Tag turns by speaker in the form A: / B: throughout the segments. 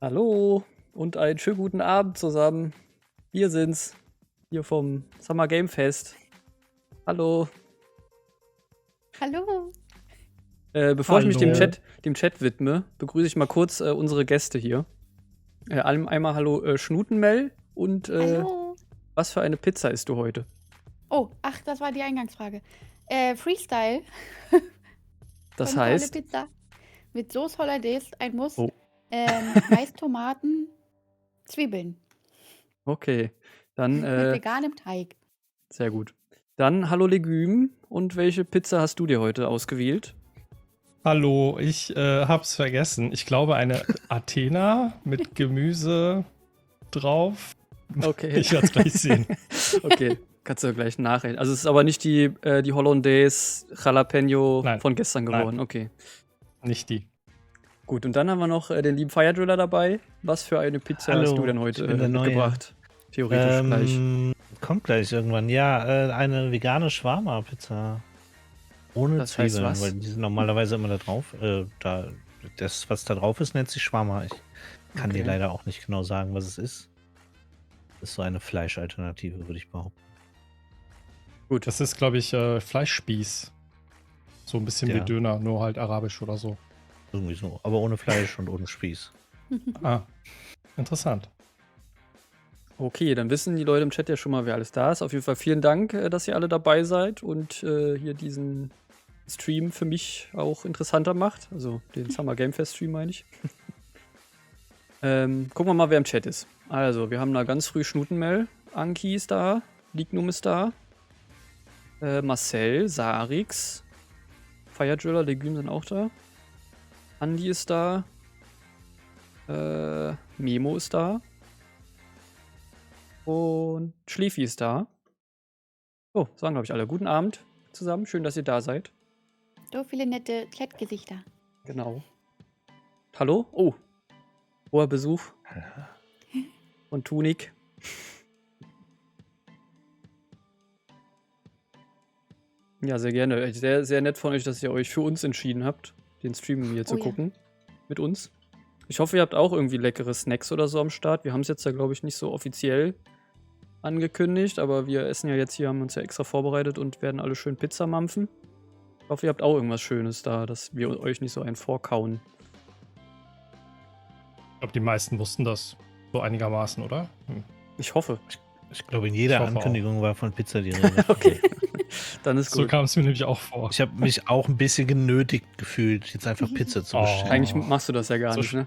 A: Hallo und einen schönen guten Abend zusammen. Wir sind's, hier vom Summer Game Fest. Hallo.
B: Hallo.
A: Bevor ich mich dem
C: Hallo.
A: Chat widme, begrüße ich mal kurz unsere Gäste hier. Einmal hallo SchnutenMel und
B: Hallo.
A: was für eine Pizza isst du heute?
B: Oh, ach, das war die Eingangsfrage. Freestyle.
A: Das
B: So eine tolle
A: heißt,
B: Pizza. Mit Sauce Hollandaise, ein Muss.
A: oh,
B: Mais, Tomaten, Zwiebeln.
A: okay, dann
B: Mit veganem Teig.
A: sehr gut. Dann hallo Legume und welche Pizza hast du dir heute ausgewählt?
C: Hallo, ich hab's vergessen. Ich glaube eine Athena mit Gemüse drauf.
A: Okay.
C: Ich werde es gleich sehen.
A: Okay, kannst du gleich nachrechnen. Also es ist aber nicht die Hollandaise Jalapeno
C: Nein.
A: von gestern geworden.
C: Nein.
A: Okay,
C: Nicht die.
A: gut. Und dann haben wir noch den lieben Firedriller dabei. Was für eine Pizza hast du denn heute
D: ich bin der Neue.
A: mitgebracht? Theoretisch gleich.
D: Kommt gleich irgendwann. Ja, eine vegane Shawarma-Pizza. Ohne
A: Das heißt
D: Zwiebeln,
A: was?
D: weil die sind normalerweise immer da drauf. Das, was da drauf ist, nennt sich Shawarma. Ich kann dir
A: Okay.
D: leider auch nicht genau sagen, was es ist. Das ist so eine Fleischalternative, würde ich behaupten.
A: Gut.
C: Das ist, glaube ich, Fleischspieß. So ein bisschen wie
D: Ja.
C: Döner, nur halt arabisch oder so.
D: Irgendwie so. Aber ohne Fleisch und ohne Spieß.
C: Ah, interessant.
A: Okay, dann wissen die Leute im Chat ja schon mal, wer alles da ist. Auf jeden Fall vielen Dank, dass ihr alle dabei seid und hier diesen Stream für mich auch interessanter macht. Also den Summer Game Fest Stream meine ich. Gucken wir mal, wer im Chat ist. Also, wir haben da ganz früh SchnutenMel, Anki ist da, Lignum ist da, Marcel, Sarix, Firedriller, Legume sind auch da, Andi ist da, Memo ist da und Schläfi ist da. Oh, sagen glaube ich alle. Guten Abend zusammen, schön, dass ihr da seid.
B: So viele nette Chatgesichter.
A: Genau. Hallo? Oh, hoher Besuch von Tunik. Ja, sehr gerne. Sehr, sehr nett von euch, dass ihr euch für uns entschieden habt, den Stream hier zu
B: ja.
A: gucken. Mit uns. Ich hoffe, ihr habt auch irgendwie leckere Snacks oder so am Start. Wir haben es jetzt ja, glaube ich, nicht so offiziell angekündigt, aber wir essen ja jetzt hier, haben uns ja extra vorbereitet und werden alle schön Pizza mampfen. Ich hoffe, ihr habt auch irgendwas Schönes da, dass wir euch nicht so einen vorkauen.
C: Ich glaube, die meisten wussten das so einigermaßen, oder?
A: Ich hoffe.
D: Ich glaube, in jeder
C: Ich hoffe
D: Ankündigung war von Pizza die Rede.
A: Okay. Dann ist
C: So
A: gut.
C: kam es mir nämlich auch vor.
D: Ich habe mich auch ein bisschen genötigt gefühlt, jetzt einfach Pizza zu
C: Oh.
D: bestellen.
A: Eigentlich machst du das ja gar
C: So
A: nicht, ne?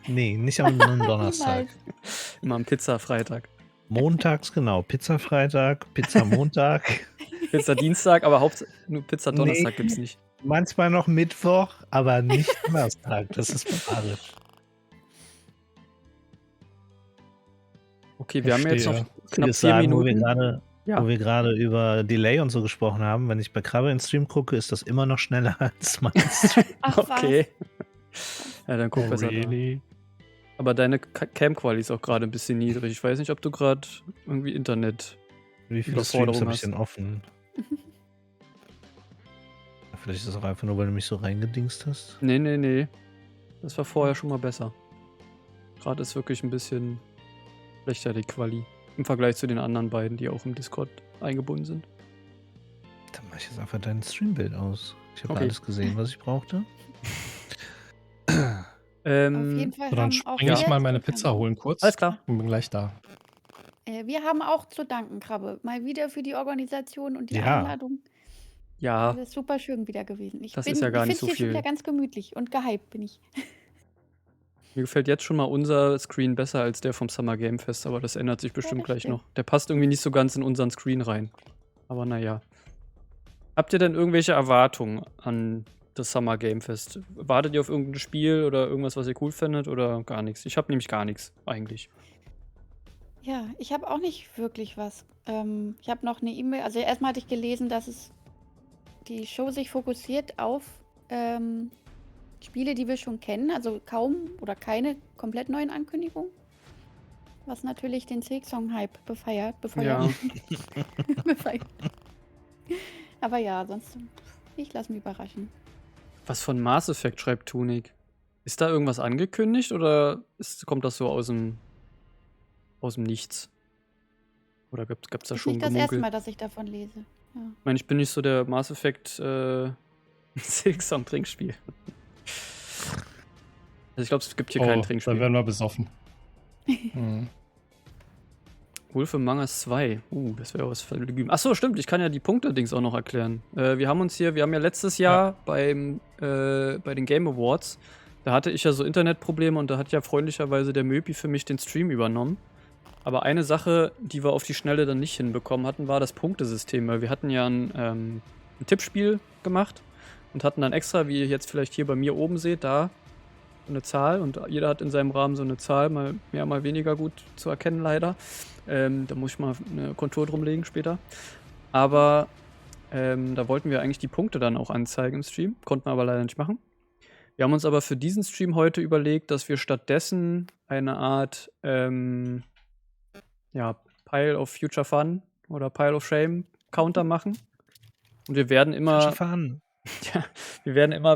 D: Nee, nicht am Donnerstag.
B: Niemals.
A: Immer am Pizza-Freitag.
D: Montags, genau. Pizza-Freitag, Pizza-Montag.
A: Pizza-Dienstag, aber nur Pizza-Donnerstag
D: Nee.
A: gibt's nicht.
D: Manchmal noch Mittwoch, aber nicht Donnerstag. Das ist barbarisch.
A: Okay, wir haben jetzt noch
C: Verstehe.
A: knapp
D: Ich
A: 4
D: sagen,
A: Minuten.
D: wo wir gerade über Delay und so gesprochen haben, wenn ich bei Krabbe in Stream gucke, ist das immer noch schneller als mein Stream.
B: Ach,
A: Okay. Ja, dann guck
C: Oh,
A: besser da.
C: really?
A: Aber deine Cam-Quali ist auch gerade ein bisschen niedrig. Ich weiß nicht, ob du gerade irgendwie Internet.
D: Wie viele
A: Überforderung
D: Streams habe ich
A: hast.
D: denn offen? Vielleicht ist es auch einfach nur, weil du mich so reingedingst hast.
A: Nee. Das war vorher schon mal besser. Gerade ist wirklich ein bisschen schlechter die Quali. Im Vergleich zu den anderen beiden, die auch im Discord eingebunden sind.
D: Dann mache ich jetzt einfach dein Streambild aus. Ich habe
A: Okay.
D: alles gesehen, was ich brauchte.
B: Auf jeden Fall
C: So, dann
B: haben auch
C: springe ich
B: wir
C: mal meine
B: zu
C: Pizza holen kurz.
A: Alles klar.
C: Und bin gleich da.
B: danken. Wir haben auch zu danken, Krabbe. Mal wieder für die Organisation und die
D: Ja.
B: Einladung.
A: Ja,
B: Das ist super schön wieder gewesen.
A: Das ist ja gar nicht
B: ich
A: so
B: finde hier schon
A: viel.
B: wieder ganz gemütlich und gehypt bin ich.
A: mir gefällt jetzt schon mal unser Screen besser als der vom Summer Game Fest, aber das ändert sich bestimmt
B: das
A: gleich
B: stimmt.
A: noch. Der passt irgendwie nicht so ganz in unseren Screen rein. Aber naja. Habt ihr denn irgendwelche Erwartungen an das Summer Game Fest? Wartet ihr auf irgendein Spiel oder irgendwas, was ihr cool findet oder gar nichts? Ich habe nämlich gar nichts, eigentlich.
B: Ja, ich habe auch nicht wirklich was. Ich habe noch eine E-Mail. Also erstmal hatte ich gelesen, dass die Show sich fokussiert auf Spiele, die wir schon kennen. Also kaum oder keine komplett neuen Ankündigungen. Was natürlich den Silksong-Hype befeuert.
A: Ja.
B: Befeuert. Aber ja, sonst, ich lasse mich überraschen.
A: Was von Mass Effect schreibt Tunik? Ist da irgendwas angekündigt oder kommt das so aus dem Nichts? Oder gab's da
B: Das ist
A: schon
B: nicht das erste
A: gemunkelt?
B: Mal, dass ich davon lese. Ja.
A: Ich meine, ich bin nicht so der Mass Effect Silksong-Trinkspiel. Also ich glaube, es gibt hier kein
C: Dann
A: Trinkspiel.
C: werden wir besoffen. Mhm.
A: Wolf Among Us 2. Das wäre was für Legüm. Achso, stimmt, ich kann ja die Punkte-Dings auch noch erklären. Wir haben ja letztes Jahr bei den Game Awards, da hatte ich ja so Internetprobleme und da hat ja freundlicherweise der Möpi für mich den Stream übernommen. Aber eine Sache, die wir auf die Schnelle dann nicht hinbekommen hatten, war das Punktesystem, weil wir hatten ja ein Tippspiel gemacht und hatten dann extra, wie ihr jetzt vielleicht hier bei mir oben seht, da eine Zahl und jeder hat in seinem Rahmen so eine Zahl, mal mehr, mal weniger gut zu erkennen leider. Da muss ich mal eine Kontur drum legen später. Aber da wollten wir eigentlich die Punkte dann auch anzeigen im Stream, konnten wir aber leider nicht machen. Wir haben uns aber für diesen Stream heute überlegt, dass wir stattdessen eine Art Pile of Future Fun oder Pile of Shame Counter machen. Und wir werden immer,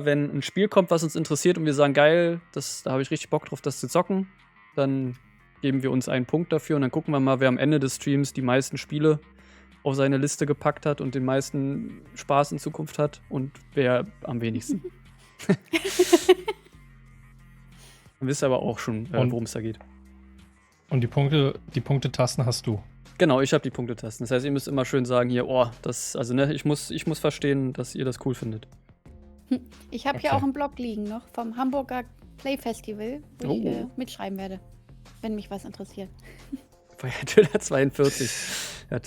A: wenn ein Spiel kommt, was uns interessiert und wir sagen, geil, da habe ich richtig Bock drauf, das zu zocken, dann geben wir uns einen Punkt dafür und dann gucken wir mal, wer am Ende des Streams die meisten Spiele auf seine Liste gepackt hat und den meisten Spaß in Zukunft hat und wer am wenigsten. Dann wisst ihr aber auch schon, worum es da geht.
C: Und die Punktetasten hast du.
A: Genau, ich habe die Punktetasten. Das heißt, ihr müsst immer schön sagen hier, ich muss verstehen, dass ihr das cool findet.
B: Ich habe hier auch einen Blog liegen noch vom Hamburger Play Festival, wo ich mitschreiben werde, wenn mich was interessiert.
A: Firedriller 42. Er hat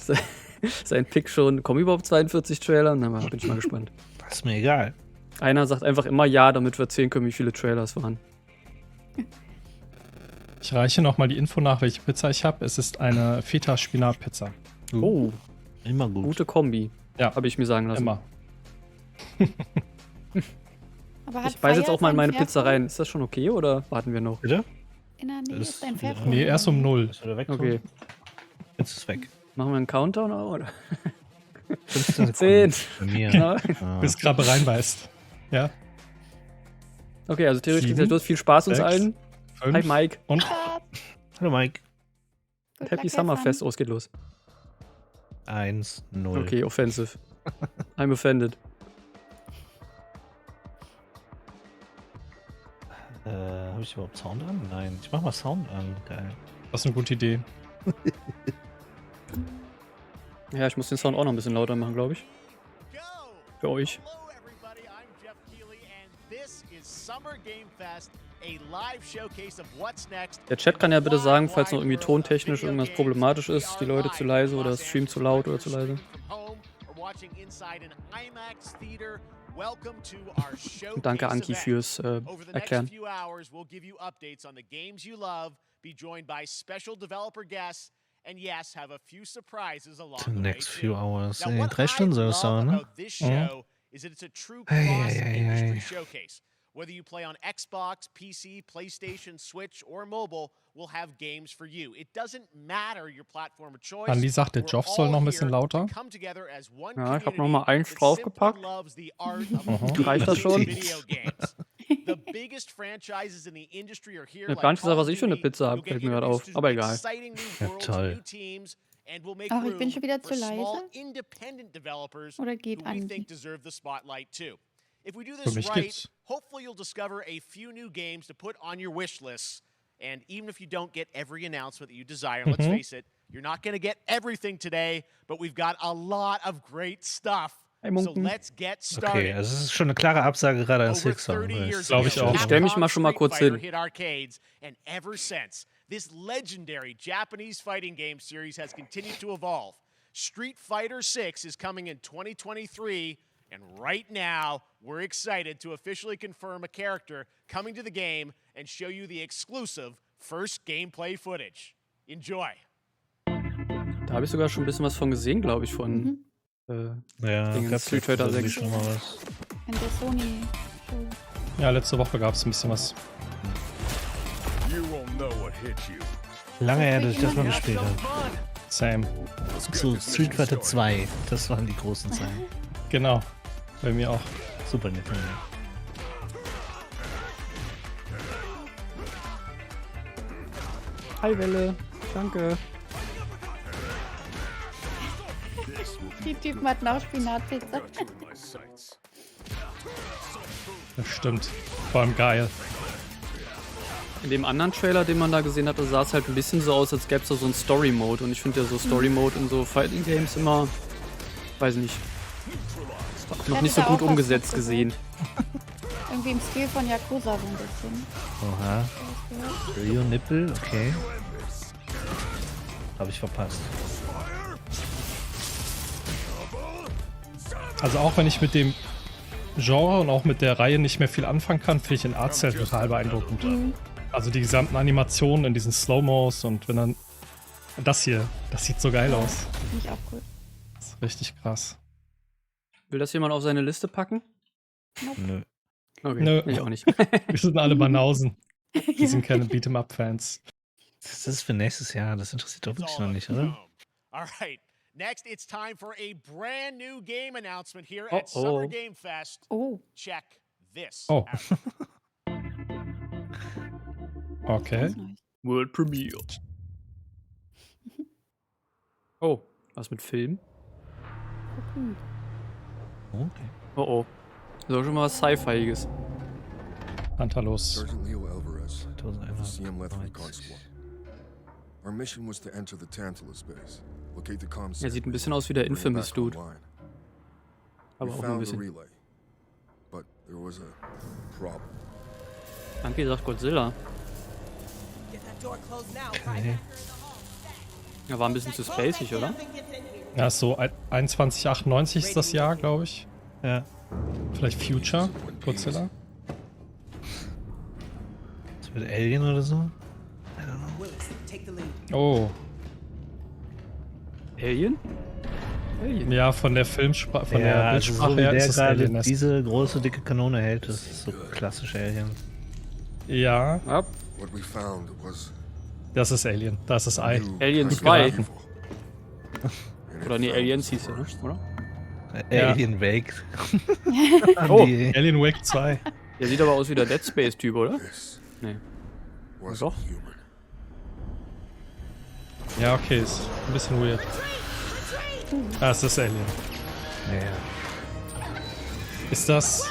A: seinen Pick schon. Kommen überhaupt 42 Trailer? Na, bin ich mal gespannt.
D: Das ist mir egal.
A: Einer sagt einfach immer ja, damit wir zählen können, wie viele Trailer es waren.
C: Ich reiche nochmal die Info nach, welche Pizza ich habe. Es ist eine Feta-Spinat-Pizza.
A: Oh,
D: immer gut.
A: Gute Kombi.
C: Ja,
A: habe ich mir sagen lassen.
C: Immer.
B: Aber
A: Ich beiße jetzt auch mal in meine Pizza rein. Ist das schon okay oder warten wir noch?
D: Bitte?
B: In der Nähe ist ein Pferd.
C: Nee, erst um 0.
A: Okay.
D: Jetzt ist es weg.
A: Machen wir einen Countdown oder?
D: 15
A: 10.
D: Bei mir.
A: Genau.
C: Bis Krabbe reinbeißt. Ja.
A: Okay, also theoretisch
C: 7,
A: geht's los. Viel Spaß uns
C: 6,
A: allen.
C: 5
A: Hi Mike.
C: Und
D: Hallo Mike.
A: Happy Summerfest. Es geht los.
D: 1-0.
A: Okay, offensive. I'm offended.
D: Habe ich überhaupt Sound an? Nein. Ich mach mal Sound an. Geil.
C: das ist eine gute Idee.
A: Ja, ich muss den Sound auch noch ein bisschen lauter machen, glaube ich. Für euch.
E: Hello everybody, I'm Geoff Keighley and this is Summer Game Fest, a live showcase of what's next.
A: Der Chat kann ja bitte sagen, falls noch irgendwie tontechnisch irgendwas problematisch ist, die Leute zu leise oder das Stream zu laut oder zu leise. Und danke Anki fürs Erklären.
D: The next few hours. 3 Stunden soll es dauern, ne?
E: Whether you play on Xbox, PC, PlayStation, Switch, or mobile, we'll have games for you. It doesn't matter your platform of choice.
C: Andi sagt, der Geoff soll noch ein bisschen lauter.
A: Ja, ich habe noch mal eins draufgepackt. Reicht das schon?
E: The biggest franchises in the industry are here.
A: Ich hab gar nicht gesagt, was ich für eine Pizza habe, fällt mir gerade auf. Aber egal.
D: Ja, toll.
B: Ach, ich bin schon wieder zu leise? Oder geht Andi?
E: If we do
C: Für
E: this
C: mich
E: right,
C: geht's.
E: hopefully you'll discover a few new games to put on your wish lists. And even if you don't get every announcement that you desire, let's face it, you're not going to get everything today, but we've got a lot of great stuff. So let's get started.
D: Okay, also es ist schon eine klare Absage gerade an
E: Over
D: Silksong.
E: 30 years
C: Glaube ich
E: ago,
C: auch.
A: Ich stell mich mal schon mal
E: Street
A: kurz
E: Fighter
A: hin.
E: hit arcades, and ever since, this legendary Japanese fighting game series has continued to evolve. Street Fighter 6 is coming in 2023. And right now, we're excited to officially confirm a character coming to the game and show you the exclusive first gameplay footage. Enjoy.
A: Da habe ich sogar schon ein bisschen was von gesehen, glaube ich, von
D: Ja,
A: Dingens, Street Fighter 6.
D: schon mal was.
B: In der Sony.
C: Ja, letzte Woche gab es ein bisschen was.
D: Lange her, dass ich das mal gespielt habe.
C: Same.
D: So, Street Fighter 2, das waren die großen Zeiten.
C: Genau. Bei mir auch.
D: Super Nintendo.
A: Hi Welle. Danke.
B: Die Typen hatten auch Spinatpizza.
C: Das stimmt. Vor allem geil.
A: In dem anderen Trailer, den man da gesehen hatte, sah es halt ein bisschen so aus, als gäbe es da so einen Story-Mode. Und ich finde ja so Story-Mode in so Fighting Games immer, weiß nicht, noch nicht so gut umgesetzt gesehen.
B: Irgendwie im Stil von Yakuza so ein bisschen.
D: Oha. Rio Nippel, okay. Habe ich verpasst.
C: Also auch wenn ich mit dem Genre und auch mit der Reihe nicht mehr viel anfangen kann, finde ich den Artstyle total beeindruckend. Also die gesamten Animationen in diesen Slow-Mos und wenn dann... Das hier, das sieht so geil aus.
B: Finde ich auch cool.
C: Das ist richtig krass.
A: Will das jemand auf seine Liste packen?
D: Nö.
A: Okay,
C: Nö.
A: ich auch nicht.
C: Wir sind alle Banausen. Wir sind keine Beat'em-Up-Fans.
D: Das ist für nächstes Jahr. Das interessiert doch
E: It's
D: wirklich
E: all
D: noch
E: up
D: nicht,
E: to
D: oder?
E: home. All right. Next, it's time for a brand new game announcement here at
A: Uh-oh.
E: Summer Game Fest.
B: Oh,
E: Check this
C: Oh.
E: out.
C: Okay.
B: ganz nice.
A: World Premiere. Oh, was mit Film?
D: Okay.
A: Oh oh. Das ist auch schon mal was Sci-Fiiges.
C: Pantalos.
F: Sergeant Leo Alvarez, of the CM Lethe Recon
D: 1190.
F: Squad. Our mission was to enter the Tantalus base, locate the comms.
A: Er sieht ein bisschen aus wie der Infamous Dude. Aber
F: We
A: auch ein
F: found the
A: bisschen.
F: relay, but there was a problem.
A: Danke, sagt Godzilla.
D: Okay.
A: Er war ein bisschen zu spacig, oder?
C: Ja, ist so 2198 ist das Jahr, glaube ich.
D: Ja.
C: Vielleicht Future, Godzilla.
D: Das wird Alien oder so?
C: Oh,
A: Alien? Alien?
C: ja, von der Filmsprache, von der
D: also
C: Bildsprache
D: so wie
C: her
D: der
C: ist es
D: gerade
C: Alien.
D: diese große, dicke Kanone hält, das ist so klassisch Alien.
C: Ja,
A: Ja,
F: What we found was
C: das ist Alien. Das ist Ei.
F: new
A: Alien
F: kind of
A: 2.
F: evil. And it
A: Oder nee,
F: found
A: Aliens
F: us
A: hieß er, ne?
F: first.
A: Oder?
C: Ja.
D: Alien Wake.
A: Oh.
C: Alien Wake 2.
A: Der sieht aber aus wie der Dead Space-Typ, oder?
F: This
A: Nee.
F: wasn't
A: Doch.
F: human.
C: Ja, okay, ist ein bisschen weird. Ah, es ist Alien.
D: Ja.
C: Ist das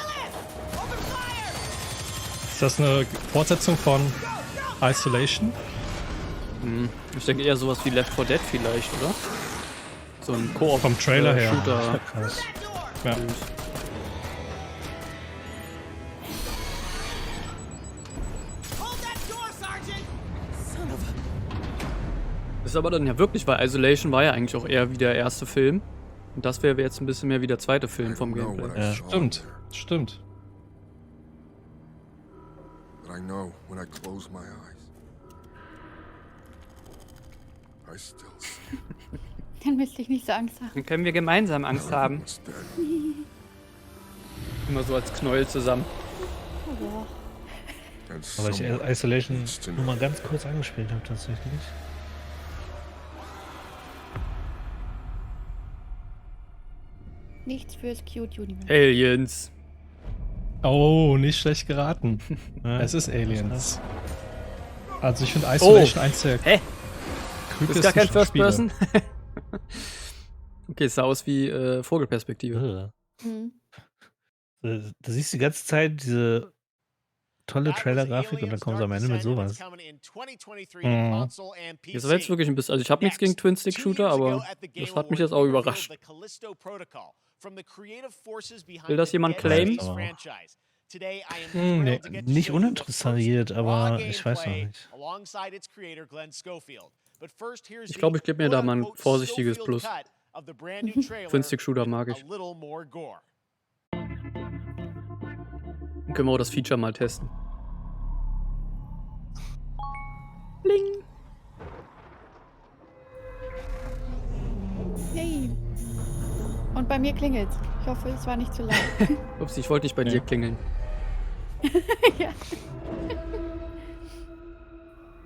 C: eine Fortsetzung von Isolation?
A: Hm. Ich denke eher sowas wie Left 4 Dead vielleicht, oder? So ein Koop
C: Vom Trailer her.
A: Shooter.
D: Krass.
C: Ja.
A: Ist aber dann ja wirklich, weil Isolation war ja eigentlich auch eher wie der erste Film. Und das wäre jetzt ein bisschen mehr wie der zweite Film vom
F: I don't know
A: Gameplay.
F: what I
D: Ja.
F: saw
C: Stimmt,
F: there,
C: stimmt.
F: but I know when I close my eyes, I still see
B: Dann müsste ich nicht so Angst haben.
A: Dann können wir gemeinsam Angst haben.
F: what's dead.
A: Immer so als Knäuel zusammen.
B: Oh,
F: And
D: Aber ich
F: someone
D: Isolation
F: needs to
D: nur mal
F: know.
D: ganz kurz angespielt habe tatsächlich.
B: nichts fürs Cute Universe.
A: Aliens.
C: Oh, nicht schlecht geraten.
D: Ja.
C: Es ist Aliens. Also ich finde Isolation eins der
A: Hä? Das ist gar kein First
C: Spiele.
A: Person? Okay, es sah aus wie Vogelperspektive.
B: Hm.
D: Du siehst die ganze Zeit diese tolle Trailer-Grafik und dann kommen sie am Ende mit sowas.
C: Mhm.
A: Jetzt war jetzt wirklich ein bisschen, also ich habe nichts gegen Twin-Stick-Shooter, aber das hat mich jetzt auch überrascht. Will das jemand claimen?
C: Nee,
D: nicht uninteressiert, aber ich weiß noch nicht.
A: Ich glaube, ich gebe mir da mal ein vorsichtiges Plus. Twin-Stick-Shooter mag ich. Dann können wir auch das Feature mal testen. Bling.
B: Hey. Und bei mir klingelt's. Ich hoffe, es war nicht zu laut.
A: Ups, ich wollte nicht bei dir klingeln.
B: Ja.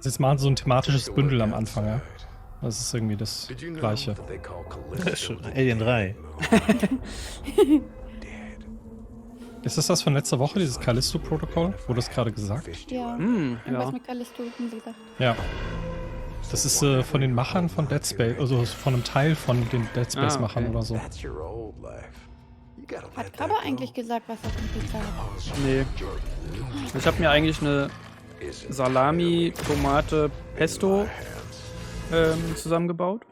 C: Jetzt machen sie so ein thematisches Bündel am Anfang, ja? Das ist irgendwie das
F: Did you know
C: Gleiche.
F: that they call
D: Das ist
F: Callisto
D: schon Alien 3.
C: Ist das von letzter Woche, dieses Callisto-Protokoll? Wurde das gerade gesagt?
B: Ja.
A: Hm,
B: Irgendwas
A: ja.
B: mit Callisto haben sie gesagt.
C: Ja. Das ist von den Machern von Dead Space, also von einem Teil von den Dead Space-Machern oder so.
B: Hat Krabbe eigentlich gesagt, was er von Pizza hat?
A: Nee. Ich habe mir eigentlich eine Salami, Tomate, Pesto zusammengebaut.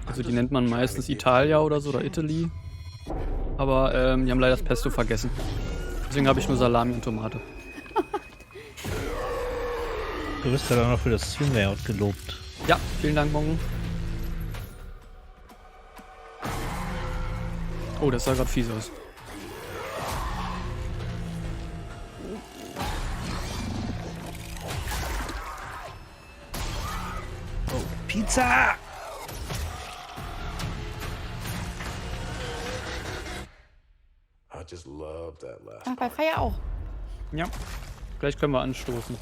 A: Also die nennt man meistens Italia oder so, oder Italy. Aber die haben leider das Pesto vergessen. Deswegen habe ich nur Salami und Tomate.
D: Du bist ja auch noch für das Stream-Layout gelobt.
A: Ja, vielen Dank, Mongen. Oh, das sah gerade fies aus.
D: Oh, Pizza!
B: Ach, bei Feier auch.
A: Ja. Gleich können wir anstoßen.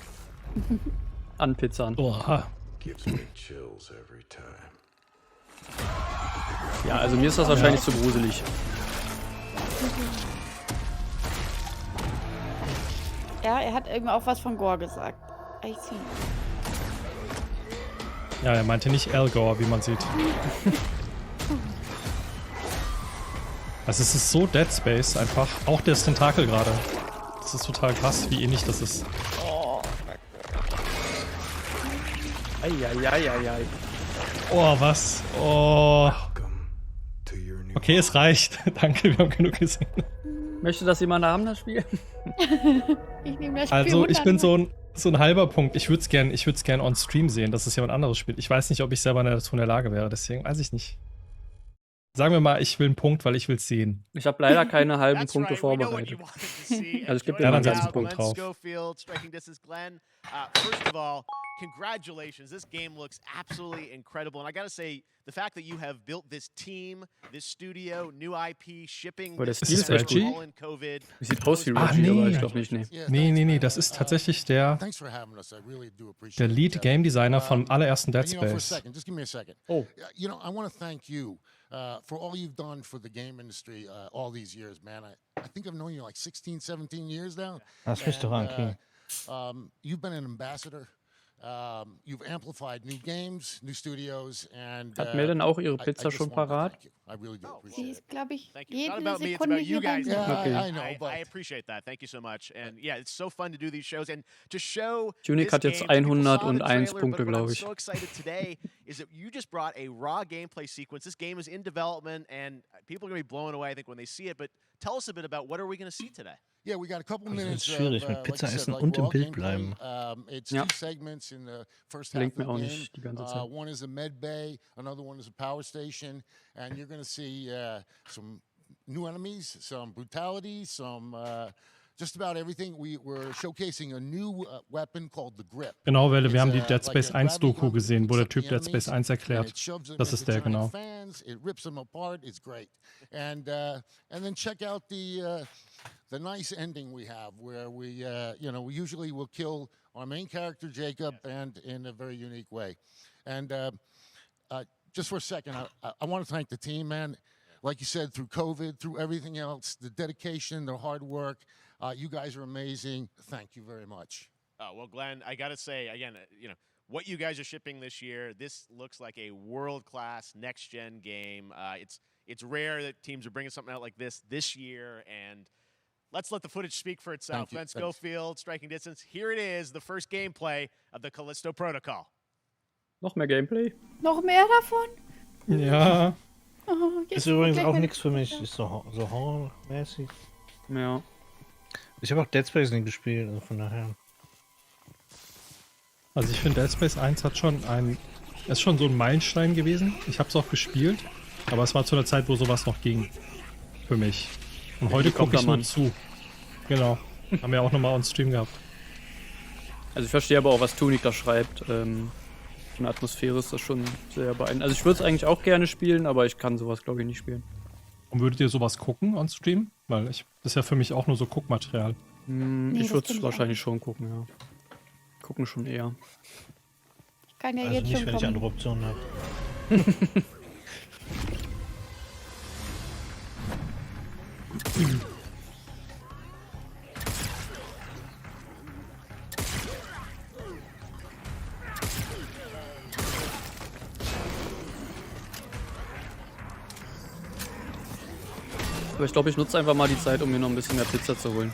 A: An Pizza.
C: Oha.
A: Ja, also mir ist das wahrscheinlich zu gruselig.
B: Ja, er hat irgendwie auch was von Gore gesagt. I see.
C: Ja, er meinte nicht Elgor, wie man sieht. Also es ist so Dead Space einfach. Auch das Tentakel gerade. Das ist total krass, wie ähnlich das ist.
A: Eieieiei.
C: Oh, was? Oh. Okay, es reicht. Danke, wir haben genug gesehen.
A: Möchte das jemand haben, das Spiel?
B: Ich nehme das Spiel
C: Also, ich bin
B: 100.
C: so ein halber Punkt. Ich würde es gern on Stream sehen, dass es jemand anderes spielt. Ich weiß nicht, ob ich selber dazu in der Lage wäre, deswegen weiß ich nicht. Sagen wir mal, ich will einen Punkt, weil ich will es sehen.
A: Ich habe leider keine halben Punkte vorbereitet. Also ich gebe dir
C: Ja,
A: mal
C: dann
A: einen
C: setz
A: ganzen
C: einen
A: Punkt.
C: Punkt drauf.
E: Schofield, striking distance, Glenn. First of all, congratulations. This game looks absolutely incredible. And I gotta say, the fact that you have built this team, this studio, new IP, shipping,
A: Aber der
E: this
A: Stil ist
C: echt
E: all
C: gut.
E: in COVID.
A: Sieht aus wie
C: Ah,
A: Reggie, aber
C: nee.
A: ich glaube nicht, nee.
C: Nee, das ist tatsächlich der Lead Game Designer vom allerersten Dead Space.
A: Oh.
G: You know, I want to thank you for all you've done for the game industry all these years, man. I think I've known you like 16, 17 years now.
D: Lass mich doch an, King.
G: You've been an ambassador. You've amplified new games, new studios, and
A: Hat Mel denn auch ihre
G: I
A: Pizza
G: just
A: schon
G: wanna
A: parat?
G: thank you. I really do
B: Sie
G: appreciate it.
B: ist, glaube ich,
E: Thank you. It's not
B: jede
E: about me, it's
B: Sekunde
E: about you
B: hier
E: guys.
B: rein.
G: Yeah, I know,
E: I
G: but
E: appreciate that. Thank you so much. And yeah, it's so fun to do these shows and to show.
A: Tunic
E: this
A: hat jetzt
E: game, people saw the
A: 101
E: trailer,
A: Punkte,
E: but what I'm
A: glaube ich.
E: so excited today is that you just brought a raw gameplay sequence. This game is in development and people are going to be blown away, I think, when they see it. But tell us a bit about what are we going to see today?
G: Yeah, we got a couple
D: Also,
G: minutes.
D: es ist schwierig mit Pizza essen und im Bild bleiben.
G: It's
A: Ja.
G: 2 segments in the first half
A: Gelingt
G: of
A: mir
G: the
A: auch
G: game.
A: nicht die ganze Zeit.
G: One is a med bay, another one is a power station, and you're going to see some new enemies, some brutality, some just about everything. We're showcasing a new weapon called the grip.
C: Genau, weil wir haben die
G: It's,
C: Dead Space
G: like a
C: 1 Doku
G: gravity gun
C: gesehen,
G: that
C: wo der
G: picks up
C: Typ
G: the
C: Dead Space
G: enemies
C: 1 erklärt.
G: and it shoves them
C: Das ist
G: into
C: der,
G: giant
C: genau.
G: fans. It rips them apart. It's great. And then check out the nice ending we have, where we we usually will kill our main character Jacob, and in a very unique way. And just for a second, I want to thank the team, man. Like you said, through COVID, through everything else, the dedication, the hard work, you guys are amazing. Thank you very much.
E: Oh, well, Glenn, I got to say, again, what you guys are shipping this year, this looks like a world-class next-gen game. It's rare that teams are bringing something out like this year, and let's let the footage speak for itself. Glenn Schofield, striking distance. Here it is, the first gameplay of the Callisto Protocol.
A: Noch mehr Gameplay?
B: Noch mehr davon?
C: Ja.
B: Oh, jetzt
D: Ist übrigens
B: gleich
D: auch
B: meine
D: nichts für mich.
B: Pizza.
D: Ist so horrormäßig.
A: Ja.
D: Ich habe auch Dead Space nicht gespielt, also von daher.
C: Also ich finde Dead Space 1 ist schon so ein Meilenstein gewesen. Ich habe es auch gespielt, aber es war zu einer Zeit, wo sowas noch ging. Für mich. Und heute gucke ich nur zu. Genau. Haben wir auch nochmal on Stream gehabt.
A: Also ich verstehe aber auch, was Tunic da schreibt. Von der Atmosphäre ist das schon sehr beeindruckend. Also ich würde es eigentlich auch gerne spielen, aber ich kann sowas, glaube ich, nicht spielen.
C: Und würdet ihr sowas gucken on Stream? Weil das ist ja für mich auch nur so Guckmaterial.
B: Nee,
A: Ich
B: das
A: würde
B: find
A: es
B: ich
A: wahrscheinlich schon gucken, ja. Gucken schon eher.
B: Ich kann ja
D: Also
B: jetzt
D: nicht,
B: schon
D: wenn ich
B: kommen.
D: andere Optionen habe.
A: Aber ich glaube, ich nutze einfach mal die Zeit, um mir noch ein bisschen mehr Pizza zu holen.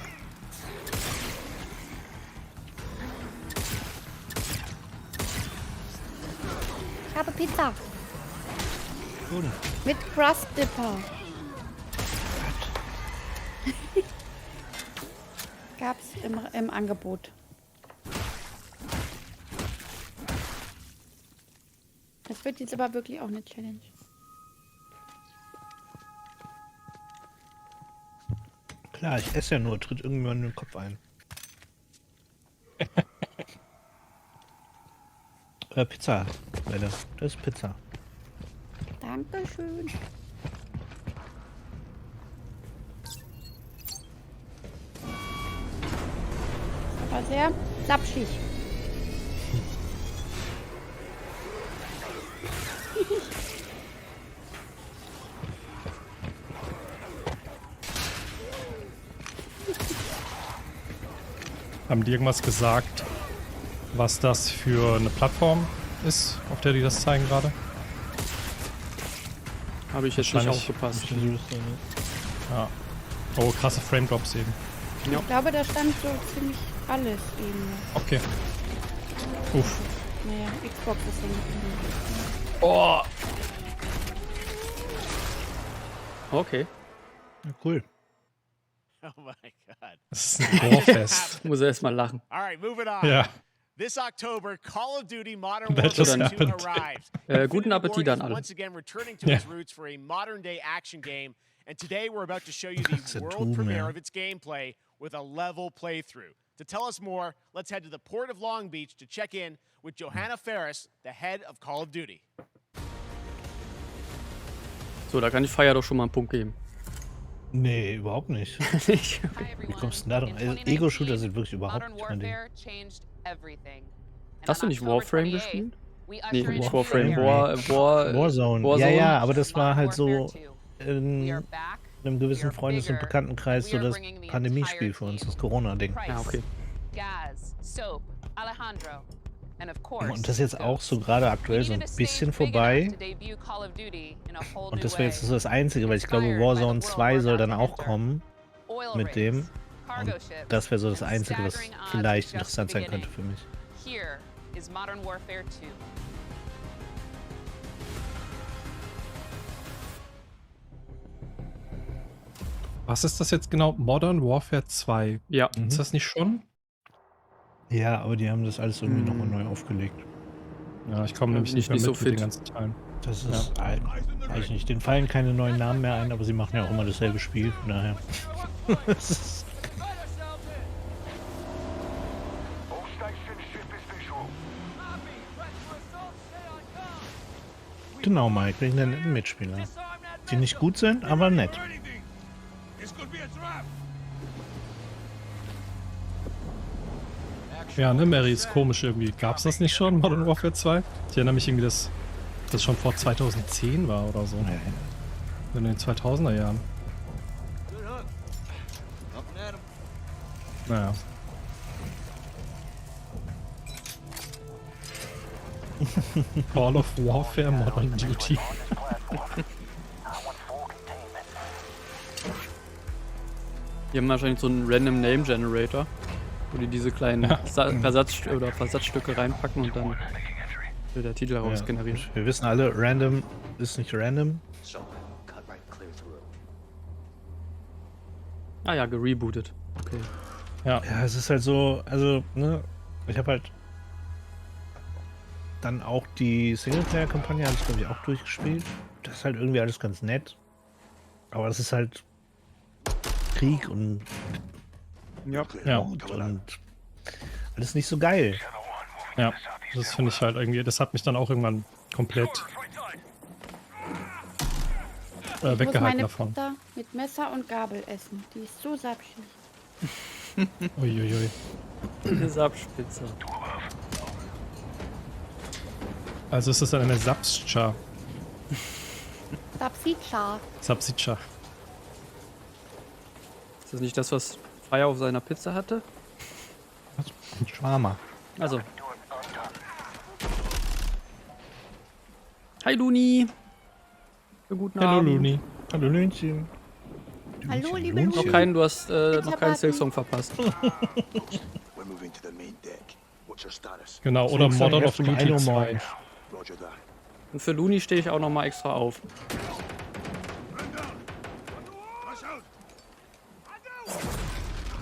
B: Ich habe Pizza.
D: Gut.
B: Mit Crust Dipper. Gab's im Angebot. Das wird jetzt aber wirklich auch eine Challenge.
D: Klar, ich esse ja nur, tritt irgendwann in den Kopf ein. Pizza, Welle. Das ist Pizza.
B: Dankeschön. Aber sehr lapschig.
C: Haben die irgendwas gesagt, was das für eine Plattform ist, auf der die das zeigen gerade?
A: Habe ich jetzt nicht aufgepasst.
C: Ja. Oh, krasse Frame Drops eben.
A: Ja.
B: Ich glaube, da stand so ziemlich alles eben.
C: Okay. Uff.
B: Naja, Xbox ist hängen.
A: Oh. Okay.
D: Ja, cool.
E: Oh my God.
C: Das ist ein Rohrfest.
A: Muss erst mal lachen.
E: All right, moving on.
C: Ja.
E: This October, Call of Duty Modern
C: That
E: Warfare
C: just
E: 2
C: happened.
E: arrives.
A: Guten Appetit an alle.
E: Once again returning to
C: Yeah.
E: its roots for a modern-day action game, and today we're about to show you the
D: It's a
E: world
D: tool,
E: premiere
D: man.
E: of its gameplay with a level playthrough. To tell us more, let's head to the port of Long Beach to check in with Johanna Ferris, the head of Call of Duty.
A: So, da kann ich Feier doch schon mal einen Punkt geben.
D: Nee, überhaupt nicht.
A: Nicht?
D: Wie kommst du denn da drauf? Ego-Shooter sind wirklich überhaupt nicht mein Ding.
A: Hast du nicht Warframe gespielt? Nee, nicht
D: Warframe.
A: Warframe.
D: Warzone.
A: Warzone.
D: Ja, ja, aber das war halt so in einem gewissen Freundes- und Bekanntenkreis so das Pandemiespiel für uns, das Corona-Ding.
A: Ja, okay.
D: Und das ist jetzt auch so gerade aktuell so ein bisschen vorbei. Und das wäre jetzt so das Einzige, weil ich glaube, Warzone 2 soll dann auch kommen mit dem. Und das wäre so das Einzige, was vielleicht interessant sein könnte für mich.
C: Was ist das jetzt genau? Modern Warfare 2.
A: Ja.
C: Ist das nicht schon?
D: Ja, aber die haben das alles irgendwie nochmal neu aufgelegt.
C: Ja, ich komme nämlich
A: nicht
C: nicht mehr
A: so
C: mit den
A: fit.
C: ganzen Teilen.
D: Das ist, weiß ich nicht, denen fallen keine neuen Namen mehr ein, aber sie machen ja auch immer dasselbe Spiel, von daher. Das ist- Genau, Mike, wegen der netten Mitspieler. Die nicht gut sind, aber nett.
C: Ja, ne, Mary ist komisch irgendwie. Gab's das nicht schon, Modern Warfare 2? Ich erinnere mich irgendwie, dass das schon vor 2010 war oder so. In den 2000er Jahren. Naja. Call of Warfare Modern Duty.
A: Die haben wahrscheinlich so einen Random Name Generator, wo die diese kleinen Versatzstücke reinpacken und dann wird der Titel daraus generieren.
D: Wir wissen alle, random ist nicht random.
A: Ah ja, gerebootet. Okay.
C: Ja.
D: Ja, es ist halt so, also, ne, ich habe halt dann auch die Singleplayer-Kampagne, habe ich glaube ich auch durchgespielt. Das ist halt irgendwie alles ganz nett. Aber es ist halt Krieg und
A: Ja.
D: und alles nicht so geil.
C: Ja, das finde ich halt irgendwie, das hat mich dann auch irgendwann komplett
B: Ich muss
C: weggehalten
B: meine
C: davon.
B: Pizza mit Messer und Gabel essen. Die ist so sapschig.
C: Uiuiui.
A: Eine Sapspitze.
C: Also ist das dann eine Sapscha.
B: Sapsica.
C: Sapsiccia.
A: Ist das nicht das, was Feier auf seiner Pizza hatte?
D: Ein Schwarmer.
A: Also. Hi Luni. Guten
C: Hallo
A: Abend.
C: Luni.
D: Hallo Lünchen.
B: Hallo, liebe
D: Noch
A: Noch
B: Luni.
A: keinen, du hast noch keinen
B: Pizzaparty.
A: Silksong verpasst.
C: Genau, oder
D: Silksong
C: Modern of
D: erst um
C: Duty
D: 1 Uhr
C: 2.
D: morgens.
A: Und für Luni stehe ich auch noch mal extra auf.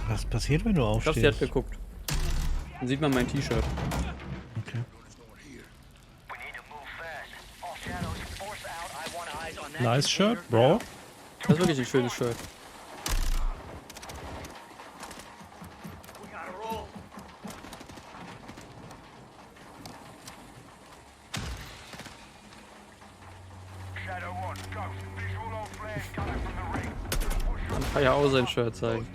D: Was passiert, wenn du
A: Ich glaube, sie hat
D: aufstehst?
A: geguckt. Dann sieht man mein T-Shirt.
D: Okay.
C: Nice Shirt, Bro.
A: Das ist wirklich ein schönes Shirt. Dann kann ja auch sein Shirt zeigen.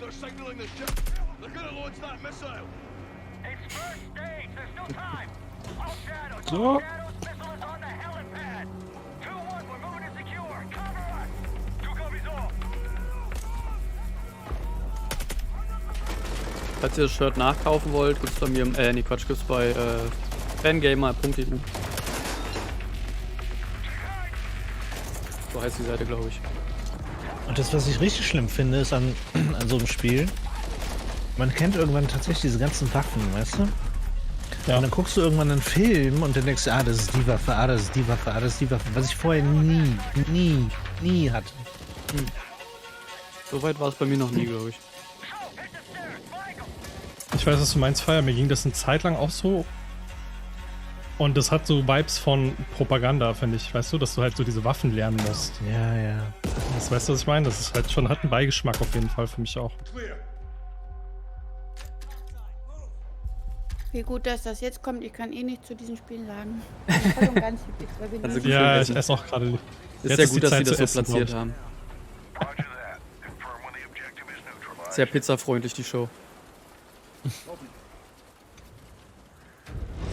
C: So.
A: Falls ihr das Shirt nachkaufen wollt, gibt's bei mir, nee Quatsch, gibt's bei fangamer.eu. So heißt die Seite, glaube ich.
D: Und das, was ich richtig schlimm finde, ist an so einem Spiel, man kennt irgendwann tatsächlich diese ganzen Waffen, weißt du?
C: Ja.
D: Und dann guckst du irgendwann einen Film und dann denkst du, ah, das ist die Waffe, ah, das ist die Waffe, ah, das ist die Waffe, was ich vorher nie hatte.
A: So weit war es bei mir noch nie, glaube ich.
C: Ich weiß, was du meinst, Fire. Mir ging das eine Zeit lang auch so. Und das hat so Vibes von Propaganda, finde ich. Weißt du, dass du halt so diese Waffen lernen musst.
D: Ja, ja.
C: Das weißt du, was ich meine? Das ist halt schon, hat einen Beigeschmack auf jeden Fall für mich auch.
B: Wie gut, dass das jetzt kommt. Ich kann eh nicht zu diesen Spielen sagen. Voll und ganz lieb extra wieder.
A: Also
C: Ja,
A: essen.
C: ich esse auch gerade.
A: Ist sehr gut, dass sie das so platziert haben. Sehr pizzafreundlich, die Show.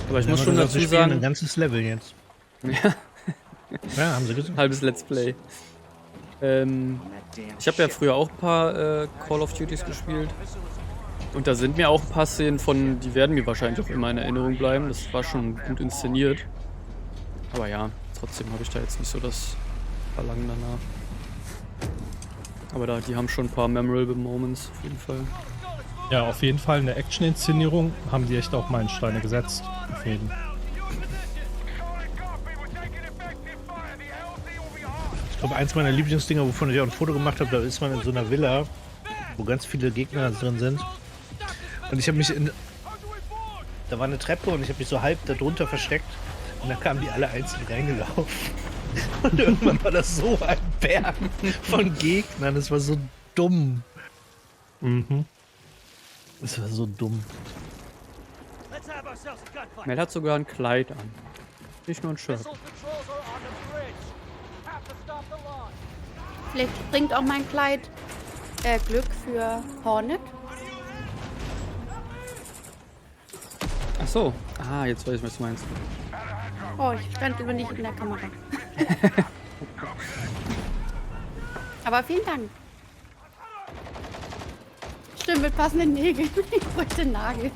A: Aber ich muss schon dazu
D: ein
A: sagen,
D: ganzes Level jetzt.
A: ja,
D: Ja, haben sie gesagt.
A: halbes Let's Play. Ich habe ja früher auch ein paar Call of Duties gespielt. Und da sind mir auch ein paar Szenen von, die werden mir wahrscheinlich auch immer in Erinnerung bleiben. Das war schon gut inszeniert. Aber ja, trotzdem habe ich da jetzt nicht so das Verlangen danach. Aber da, die haben schon ein paar memorable Moments auf jeden Fall.
C: Ja, auf jeden Fall eine Action-Inszenierung haben die echt auch Meilensteine gesetzt. Auf jeden.
D: Ich glaube, eins meiner Lieblingsdinger, wovon ich auch ein Foto gemacht habe, da ist man in so einer Villa, wo ganz viele Gegner drin sind. Und ich habe mich da war eine Treppe und ich habe mich so halb darunter versteckt. Und dann kamen die alle einzeln reingelaufen. Und irgendwann war das so ein Berg von Gegnern. Das war so dumm.
C: Mhm.
D: Das war so dumm.
A: Mel hat sogar ein Kleid an. Nicht nur ein Shirt.
B: Vielleicht bringt auch mein Kleid Glück für Hornet.
A: Ach so. Ah, jetzt weiß ich, was du meinst.
B: Oh, ich stand aber nicht in der Kamera. Aber vielen Dank. Stimmt, mit passenden Nägeln. Ich bräuchte einen Nagel.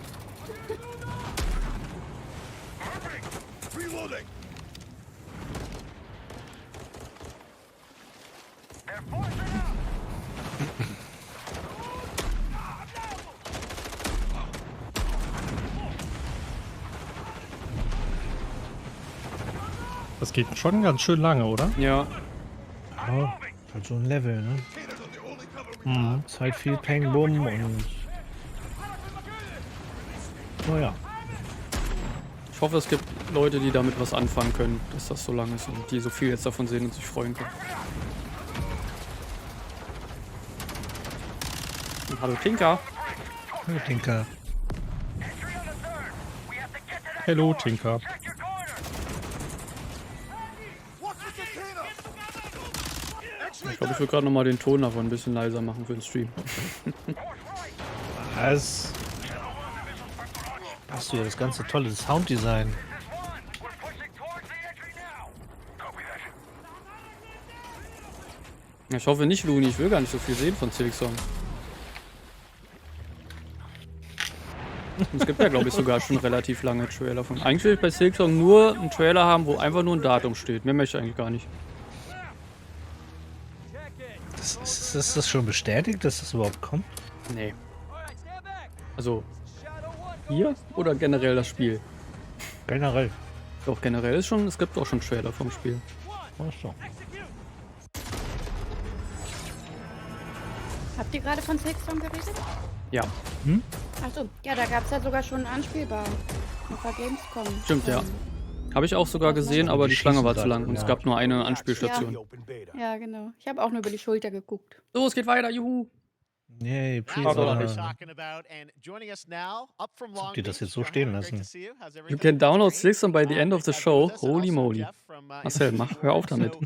C: Das geht schon ganz schön lange, oder?
A: Ja.
D: Ja, halt so ein Level, ne?
C: Mhm.
D: Ist halt viel Peng Bum und. Naja.
A: Ich hoffe, es gibt Leute, die damit was anfangen können, dass das so lang ist und die so viel jetzt davon sehen und sich freuen können. Und hallo Tinker.
D: Hallo Tinker.
C: Hello, Tinker.
A: Ich glaube, ich will gerade nochmal den Ton davon ein bisschen leiser machen für den Stream.
D: Was? Hast du ja das ganze tolle Sounddesign.
A: Ich hoffe nicht, Luni. Ich will gar nicht so viel sehen von Silksong. Es gibt ja, glaube ich, sogar schon relativ lange Trailer von. Eigentlich will ich bei Silksong nur einen Trailer haben, wo einfach nur ein Datum steht. Mehr möchte ich eigentlich gar nicht.
D: Das ist Ist das schon bestätigt, dass das überhaupt kommt?
A: Nee. Also, hier oder generell das Spiel?
D: Generell.
A: Doch, generell ist schon, es gibt auch schon Trailer vom Spiel.
D: Ach so.
B: Habt ihr gerade von Silkstorm geredet?
A: Ja.
B: Achso, ja, da gab es ja sogar schon anspielbar. Auf der Gamescom.
A: Stimmt, ja. Habe ich auch sogar gesehen, aber die Schlange war zu lang und es gab nur eine Anspielstation.
B: Ja, genau. Ich habe auch nur über die Schulter geguckt.
A: So, es geht weiter, juhu!
D: Yay,
E: That's what
A: Pre-order.
E: we're talking about. And joining us now, up from Long
D: die das
E: Beach,
D: jetzt so
E: Johanna,
D: stehen
E: great
D: lassen?
E: to see you. How's
A: You
E: everything?
A: can download
E: Great.
A: Silkstorm by the end of the
E: Glad
A: show.
E: you're with us. And
A: Holy
E: also
A: moly.
E: Geoff from,
A: Marcel, hör auf damit.
E: So,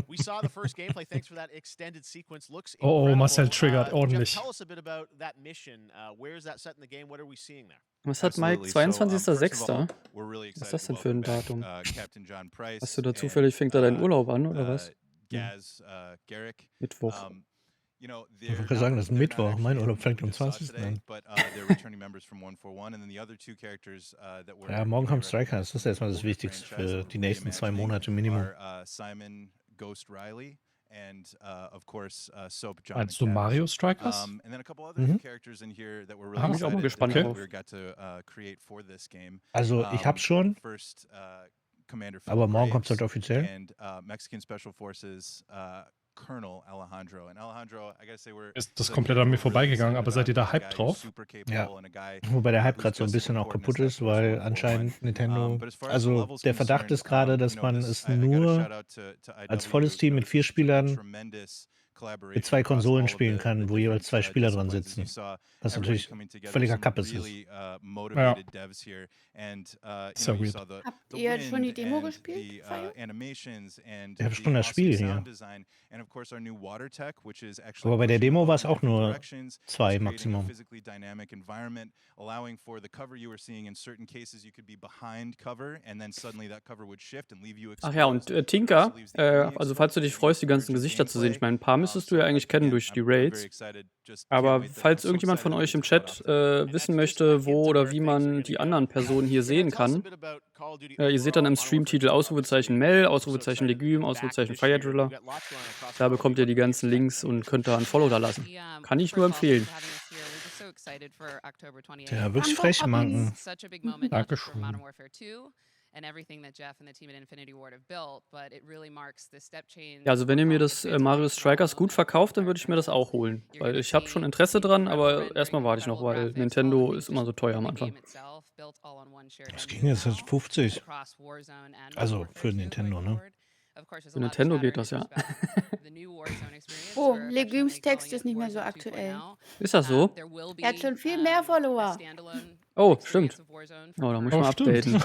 E: we saw the first gameplay. Thanks for that extended sequence. Looks
C: Oh,
E: incredible.
C: Marcel triggert
E: Geoff,
C: ordentlich.
E: tell us a bit about that mission. Where is that set in the game? What are we seeing there?
A: Was hat Mike? 22.06. Was ist das denn für ein Datum? Hast du da zufällig, fängt da dein Urlaub an, oder was? Mittwoch.
D: Ich wollte gerade sagen, das ist Mittwoch. Mein Urlaub fängt am 20. an. Ja, morgen kommt Striker. Das ist erstmal das Wichtigste für die nächsten 2 Monate Minimum.
C: Meinst du Mario Strikers?
A: Bin ich auch mal gespannt drauf.
D: Also, ich hab's schon, aber morgen kommt's halt offiziell.
C: Ist das komplett an mir vorbeigegangen, aber seid ihr da hyped drauf?
D: Ja. Wobei der Hype gerade so ein bisschen auch kaputt ist, weil anscheinend Nintendo, also der Verdacht ist gerade, dass man es nur als volles Team mit 4 Spielern mit 2 Konsolen spielen kann, wo jeweils 2 Spieler dran sitzen. Was natürlich völliger Kappes ist.
C: Ja. Ist ja weird.
B: Habt ihr schon die Demo gespielt?
D: Ich habe schon das Spiel hier. Aber bei der Demo war es auch nur 2 Maximum.
A: Ach ja, und Tinker, also falls du dich freust, die ganzen Gesichter zu sehen, ich meine, ein paar müsstest du ja eigentlich kennen durch die Raids, aber falls irgendjemand von euch im Chat wissen möchte, wo oder wie man die anderen Personen hier sehen kann, ihr seht dann im Streamtitel Ausrufezeichen Mel, Ausrufezeichen Legume, Ausrufezeichen Firedriller. Da bekommt ihr die ganzen Links und könnt da ein Follow da lassen. Kann ich nur empfehlen.
D: Ja, wirklich frech, Manken.
C: Dankeschön.
A: Ja, also wenn ihr mir das Mario Strikers gut verkauft, dann würde ich mir das auch holen. Weil ich habe schon Interesse dran, aber erstmal warte ich noch, weil Nintendo ist immer so teuer am Anfang.
D: Das ging jetzt 50. Also für Nintendo, ne?
A: Für Nintendo geht das ja.
B: Oh, Legumes Text ist nicht mehr so aktuell.
A: Ist das so?
B: Er hat schon viel mehr Follower.
A: Oh, stimmt. Oh, da muss ich mal updaten.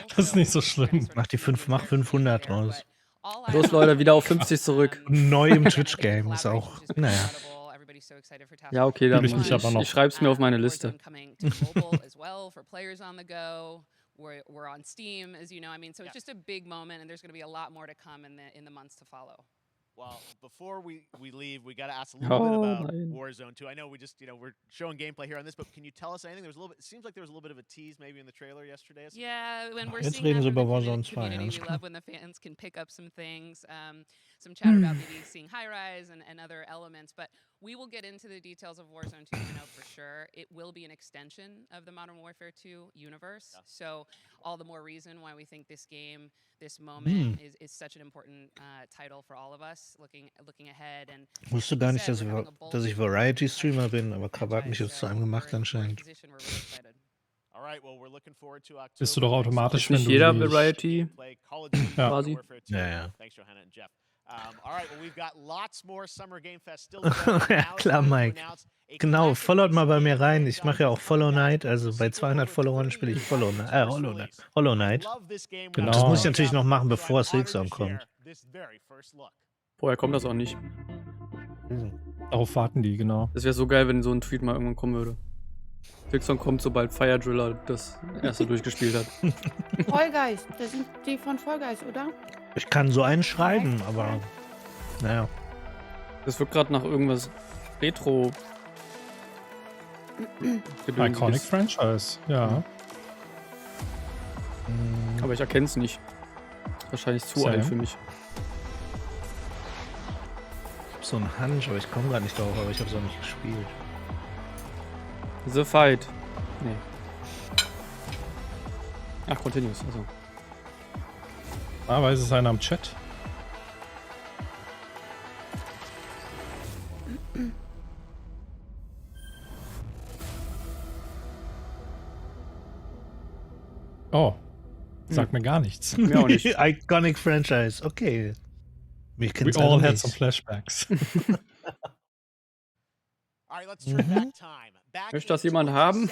C: Das ist nicht so schlimm.
D: Mach 500 raus.
A: Los, Leute, wieder auf 50 zurück.
D: Neu im Twitch-Game ist auch, naja.
A: Ja, okay, dann
C: Fühl ich
A: muss
C: mich aber noch.
A: ich schreibe es mir auf meine Liste.
H: We're on Steam, as you know. I mean, so it's just a big moment, and there's going to be a lot more to come in the months to follow.
E: Well, before we leave, we got to ask a little bit about
A: nein.
E: Warzone 2. I know we just, we're showing gameplay here on this, but can you tell us anything? There was a little bit. It seems like there was a little bit of a tease maybe in the trailer yesterday.
H: Yeah, when we're
D: Jetzt
H: seeing
D: reden
H: that
D: sie
H: from
D: über
H: the
D: Warzone 2,
H: community,
D: alles
H: we
D: klar.
H: love when the fans can pick up some things, some chatter about maybe seeing high rise and other elements. But we will get into the details of Warzone 2, for sure. It will be an extension of the Modern Warfare 2 universe.
E: Yeah.
H: So all the more reason why we think this game, this moment is such an important title for all of us looking ahead. And
D: Ich wusste gar nicht, dass ich Variety-Streamer bin, aber Krabat mich jetzt zu einem gemacht anscheinend.
E: All right, well, we're looking forward to October.
C: Bist du doch automatisch,
A: Ist
C: wenn
A: nicht
C: du
A: jeder
C: die-
A: Variety
E: Play Call of Duty
C: Ja.
A: quasi?
E: Warfare 2.
D: Ja, ja.
E: Thanks, Johanna and Geoff. All right, well, we've got lots more Summer Game Fest still to go.
D: Ja,
E: Now it's
D: klar,
E: time to
D: Mike.
E: announce a
D: Genau,
E: classic
D: followt mal bei mir
E: game
D: rein.
E: that
D: Ich mache ja auch Follow Knight, also bei 200 Followern spiele ich Hollow Knight.
C: Genau.
D: Das muss ich natürlich noch machen, bevor Silkstorm kommt.
A: Vorher kommt das auch nicht.
C: Darauf warten die, genau.
A: Das wäre so geil, wenn so ein Tweet mal irgendwann kommen würde. Silkstorm kommt, sobald Firedriller das erste durchgespielt hat.
B: Fall Guys, das sind die von Fall Guys, oder?
D: Ich kann so einen schreiben, aber naja.
A: Das wird gerade nach irgendwas Retro.
C: Iconic Franchise, ja.
A: Aber ich erkenne es nicht. Wahrscheinlich zu alt für mich.
D: so einen Hunch, aber ich komme gerade nicht drauf, aber ich habe es auch nicht gespielt.
A: The Fight. Nee. Ach, Continuous, also.
C: Weiß es einer am Chat? Oh. Sagt mir gar nichts.
A: Mir auch nicht.
D: Iconic Franchise, okay.
C: We all had some flashbacks.
A: Möchte das jemand haben?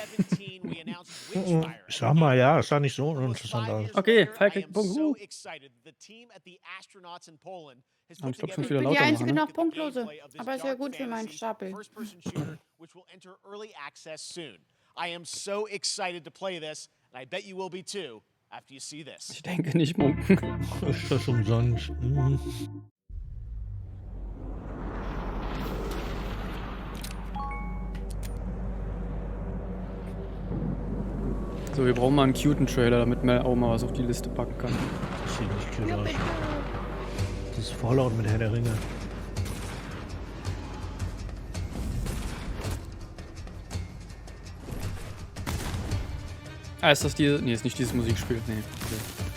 D: Ich sag mal, ja, ist ja nicht so uninteressant aus.
A: Okay, Punkt.
B: Ich
A: glaube schon wieder
B: bin die
A: lauter
B: einzige
A: machen.
B: noch punktlose. Aber ist ja gut für meinen Stapel.
E: I am so excited to play this, and I bet you will be too after you see this.
A: Ich denke nicht munken.
D: Ist das umsonst? Mhm.
A: So, wir brauchen mal einen cuten Trailer, damit Mel auch mal was auf die Liste packen kann.
D: Das sieht nicht cute aus. Das ist Fallout mit Herr der Ringe.
A: Ah, ist das diese? Nee, ist nicht dieses Musikspiel. Nee.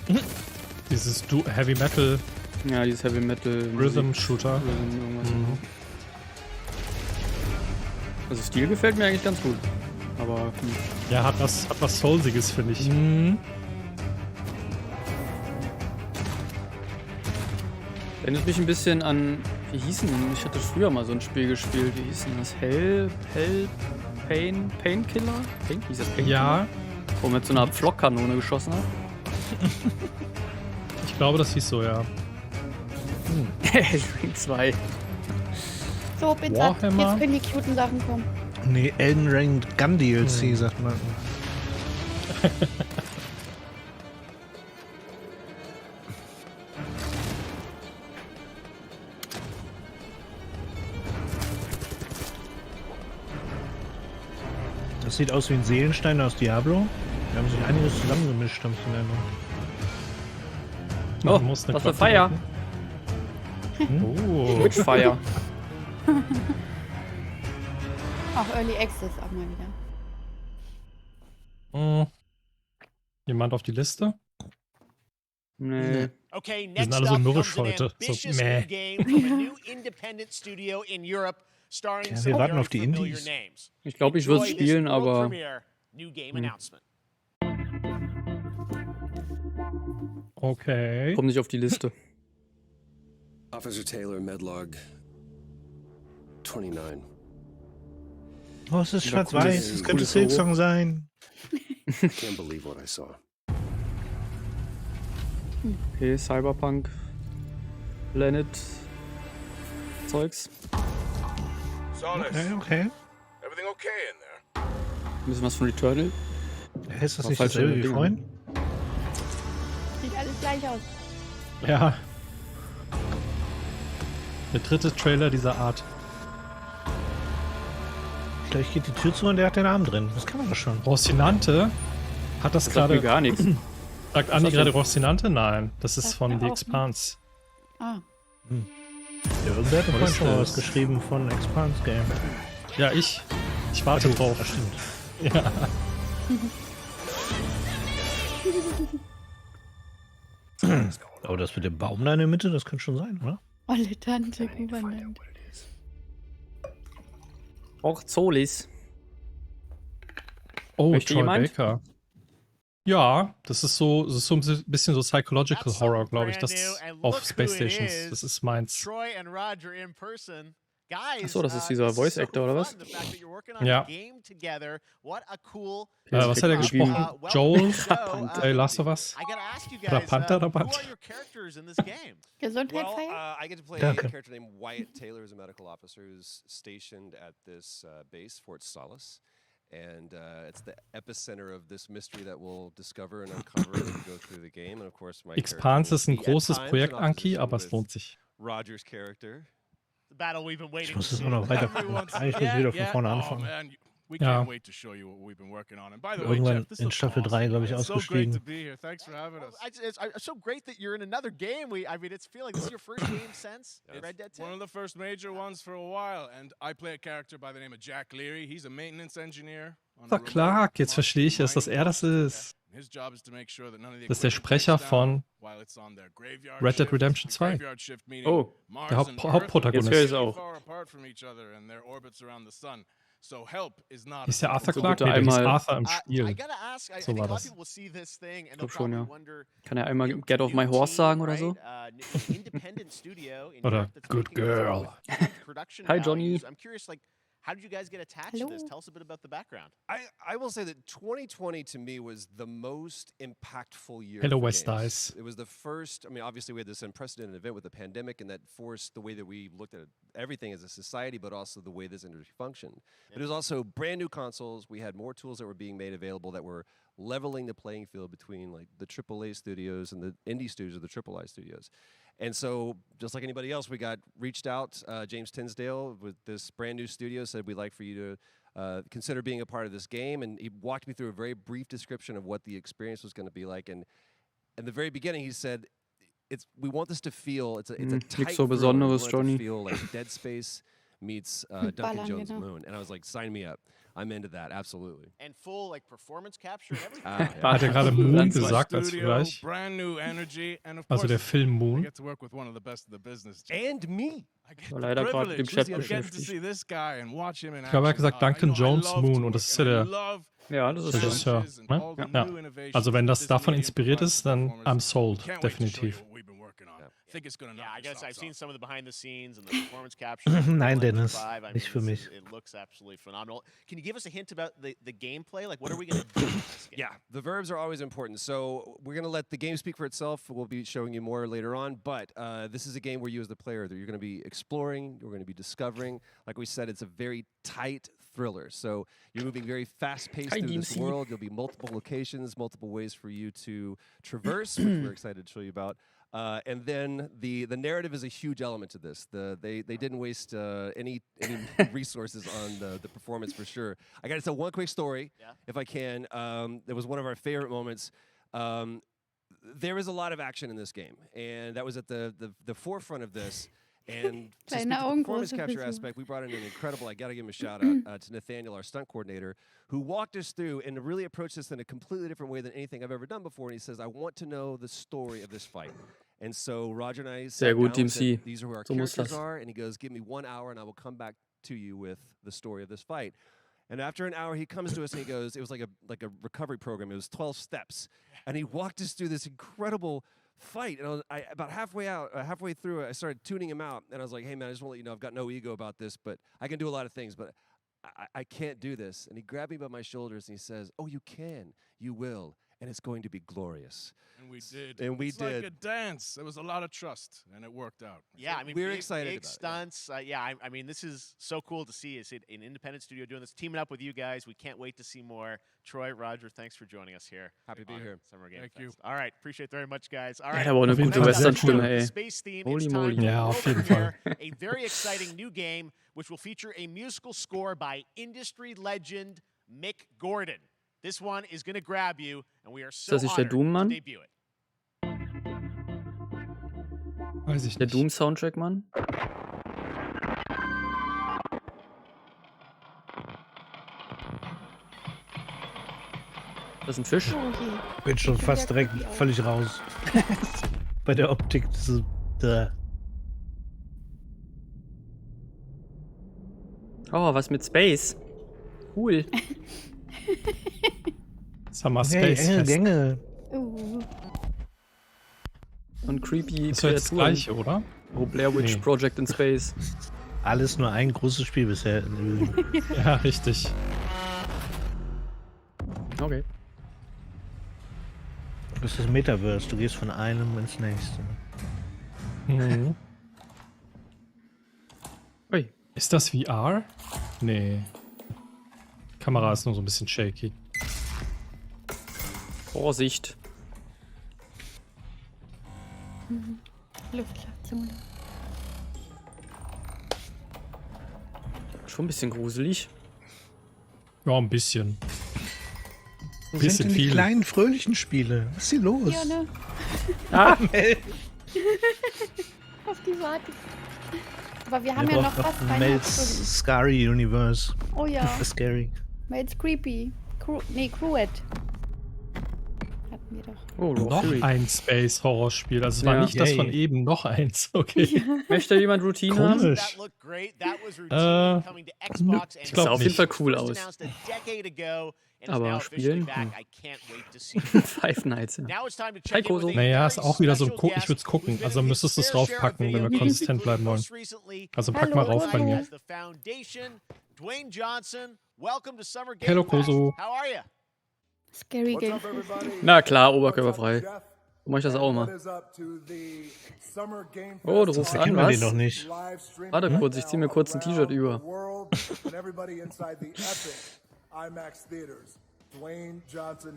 A: Okay.
C: Dieses Heavy Metal
A: Ja, dieses Heavy Metal
C: Rhythm Shooter.
A: Rhythm, irgendwas. Also Stil gefällt mir eigentlich ganz gut. Aber
C: Ja, hat was Soulsiges, finde ich.
A: erinnert mich ein bisschen an, wie hießen denn? Ich hatte früher mal so ein Spiel gespielt. Wie hieß denn das? Painkiller? Hieß das Painkiller?
C: Ja,
A: Wo man mit so einer Flockkanone geschossen hat.
C: ich glaube, das hieß so, ja.
A: Ring 2.
B: So, bitte.
C: Warhammer.
B: Jetzt können die cuten Sachen kommen.
D: Nee, Elden Ring Gun DLC, sagt man. Das sieht aus wie ein Seelenstein aus Diablo. Die haben sich einiges zusammengemischt, habe ich den Eindruck.
A: Oh,
C: Man muss eine
A: was für
C: Klappe
A: Feier.
C: drücken. Oh.
A: Witchfire.
B: Auch Early Access auch mal wieder.
C: Jemand auf die Liste?
A: Nee.
E: Okay,
C: sind
E: next
C: alle so
E: up
C: mürrisch
E: comes an
C: heute. So,
E: ambitious
C: meh.
E: new game from a new independent studio in Europe, starring
D: Ja, wir
E: some
D: warten
E: very
D: auf die
E: familiar
D: Indies.
E: names.
A: Ich glaube, ich würde es
E: Enjoy this
A: spielen,
E: world
A: aber
E: premiere new game announcement.
C: Okay.
A: komm nicht auf die Liste.
I: Officer Taylor, Medlog 29.
D: Oh, es ist
A: Ja,
D: schwarz-weiß.
A: cooles-
D: Es könnte
A: cooles
D: Silksong sein.
I: Can't believe what I saw.
A: Okay, Cyberpunk. Planet. Zeugs.
D: Okay, okay.
F: Everything okay in there?
A: Ein bisschen was von Returnal.
D: Ist das
A: War
D: nicht
A: falsche
D: dasselbe wie
A: Dinge.
D: vorhin?
B: Sieht alles gleich aus.
C: Ja. Der dritte Trailer dieser Art.
D: Gleich geht die Tür zu und der hat den Arm drin. Das kann man doch schon.
C: Rocinante hat das
A: Das sagt mir
C: gerade.
A: gar nichts.
C: Sagt Andi
A: das
C: gerade
A: denn?
C: Rocinante? Nein, das ist
B: Sagt
C: von
B: mir
C: The
B: auch
C: Expanse.
B: Ah.
D: Ja, irgendwer hat doch vorhin
C: ist
D: schon mal
C: das?
D: was geschrieben von Expanse Game.
C: Ja, ich warte drauf.
D: Das stimmt.
C: Ja.
D: Aber das mit dem Baum da in der Mitte, das könnte schon sein, oder?
B: Olle Tante, Gouvernante.
A: Auch Zolis.
C: Oh,
A: Möchte
C: Troy
A: jemand?
C: Baker. Ja, das ist so ein bisschen so Psychological
E: That's
C: Horror,
E: something
C: glaube ich. Das
E: brand new, and
C: auf
E: look
C: Space
E: who it
C: Stations.
E: is.
C: Das ist meins.
E: Troy and Roger in person. Guys,
A: Achso, das ist dieser
E: this is
A: Voice
E: so
A: Actor, oder was?
E: fun, the fact that you're working on
C: Ja.
E: a game together. What a cool
C: Was hat er gesprochen?
E: welcome
C: Joel?
E: to the show.
C: Last of Us?
E: I gotta ask you
C: Oder
E: guys,
C: Panther oder
E: who
C: was?
E: are your characters in this game?
B: Gesundheitsfeier?
I: I get to play
D: Danke.
I: a character named Wyatt Taylor, who's a medical officer who's stationed at this base, Fort Solace. And it's the epicenter of this mystery that we'll discover and uncover as we go through the game. And of course, my
C: Expanse
I: character
C: ist ein
I: will be at
C: großes
I: times
C: Projekt,
I: in
C: Anki,
I: opposition
C: aber es
I: with
C: lohnt sich.
I: Roger's character.
E: The battle we've been
D: Ich
E: waiting
D: muss
E: to
D: das
E: see.
D: auch noch weiter gucken. Ich muss wieder von vorne anfangen.
J: Man,
C: Ja.
D: Irgendwann in Staffel 3, glaube ich, ausgestiegen.
E: It's so great that you're in another game. I mean, it's feeling this is your first game since Red Dead 2.
J: One of the first major ones for a while, and I play a character by the name of Jack Leary. He's a maintenance engineer.
C: Doch, Clark, jetzt verstehe ich es, dass er das ist. Das ist der Sprecher von Red Dead Redemption 2.
A: Oh,
C: der Hauptprotagonist.
A: Jetzt höre ich es auch.
C: Ist der Arthur
A: So
C: Clark?
A: bitte
C: Nee, der hieß
A: einmal-
C: Arthur im Spiel.
E: I gotta ask, I
C: So
E: think a
C: war
E: lot of
C: das.
E: people will see this thing and
A: Ich glaub
E: they'll
A: schon,
E: probably
A: ja.
E: wonder.
A: Kann er einmal
E: new-
A: Get Off
E: new
A: My Horse
E: team,
A: sagen oder
E: right?
A: so?
E: An independent studio in
C: Oder
E: Europe that's
C: Good
E: making this
C: Girl.
E: with huge production
A: Hi, Johnny.
E: values. I'm curious, like, how did you guys get attached to this?
B: Hallo.
E: Tell us a bit about the background.
I: I will say that 2020 to me was the most impactful year.
C: Hello,
I: for
C: West
I: games.
C: Dice.
I: It was the first. I mean, obviously, we had this unprecedented event with the pandemic, and that forced the way that we looked at everything as a society, but also the way this industry functioned. But it was also brand new consoles. We had more tools that were being made available that were leveling the playing field between like the AAA studios and the indie studios or the AAA studios. And so, just like anybody else, we got reached out. James Tinsdale with this brand new studio said, "We'd like for you to consider being a part of this game." And he walked me through a very brief description of what the experience was going to be like. And in the very beginning, he said, "We want this to feel it's a
A: Nichts
I: tight
A: so
I: thriller. We
A: Besonderes,
I: want it to
A: Johnny."
I: feel like Dead Space meets Duncan
B: Ballern,
I: Jones'
B: genau.
I: Moon." And I was like, "Sign me up. I'm into that. Absolutely."
E: And full, like, performance capture and everything.
I: Yeah.
C: Hat er gerade Moon
A: Ganz
C: gesagt als
J: Studio,
C: Vergleich?
J: brand new energy, and of
C: Also
J: course,
C: der Film
J: I
C: Moon.
J: get to work with one of the best of the business.
I: And me.
J: I get
A: War
J: the
A: leider gerade
J: privilege
A: im Chat
J: of getting to
A: beschäftigt.
J: see this guy and watch him in
C: Ich glaube, er hat
J: action.
C: gesagt Duncan Jones Moon und das ist ja der
A: Ja, das ist schön.
C: Regisseur. Ne? Ja. Also wenn das davon inspiriert ist, dann I'm sold, definitiv.
E: Yeah, I guess I've seen some of the behind the scenes and the performance capture.
D: Nein, Dennis,
E: 5. I mean,
D: nicht für mich.
E: It looks absolutely phenomenal. Can you give us a hint about the gameplay? Like, what are we going to do in this game?
I: Yeah, the verbs are always important. So we're going to let the game speak for itself. We'll be showing you more later on. But this is a game where you as the player, you're going to be exploring, you're going to be discovering. Like we said, it's a very tight thriller. So you're moving very fast-paced
A: Hi,
I: through this
A: DMC.
I: world. There'll be multiple locations, multiple ways for you to traverse, which we're excited to show you about. And then the narrative is a huge element to this. They didn't waste any resources on the performance for sure. I got to tell one quick story, if I can. That was one of our favorite moments. There is a lot of action in this game, and that was at the forefront of this. And to speak
B: Kleine
I: to the
B: Augen,
I: performance
B: große
I: capture
B: Versuch.
I: aspect, we brought in an incredible, I got to give him a shout out to Nathaniel, our stunt coordinator, who walked us through and really approached this in a completely different way than anything I've ever done before. And he says, "I want to know the story of this fight." And so Roger and I
A: Sehr
I: sat
A: gut,
I: down and said,
A: DMC.
I: "These are who our
A: So muss
I: characters
A: das.
I: are." And he goes, "Give me 1 hour and I will come back to you with the story of this fight." And after an hour, he comes to us and he goes, it was like a recovery program. It was 12 steps. And he walked us through this incredible fight. And about halfway through it, I started tuning him out. And I was like, "Hey, man, I just want to let you know I've got no ego about this, but I can do a lot of things, but I can't do this." And he grabbed me by my shoulders and he says, "Oh, you can. You will. And it's going to be glorious."
J: And we did.
I: And we
J: It's like
I: did.
J: a dance. There was a lot of trust, and it worked out.
E: Yeah, I mean,
I: We're
E: big,
I: excited
E: big
I: about it,
E: stunts. I mean, this is so cool to see. It's an independent studio doing this, teaming up with you guys. We can't wait to see more. Troy, Roger, thanks for joining us here.
I: Happy to be
E: on
I: here.
E: Summer Game
J: Thank
E: Fest.
J: you.
E: All right, appreciate it very much, guys. All
A: Er
E: right.
A: hat aber auch eine
C: Auf jeden
A: gute
C: Fall sehr
A: Western-Stimme,
E: The
A: ey.
E: space theme.
A: Holy
E: It's time
A: moly.
E: for
C: Ja,
E: the
C: auf
E: world
C: jeden Fall.
E: premiere, a very exciting new game, which will feature a musical score by industry legend Mick Gordon. This one is going to grab you, and we are so
A: das nicht der
E: honored
A: Doom-Mann?
E: to debut it.
C: Weiß ich
A: Der
C: nicht.
A: Doom-Soundtrack, Mann. Das ist ein Fisch?
B: Oh je.
D: Bin schon fast direkt völlig raus. Bei der Optik. Das ist,
A: Oh, was mit Space. Cool.
C: Summer
D: hey,
C: Space
D: enge
C: Fest.
D: Gänge.
A: Und creepy
C: Das ist doch jetzt das
A: Kreaturen.
C: gleiche, oder?
A: Oh, Blair Witch
C: Nee.
A: Project in Space.
D: Alles nur ein großes Spiel bisher.
C: Ja, richtig.
A: Okay.
D: Das ist das Metaverse. Du gehst von einem ins nächste.
C: Mhm.
A: Ui.
C: Ist das VR? Nee. Kamera ist nur so ein bisschen shaky.
A: Vorsicht.
B: Luftschlagzunge.
A: Schon ein bisschen gruselig.
C: Ja, ein bisschen.
D: Wo sind denn die kleinen, fröhlichen Spiele? Was ist hier los?
B: Ja, ne?
A: Ah,
D: Mel.
B: Auf die warte ich. Aber wir haben ja noch was.
D: Mel's Scary Universe.
B: Oh ja.
D: Scary.
B: Mel's Creepy. Cruet. Hatten wir doch.
A: oh,
C: Noch ein Space-Horrorspiel. Also es war nicht das von eben, noch eins. Okay.
A: Möchte jemand Routine haben?
C: Komisch. Ich
A: Sah
C: glaube
A: auf jeden Fall
C: nicht.
A: cool aus. Aber spielen? Five Nights, ja. Hi, Koso.
C: Naja, ist auch wieder so ein ich würde es gucken. Also müsstest du es raufpacken, wenn wir konsistent bleiben wollen. Also pack mal rauf bei mir. Hello, Koso.
B: Scary Game.
A: Na klar, oberkörperfrei. So mach ich das auch mal. Oh, du rufst an,
D: Kennen wir
A: was?
D: den noch nicht.
A: Warte kurz, ich zieh mir kurz ein T-Shirt über.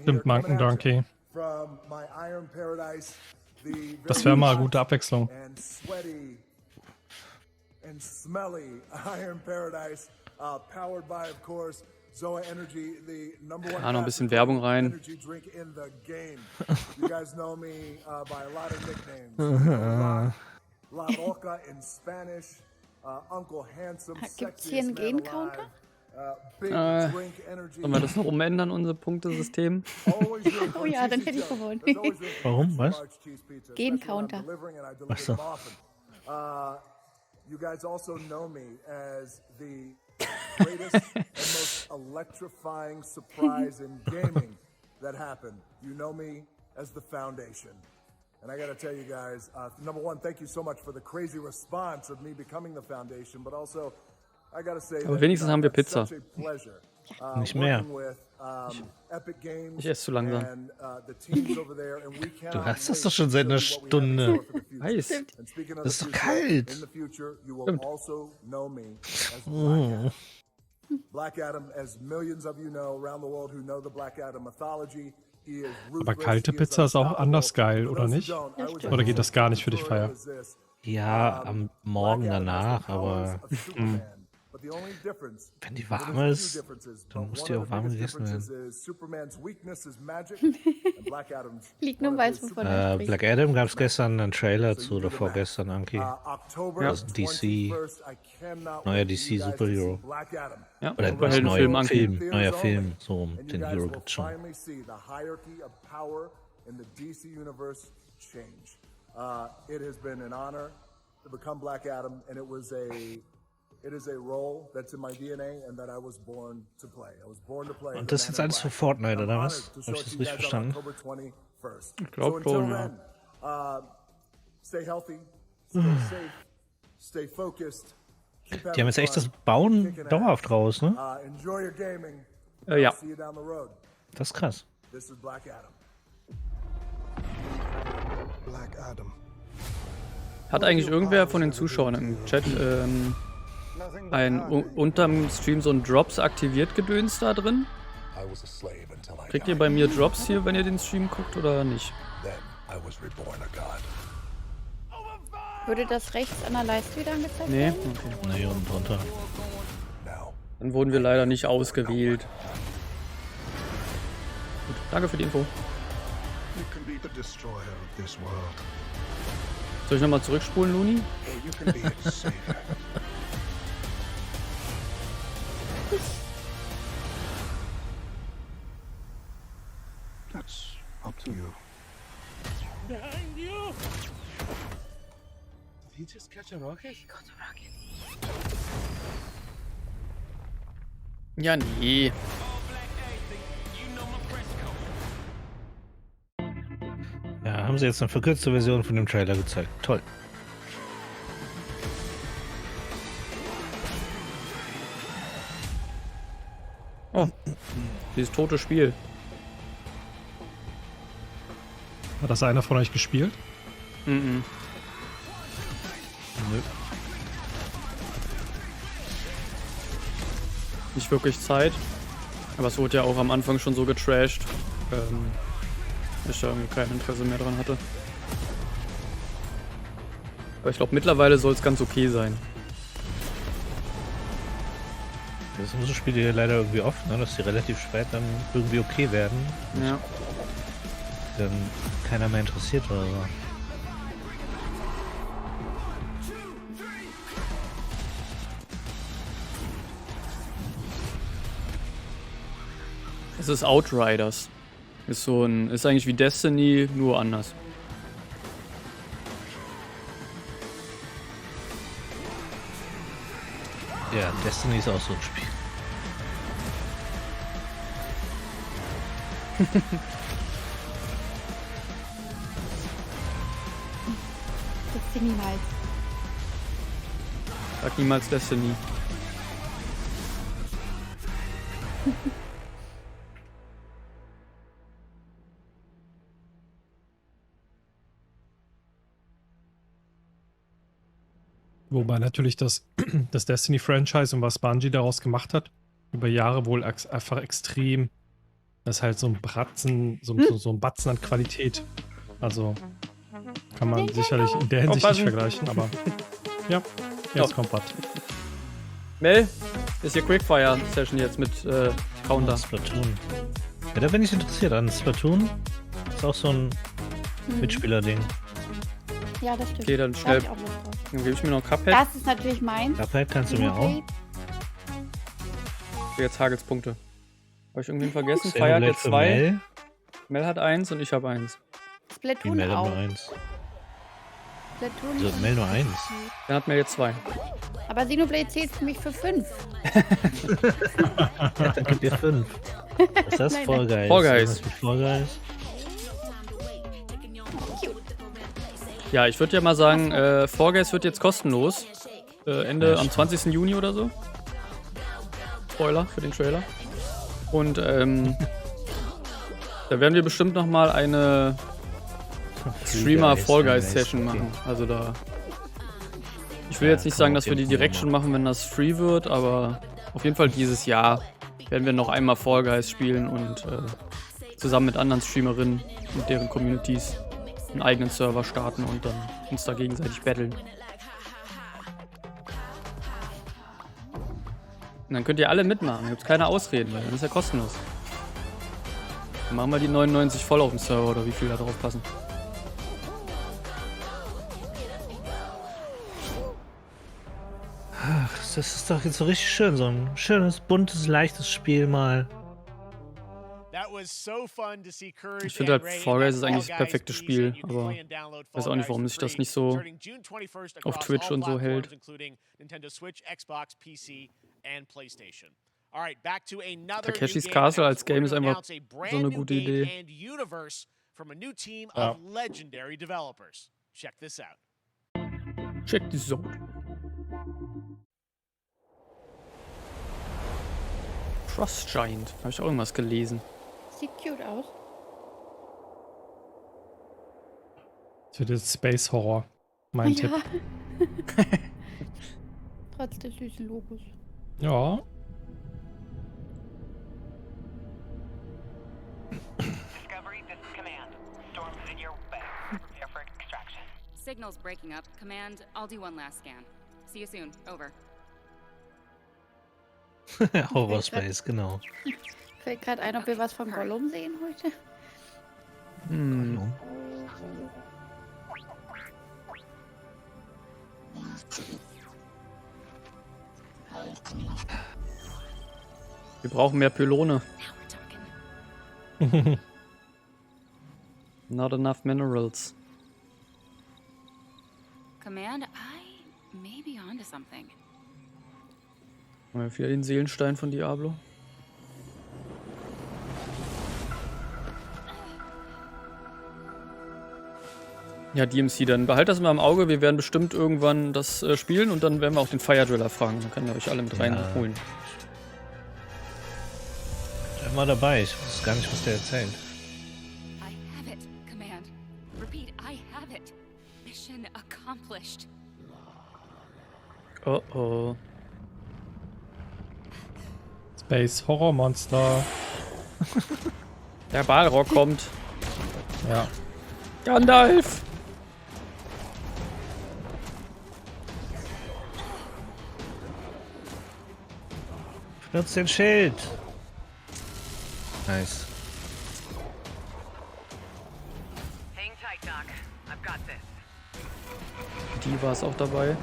C: Stimmt, Monkey Donkey. Das wäre mal eine gute Abwechslung.
A: Ah, noch ein bisschen Werbung rein.
B: Gibt's hier einen Gen-Counter?
A: Sollen wir das noch umändern, unser Punktesystem?
B: Oh ja, dann hätte ich gewonnen.
D: Warum? Was?
B: Gen-Counter.
D: Achso.
F: You guys also know me as the greatest and most electrifying surprise in gaming that happened. You know me as the Foundation. And I gotta tell you guys, number one, thank you so much for the crazy response of me becoming the Foundation, but also I gotta say
A: Aber wenigstens haben wir Pizza.
D: Nicht mehr.
A: Ich esse zu langsam.
D: Du hast das doch schon seit einer Stunde.
A: Heiß.
D: Das ist doch kalt.
A: Stimmt.
F: Black Adam, as millions of you know around the world who know the Black Adam mythology, he is
C: Aber kalte Pizza ist auch anders geil, oder nicht? Oder geht das gar nicht für dich, Feier?
D: Ja, am Morgen danach, aber wenn die warm ist, dann muss die auch warm gegessen werden.
B: Liegt nur weiß, wovon er spricht.
D: Black Adam gab es gestern einen Trailer zu, oder vorgestern, Anki. Also DC, neuer DC Superhero.
A: Ja,
D: Oder neuer Film, so um den Hero gibt's schon.
F: It has been an honor to become Black Adam, and it is a role that's in my DNA and that I was born to play. I was born to play.
D: Und das ist jetzt alles für Fortnite, oder was? Habe ich das richtig verstanden?
A: Ich glaube schon, ja.
F: Stay healthy, stay safe, stay focused.
D: Die haben jetzt echt das Bauen dauerhaft raus, ne?
F: Enjoy your gaming.
A: Ja.
F: See you down the road.
D: Das ist krass.
F: This is Black Adam. Black Adam.
A: Hat eigentlich irgendwer von den Zuschauern im Chat unterm Stream so ein Drops aktiviert Gedöns da drin? Kriegt ihr bei mir Drops hier, wenn ihr den Stream guckt, oder nicht?
B: Würde das rechts an der Leiste wieder angezeigt
A: Nee?
B: werden?
A: Okay.
D: Nee, unten drunter.
A: Dann wurden wir leider nicht ausgewählt. Gut, danke für die Info. Soll ich nochmal zurückspulen, Luni?
F: That's up to you.
J: Behind you!
K: Did he just catch a rocket?
A: Ja, nee.
D: Ja, haben sie jetzt eine verkürzte Version von dem Trailer gezeigt. Toll.
A: Oh, dieses tote Spiel.
C: Hat das einer von euch gespielt?
A: Mhm.
D: Nö.
A: Nicht wirklich Zeit. Aber es wurde ja auch am Anfang schon so getrashed, dass ich da irgendwie kein Interesse mehr dran hatte. Aber ich glaube, mittlerweile soll es ganz okay sein.
D: Das sind so Spiele leider irgendwie oft, ne, dass die relativ spät dann irgendwie okay werden.
A: Ja.
D: Dann keiner mehr interessiert oder so.
A: Es ist Outriders. Ist eigentlich wie Destiny, nur anders.
D: Ja, Destiny ist auch so ein Spiel.
B: Destiny niemals.
A: Sag niemals Destiny.
C: Wobei natürlich das Destiny-Franchise und was Bungie daraus gemacht hat, über Jahre wohl einfach extrem, das ist halt so ein Bratzen, so ein Batzen an Qualität. Also kann man sicherlich in der Hinsicht nicht vergleichen, aber ja, jetzt kommt was.
A: Mel, ist hier Quickfire-Session jetzt mit Counter.
D: Splatoon. Ja, da bin ich interessiert an. Splatoon ist auch so ein Mitspieler-Ding.
B: Ja, das stimmt.
A: Okay, dann
B: Da
A: schnell.
B: hab ich auch Lust drauf.
A: Dann gebe ich mir noch Cuphead.
B: Das ist natürlich meins.
D: Cuphead kannst du mir auch.
A: Jetzt Tagespunkte. Habe ich irgendwen vergessen?
D: Xenoblade
A: Fire hat jetzt
D: für
A: 2.
D: Mel.
A: Mel hat 1 und ich habe 1.
D: Die
B: Splatoon
D: Mel hat
B: auch.
D: nur 1.
B: Splatoon
D: Also Mel nur 1.
A: Dann hat Mel jetzt 2.
B: Aber Xenoblade zählt für mich für 5.
D: Ja, dann gibt ihr 5. Was ist das?
B: Nein,
D: Fall Guys.
A: Fall Guys.
D: Fall Guys.
A: Ja, ich würde ja mal sagen, Fall Guys wird jetzt kostenlos. Ende am 20. Juni oder so. Spoiler für den Trailer. Und da werden wir bestimmt nochmal eine Streamer Fall Guys Session machen. Also da. Ich will jetzt nicht sagen, dass wir die direkt schon machen, wenn das free wird, aber auf jeden Fall dieses Jahr werden wir noch einmal Fall Guys spielen und zusammen mit anderen Streamerinnen und deren Communities einen eigenen Server starten und dann uns da gegenseitig battlen. Und dann könnt ihr alle mitmachen, ihr habt keine Ausreden, weil dann ist ja kostenlos. Dann machen wir die 99 voll auf dem Server oder wie viel da drauf passen.
D: Ach, das ist doch jetzt so richtig schön. So ein schönes, buntes, leichtes Spiel mal.
A: Ich finde halt, Fall Guys ist eigentlich das perfekte Spiel, aber ich weiß auch nicht, warum sich das nicht so auf Twitch und so hält. Takeshis Castle als Game ist einfach so eine gute Idee.
C: Ja.
A: Check this out. Frost Giant. Habe ich auch irgendwas gelesen.
B: Sieht cute aus.
C: Das wird jetzt Space Horror. Mein Tipp.
B: Trotz des süßen Logos.
C: Ja.
K: Signal's breaking up. Command, I'll do one last scan. See you soon. Over.
D: Horrorspace, genau.
B: Fällt gerade ein, ob wir was von Gollum sehen heute.
A: Wir brauchen mehr Pylone. Not enough minerals.
K: Command, I may be onto something.
A: Haben wir wieder den Seelenstein von Diablo. Ja, DMC, dann behalt das mal im Auge. Wir werden bestimmt irgendwann das spielen und dann werden wir auch den Firedriller fragen. Dann können wir euch alle mit reinholen.
D: Ich bin mal dabei. Ich weiß gar nicht, was der erzählt.
K: I have it, Command. Repeat, I have it. Mission accomplished.
A: Oh oh.
C: Space Horror Monster.
A: Der Balrog kommt.
C: Ja.
A: Gandalf!
D: Nutzt den Schild. Nice.
A: Die war es auch dabei.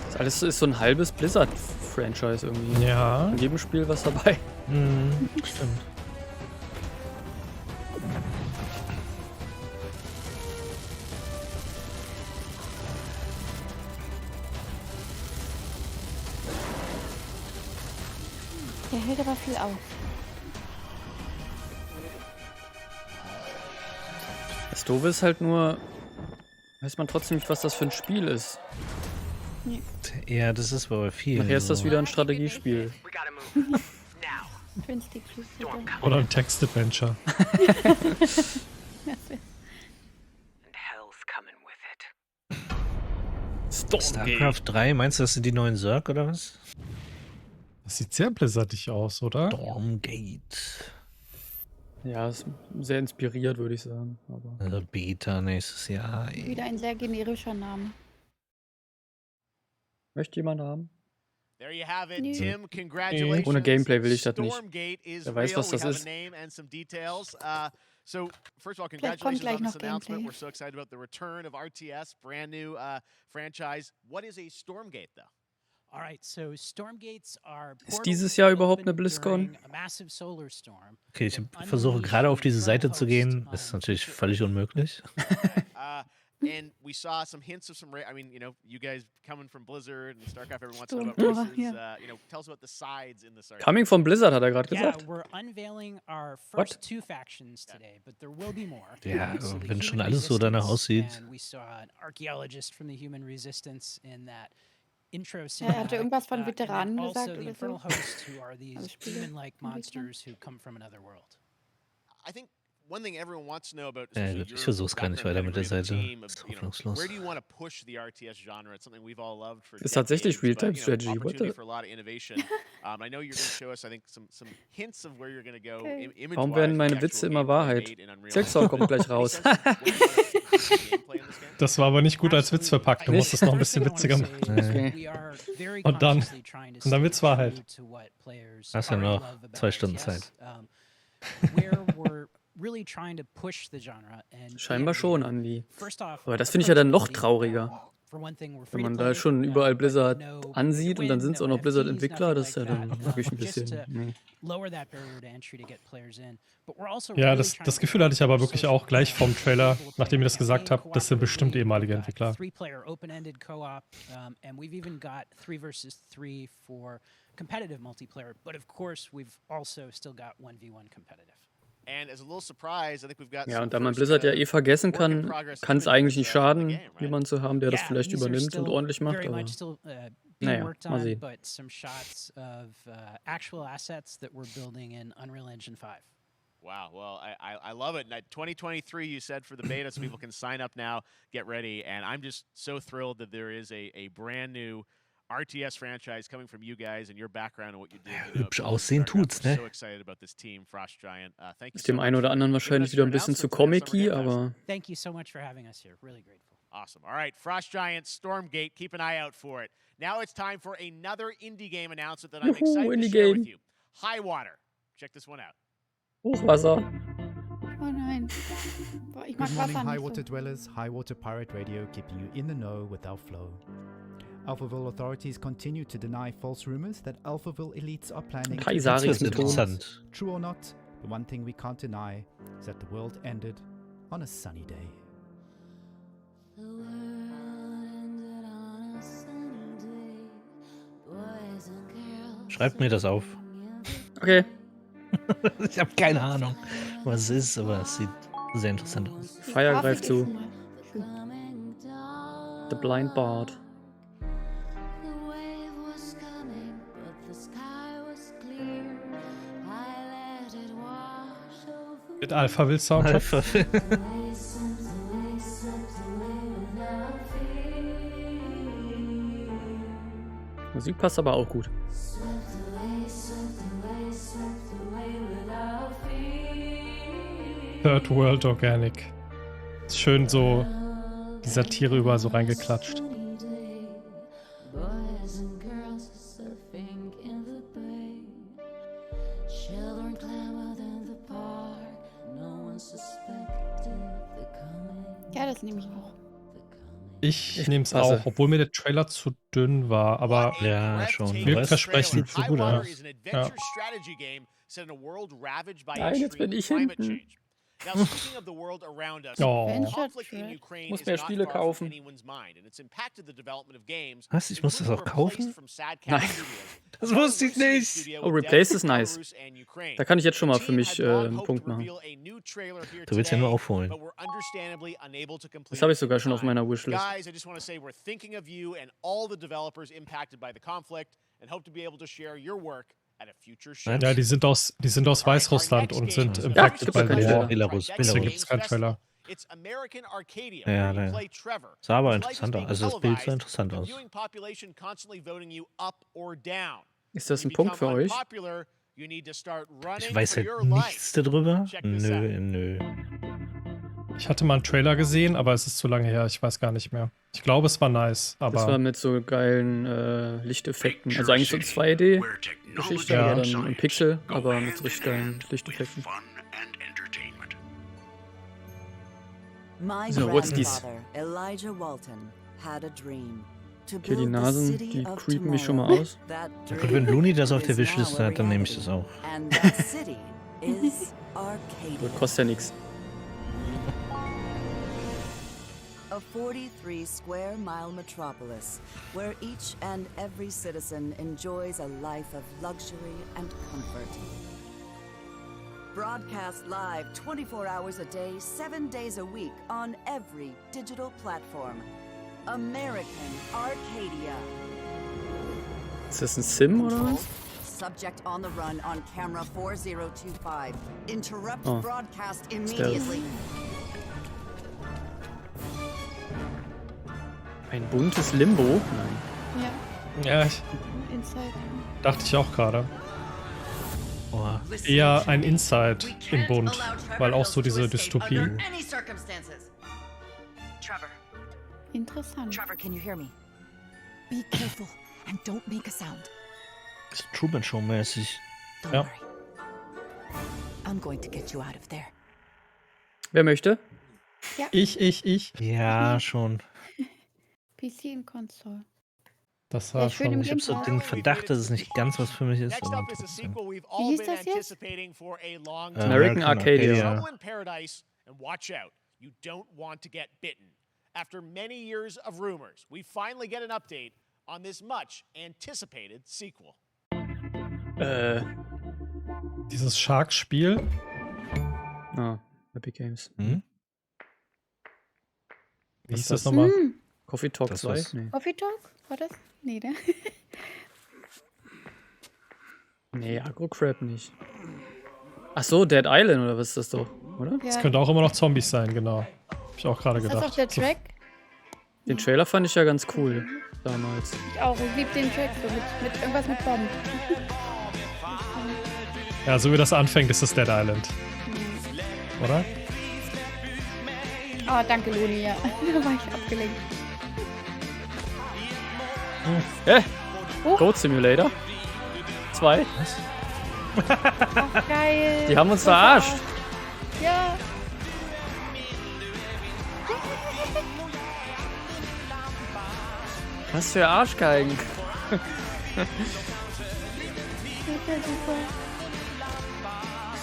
A: Das alles ist so ein halbes Blizzard-Franchise irgendwie.
C: Ja.
A: In jedem Spiel was dabei.
D: Stimmt.
B: Der hält aber viel aus.
A: Das Doofe ist halt nur, weiß man trotzdem nicht, was das für ein Spiel ist.
D: Ja, das ist aber viel.
A: Nachher ist das wieder ein Strategiespiel.
C: Oder ein Text-Adventure.
D: StarCraft 3, meinst du, das sind die neuen Zerg oder was?
C: Das sieht sehr blizzardig aus, oder?
D: Stormgate.
A: Ja, ist sehr inspiriert, würde ich sagen. Aber
D: Also Beta nächstes Jahr.
B: Wieder ein sehr generischer Name.
A: möchte jemand haben?
E: There you have it,
B: Nö.
E: Tim. Congratulations.
A: Ohne Gameplay will ich das nicht.
E: Stormgate is
A: Wer weiß,
E: real.
A: was das
E: We have
A: ist.
E: a name and some details. So, first of all,
B: Vielleicht kommt
E: congratulations
B: gleich
E: on this
B: noch
E: announcement.
B: Gameplay.
E: We're so excited about the return of RTS, brand new franchise. What is a Stormgate, though?
A: Ist dieses Jahr überhaupt eine BlizzCon?
D: Okay, ich versuche gerade auf diese Seite zu gehen. Das ist natürlich völlig unmöglich.
E: And we saw some hints of some, I mean, you know, you guys coming from Blizzard and StarCraft, everyone wants to know
B: Storm,
E: about versus,
B: yeah.
E: you know, tell us about the sides in this.
A: Coming from Blizzard, hat er gerade gesagt. What?
D: Ja, wenn schon alles so danach aussieht.
B: Ja, er hatte irgendwas von Veteranen gesagt oder so. Also Spiele.
E: I think one thing everyone wants to know about
D: Ich versuch's gar nicht weiter mit der Seite. Das ist hoffnungslos.
E: where do you want to push the RTS genre? It's something we've all loved for
A: Ist tatsächlich
E: decades, but,
A: Real-Time-Strategy, what
E: opportunity
A: the-
E: for a lot of innovation. I know you're going to show us, I think, some hints of where you're going to go.
B: Okay.
A: Warum werden meine Witze immer Wahrheit? Silksong kommt gleich raus.
C: Das war aber nicht gut als Witz verpackt. Du musst es noch ein bisschen witziger machen. Und dann wird's Wahrheit.
D: Hast ja noch 2 Stunden Zeit.
A: Scheinbar schon, Andi. Aber das finde ich ja dann noch trauriger. Wenn man da schon überall Blizzard ansieht und dann sind es auch noch Blizzard-Entwickler, das ist ja dann wirklich ein bisschen.
C: Ja, das Gefühl hatte ich aber wirklich auch gleich vom Trailer, nachdem ihr das gesagt habt, das sind bestimmt ehemalige Entwickler.
A: Ja, und da man Blizzard ja eh vergessen kann, kann es eigentlich nicht schaden, jemanden zu haben, der das vielleicht übernimmt und ordentlich macht. Aber naja, mal sehen.
E: Wow, well, I love it. 2023, you said for the beta, so people can sign up now, get ready, and I'm just so thrilled that there is a brand new RTS franchise coming from you guys and your background and what you did.
D: Hübsch aussehen tut's, ne?
E: So excited about this team, Frost Giant. Thank you
A: Ist
E: so
A: dem
E: much
A: einen oder
E: for
A: anderen
E: giving
A: wahrscheinlich
E: us
A: wieder
E: your
A: ein bisschen zu
E: announcement for the Summer
A: comic-y,
E: Game Fest.
A: aber
K: Thank you so much for having us here. Really grateful.
E: Awesome. All right, Frost Giant, Stormgate, keep an eye out for it. Now it's time for another indie game announcement that I'm
A: Juhu,
E: excited to
A: Indie
E: share
A: Game.
E: with you. High Water. Check this one out.
A: Hochwasser.
B: Oh nein. Boah, ich mag
L: Good morning,
B: Wasser
L: High
B: nicht
L: Water
B: so.
L: Dwellers. High Water Pirate Radio keeping you in the know with our flow. Alphaville authorities continue to deny false rumors that Alphaville elites are planning to
A: Kaisari
D: Das
A: ist
D: ist
A: ein Ton.
D: interessant.
L: True or not, the one thing we can't deny is that the world ended on a sunny day.
D: Schreibt mir das auf.
A: Okay.
D: Ich habe keine Ahnung, was es ist, aber es sieht sehr interessant aus.
B: Die
A: Feuer
B: Grafik
A: greift
B: ist
A: zu.
B: schon mal schön.
A: The Blind Bard.
C: Mit Alphaville Soundtrack.
A: Musik passt aber auch gut.
C: Third World Organic. Ist schön so die Satire überall so reingeklatscht.
B: Ja, das nehme ich auch.
C: Ich nehme es auch, obwohl mir der Trailer zu dünn war, aber
D: Ja, schon.
C: wirkt versprechend.
D: Sieht so gut aus.
C: Ja.
A: Nein, jetzt bin ich hinten.
E: Now, speaking of the world around us,
C: Oh.
E: the conflict in Ukraine
A: Muss
E: is
A: mehr
E: not
A: Spiele
E: far from
A: kaufen.
E: anyone's mind, and it's impacted the development of games.
D: Was? Ich muss das auch kaufen?
A: Nein.
D: Das wusste ich nicht.
A: Oh, Replace ist nice. Da kann ich jetzt schon mal für mich einen Punkt machen.
D: Du willst ja nur aufholen.
A: Das habe ich sogar schon auf meiner Wishlist.
E: Guys, I just want to say we're thinking of you and all the developers impacted by the conflict and hope to be able to share your work at a future show.
C: Ja, die sind aus Weißrussland und sind
A: Ja,
C: impacted
A: gibt's
C: by
A: keinen
C: the war.
D: Belarus.
C: Deswegen gibt es keinen Trailer.
E: It's American Arcadia,
D: Ja,
E: where you
D: ja.
E: play Trevor.
D: Sah aber
E: whose life is
D: interessant aus.
E: being
D: Also das Bild sah
E: televised,
D: interessant
E: the
D: aus.
E: viewing population constantly voting you up or down.
A: Ist das
E: You
A: ein Punkt
E: become
A: für euch?
E: unpopular, you need to start running
D: Ich weiß
E: for
D: halt
E: your life.
D: nichts darüber.
E: Check this out.
D: Nö.
C: Ich hatte mal einen Trailer gesehen, aber es ist zu lange her. Ich weiß gar nicht mehr. Ich glaube, es war nice,
A: Das war
C: aber
A: mit so geilen Lichteffekten. Also eigentlich so 2D-Geschichte,
C: Ja.
A: aber dann in Pixel, aber mit so richtig geilen Lichteffekten.
M: My
A: So, what's this?
M: grandfather, Elijah Walton, had a dream. To
A: Okay, die
M: build the
A: Nasen,
M: city
A: die
M: of
A: creepen mich schon mal
M: tomorrow.
A: aus.
M: That
D: Ja gut, wenn
M: dream
D: Looney das auf der
M: is
D: Wishlist
M: now a
D: hat, dann nehme ich das
M: reality.
D: auch.
M: And that city is Arcadia.
A: Gut, kostet ja nichts.
M: A 43 square mile metropolis where each and every citizen enjoys a life of luxury and comfort. Broadcast live 24 hours a day, 7 days a week on every digital platform. American Arcadia.
A: Ist das ein Sim oder was?
M: Subject on the run on camera 4025. Interrupt
A: Oh.
M: broadcast
A: Stealth.
M: immediately.
A: Ein buntes Limbo? Nein.
B: Ja,
C: ja, ich,
B: Inside.
C: dachte ich auch gerade.
D: Boah.
C: Eher ein Inside im Bund, weil auch so diese Dystopie.
M: Any circumstances. Trevor,
B: Interessant.
M: Trevor, can you hear me? Be careful and don't make a sound.
D: Das ist Truman Show mäßig.
M: Don't
C: Ja.
M: worry. I'm going to get you out of there.
A: Wer möchte?
C: Ich.
D: Ja, schon.
B: PC und Console.
C: Das
B: Ja,
C: war
B: ich will
C: schon.
B: im
D: Ich habe so
B: Game
D: den Verdacht, dass es nicht ganz was für mich ist.
E: Next
D: aber
E: up is a
D: trotzdem.
E: sequel we've
B: Wie
E: all
B: hieß
E: been
B: das jetzt?
E: anticipating for a long time.
A: American Arcadia.
E: Trouble in Paradise, and watch out, you don't want to get bitten. After many years of rumors, we finally get an update on this much anticipated sequel.
C: Dieses Shark-Spiel.
A: Ah, Epic Games.
D: Hm?
C: Wie
A: Was
C: hieß
A: ist
C: das
A: das?
C: nochmal?
A: Coffee Talk
D: Das
A: 2?
D: war's.
A: Nee.
B: Coffee Talk? War das? Nee, ne?
A: Nee, Agro-Crab nicht. Ach so, Dead Island oder was ist das doch, oder?
C: Es
B: Ja.
C: könnte auch immer noch Zombies sein, genau. Hab ich auch gerade
B: Ist das auch
C: gedacht.
B: der
C: So,
B: Track?
A: Den Trailer fand ich ja ganz cool damals.
B: Ich auch. Ich liebe den Track so mit irgendwas mit Bomben.
C: ja, so wie das anfängt, ist es Dead Island. Oder?
B: Ah, danke, Loni, ja. Da war ich abgelenkt.
A: Goat Simulator 2.
B: Ach, geil.
A: Die haben uns verarscht.
B: Ja.
A: Was für Arschgeigen.
B: Das ist ja super.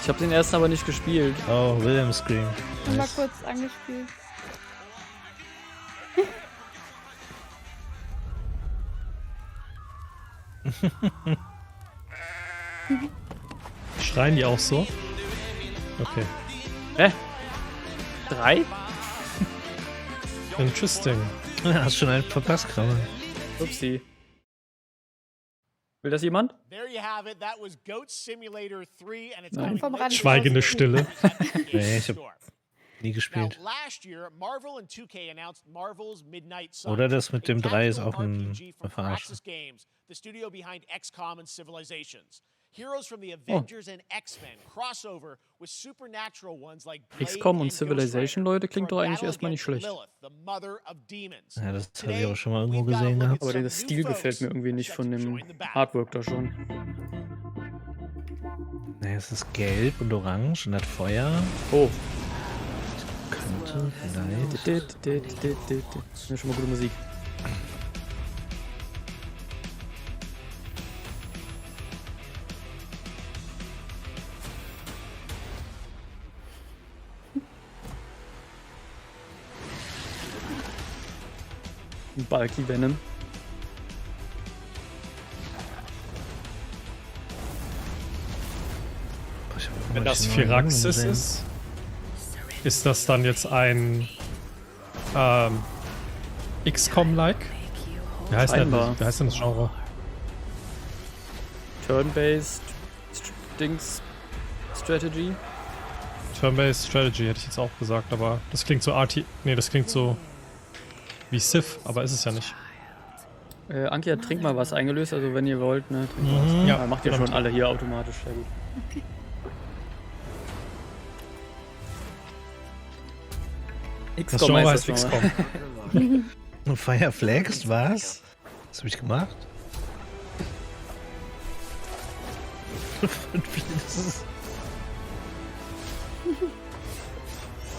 A: Ich habe den ersten aber nicht gespielt.
D: Oh, William Scream.
B: Nur mal kurz angespielt.
C: Schreien die auch so? Okay.
A: 3?
C: Interesting.
D: Hast schon einen verpasst gerade.
A: Upsi. Will das jemand?
E: There you have it. That was Goat Simulator 3, and it's
A: Nein.
E: coming
B: Vom
E: later
B: Rand.
C: Schweigende
E: this
C: Stille.
E: week.
D: Nee, ich hab nie
E: Now,
D: gespielt.
E: last year, Marvel and 2K announced Marvel's Midnight Sun.
D: Oder das mit dem
E: a
D: 3 ist
E: tactical
D: auch eine
E: RPG from
D: Verarsche.
E: Firaxis Games, the studio behind XCOM and Civilizations. Heroes from the Avengers and X-Men crossover with supernatural ones like Blade
A: XCOM und
E: and Ghost
A: Civilization,
E: Rider
A: Leute, klingt
E: for
A: doch
E: a
A: eigentlich
E: battle
A: erstmal nicht
E: against
A: schlecht.
E: Lilith, the mother of demons.
D: Ja, das habe ich
E: Today,
D: auch schon mal irgendwo
E: we've got a
D: gesehen
E: look at
D: gehabt.
A: Aber
E: some
A: der
E: new
A: Stil gefällt mir
E: folks
A: irgendwie nicht
E: set
A: von
E: to
A: dem
E: join the battle.
A: Artwork da schon.
D: Ne, es ist gelb und orange und hat Feuer.
A: Oh.
D: Könnte vielleicht.
A: Das ist ja schon mal gute Musik. Bulky Venom.
C: Wenn das Firaxis ist das dann jetzt ein XCOM-like? Wie heißt denn das Genre?
A: Turn-based Dings Strategy.
C: Turn-based Strategy hätte ich jetzt auch gesagt, aber das klingt so Nee, das klingt so wie Civ, aber ist es ja nicht.
A: Anki hat Trink mal was eingelöst, also wenn ihr wollt, ne? Trinkt mal was.
C: Ja,
A: macht ihr schon alle hier automatisch, sehr gut.
C: Das Genre heißt XCOM.
D: Fireflags, was? Was habe ich gemacht?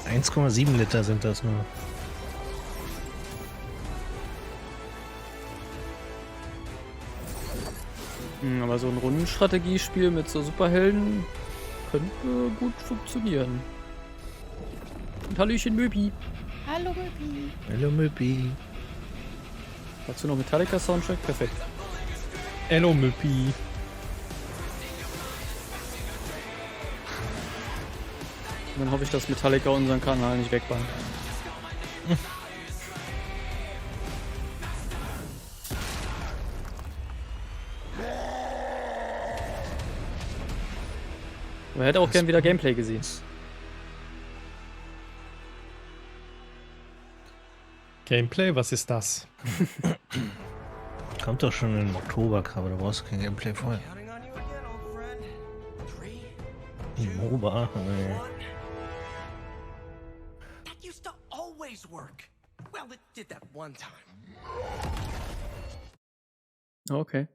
D: 1,7 Liter sind das nur.
A: Aber so ein Rundenstrategiespiel mit so Superhelden könnte gut funktionieren. Und Hallöchen Möbi.
B: Hallo Möbi.
D: Hallo Möbi.
A: Dazu noch Metallica Soundtrack? Perfekt.
C: Hello Möbi.
A: Und dann hoffe ich, dass Metallica unseren Kanal nicht wegbannt. Aber er hätte auch gern wieder Gameplay gesehen.
C: Gameplay? Was ist das?
D: Kommt doch schon im Oktober, aber da brauchst du kein Gameplay vorher. MOBA.
N: That used to always work. Well, it did that one time.
A: Okay.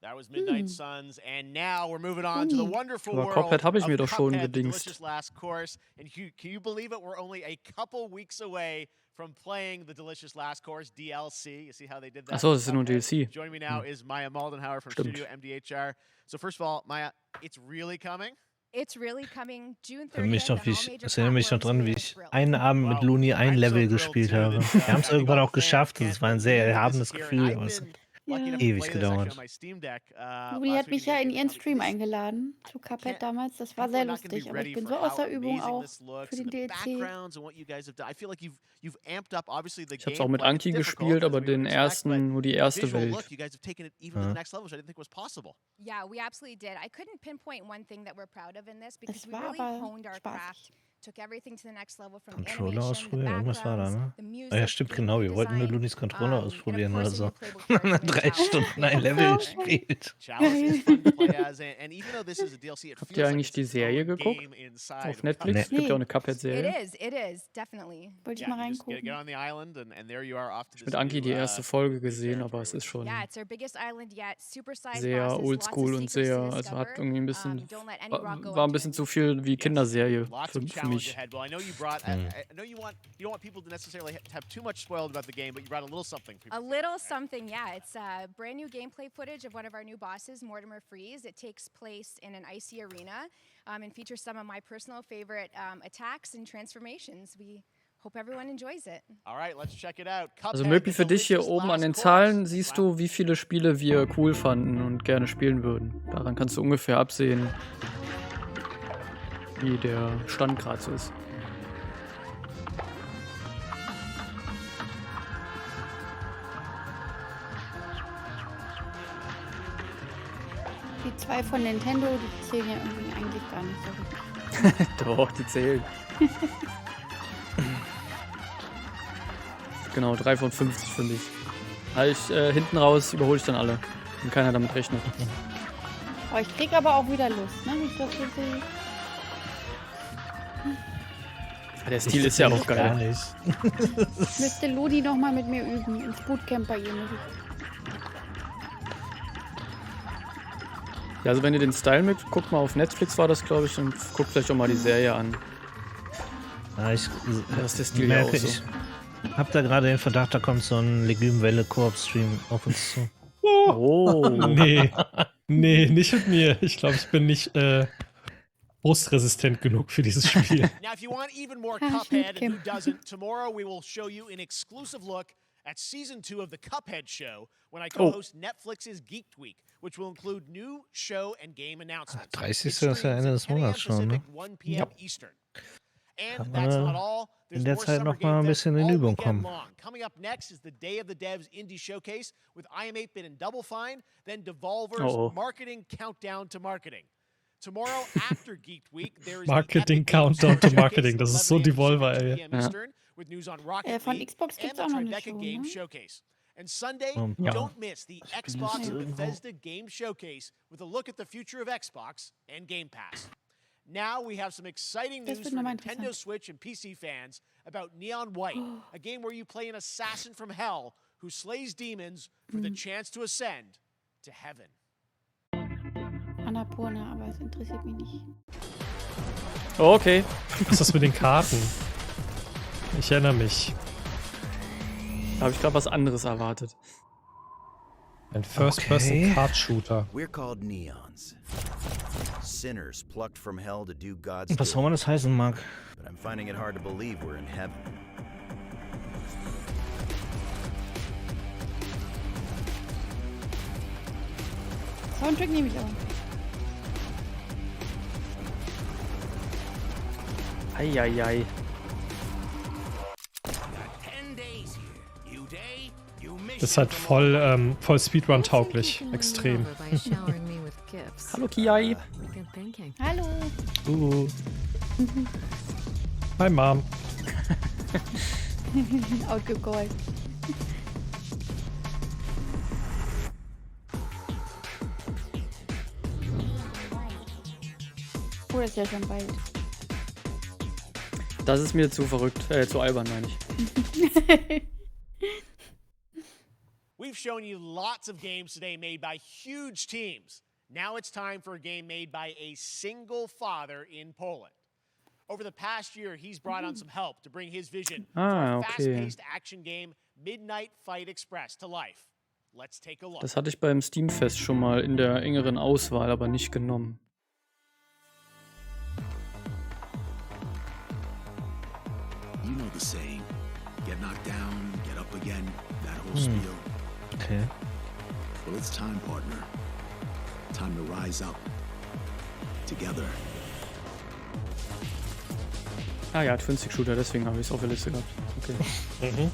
E: That was Midnight Suns, and now we're moving on to the wonderful
A: Aber
E: world
A: Cuphead habe ich mir
E: of
A: doch schon
E: Cuphead, the
A: gedingst.
E: delicious last course. And can you believe it? We're only a couple weeks away from playing the delicious last course DLC. You see how they did that?
A: Achso, das ist nur ein DLC.
E: Joining me now is Maya Moldenhauer from
A: Stimmt.
E: Studio MDHR. So first of all, Maya, it's really coming.
O: It's really coming June 30th.
D: Das erinnert mich noch dran, wie ich einen Abend mit Looney ein Level gespielt habe. Wir haben es irgendwann auch geschafft und es war ein sehr erhabenes Gefühl, aber es hat ewig gedauert.
B: Luni hat mich ja in ihren Stream eingeladen, zu Cuphead damals. Das war sehr lustig, aber ich bin so außer Übung auch für den DLC.
A: Ich habe es auch mit Anki gespielt, aber den ersten, nur die erste Welt.
O: Yeah, we absolutely did. I couldn't pinpoint one thing that we're proud of in this because we
B: war
O: really
B: aber
O: honed our
B: spaßig.
O: craft, took everything to the next level from
D: Controller
O: animation, the
D: ausprobieren, irgendwas war da,
O: backgrounds,
D: ne?
O: the music,
D: Ah ja, stimmt, genau. Wir wollten nur Loonys Controller ausprobieren oder so.
O: course,
D: Und dann 3 Stunden ein Level gespielt.
A: Habt ihr eigentlich die Serie geguckt? Auf Netflix? Es gibt ja auch eine Cuphead-Serie.
O: It is, definitely.
B: Wollte ich mal reingucken.
E: Get on the island, and there you are off to
A: Ich habe mit Anki die erste Folge gesehen, aber es ist schon
O: Yeah, it's our biggest island yet. Supersized
A: sehr
O: bosses,
A: oldschool
O: lots
A: und
O: of
A: sehr,
O: secrets to
A: also hat
O: discover.
A: irgendwie ein bisschen,
O: Don't let any rock go
A: war ein bisschen zu viel wie Kinderserie für mich.
E: Well, I know you brought. I know you don't want people to necessarily have too much spoiled about the game, but you brought a little something. For
O: A little something, yeah. It's brand new gameplay footage of one of our new bosses, Mortimer Freeze. It takes place in an icy arena and features some of my personal favorite attacks and transformations. We hope everyone enjoys it.
E: All right, let's check it out.
A: Also Möpi, für dich hier oben an den Zahlen siehst du, wie viele Spiele wir cool fanden und gerne spielen würden. Daran kannst du ungefähr absehen, wie der Stand gerade so ist.
B: Die 2 von Nintendo, die zählen ja irgendwie eigentlich gar nicht so gut.
A: Doch, die zählen. Genau, 3 von 50 finde ich. Hinten raus überhole ich dann alle, wenn keiner damit rechnet.
B: Oh, ich krieg aber auch wieder Lust, ne? Ich das so sehe.
A: Der Stil ist ja auch
D: Gar
A: geil.
D: nicht.
B: Ich müsste Ludi noch mal mit mir üben, ins Bootcamp bei ihr.
A: Ja, also wenn ihr den Style mögt, guckt mal auf Netflix war das, glaube ich, und guckt vielleicht auch mal die Serie an.
D: Ja,
A: das ist der Stil ja auch so.
D: Ich hab da gerade den Verdacht, da kommt so ein Legume-Welle-Koop-Stream auf uns zu.
A: Oh.
C: Nee. Nee, nicht mit mir. Ich glaube, ich bin nicht brustresistent genug für dieses Spiel.
E: Now, if you want even more Cuphead, and who doesn't, tomorrow we will show you an exclusive look at Season 2 of the Cuphead Show when I co-host Netflix's Geek Week, which will include new show and game announcements.
D: 30. ist ja Ende des Monats schon, ne?
E: 1 p.m. Eastern. And
D: Kann
E: that's not
D: man
E: all.
D: in der Zeit noch mal ein bisschen in Übung kommen.
E: Coming up next is the Day of the Devs Indie Showcase with IM8-Bit and Double Fine, then Devolver's Marketing Countdown to Marketing. Tomorrow after Geek Week, there is
C: Marketing Countdown to Marketing, das ist so Devolver, ey.
E: With news on Rocket
B: Von
E: League
B: Xbox gibt's auch
E: and
B: noch
E: the
B: eine
E: Tribeca
B: Show,
E: Game
B: ne?
E: Showcase. And Sunday,
C: Ja.
E: don't miss the Xbox and Bethesda Game Showcase with a look at the future of Xbox and Game Pass. Now we have some exciting
B: Das
E: news
B: wird
E: for
B: nochmal
E: Nintendo
B: interessant.
E: Switch and PC fans about Neon White, a game where you play an assassin from hell who slays demons for the chance to ascend to heaven.
B: Annapurna, aber es interessiert mich nicht.
A: Okay.
C: Was ist das mit den Karten? Ich erinnere mich.
A: Da habe ich gerade was anderes erwartet.
C: Ein First-Person-Card-Shooter.
P: We're called neons. Sinners plucked from hell to do God's
D: Was auch immer das heißen mag.
P: But I'm finding it hard to believe we're in heaven.
B: Soundtrack nehme ich auch.
A: Eieiei.
C: Das ist halt voll Speedrun-tauglich. Extrem.
A: Hallo Kiai.
B: Hallo.
C: Hi Mom.
B: Outgecallt. Oh, das ist ja schon bald.
A: Das ist mir zu verrückt, zu albern, meine ich.
E: We've shown you lots of games today made by huge teams. Now it's time for a game made by a single father in Poland. Over the past year, he's brought on some help to bring his vision for a fast-paced action game, Midnight Fight Express, to life. Let's take a look.
A: Das hatte ich beim Steamfest schon mal in der engeren Auswahl, aber nicht genommen.
Q: You know the saying, get knocked down, get up again, that whole spiel.
D: Okay.
Q: Well, it's time, partner. Time to rise up. Together.
A: Ah ja, Twin-Stick-Shooter, deswegen habe ich es auf der Liste gehabt. Okay.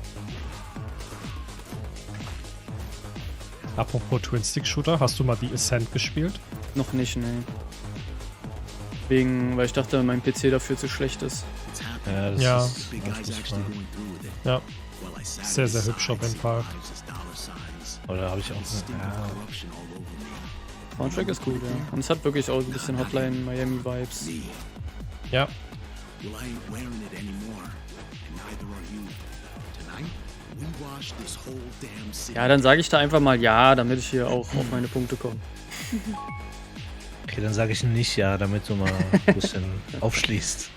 C: Apropos Twin-Stick-Shooter, hast du mal die Ascent gespielt?
A: Noch nicht, ne. Weil ich dachte, mein PC dafür zu schlecht ist.
C: Ja, das ist ja. Sehr, sehr hübsch auf jeden Fall.
D: Oder habe ich auch ja.
A: Soundtrack ist gut, ja. Und es hat wirklich auch ein bisschen Hotline Miami-Vibes.
C: Ja.
A: Ja, dann sage ich da einfach mal ja, damit ich hier auch auf meine Punkte komme.
D: Okay, dann sage ich nicht ja, damit du mal ein bisschen aufschließt.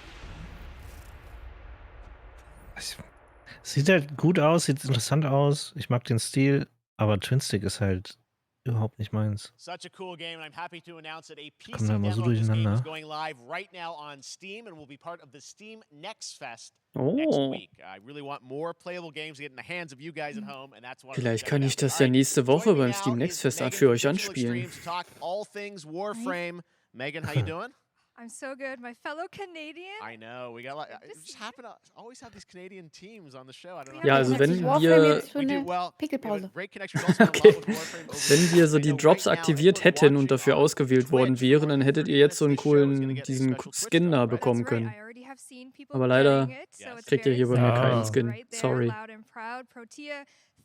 D: Sieht halt gut aus, sieht interessant aus. Ich mag den Stil, aber Twin-Stick ist halt überhaupt nicht meins.
E: Such a cool game, and I'm happy to announce that a PC
D: Kommen da immer so
E: demo of this game is
D: durcheinander.
E: going live right now on Steam and will be part of the Steam Next Fest
A: Oh.
E: next week. I really want more playable games to get in the hands of you guys at home, and that's why
A: Vielleicht kann ich das ja nächste Woche beim Steam Next Fest für euch anspielen.
E: to talk all things Warframe. Megan, how you doing?
O: I'm so good, my fellow Canadian.
E: I know we got a lot. It just happen to always have these Canadian teams on the show. I don't know.
A: Ja, also wenn wir wenn wir so die Drops aktiviert hätten und dafür ausgewählt worden wären, dann hättet ihr jetzt so einen coolen diesen Skin da bekommen können. Aber leider kriegt ihr hier bei mir keinen Skin. Sorry.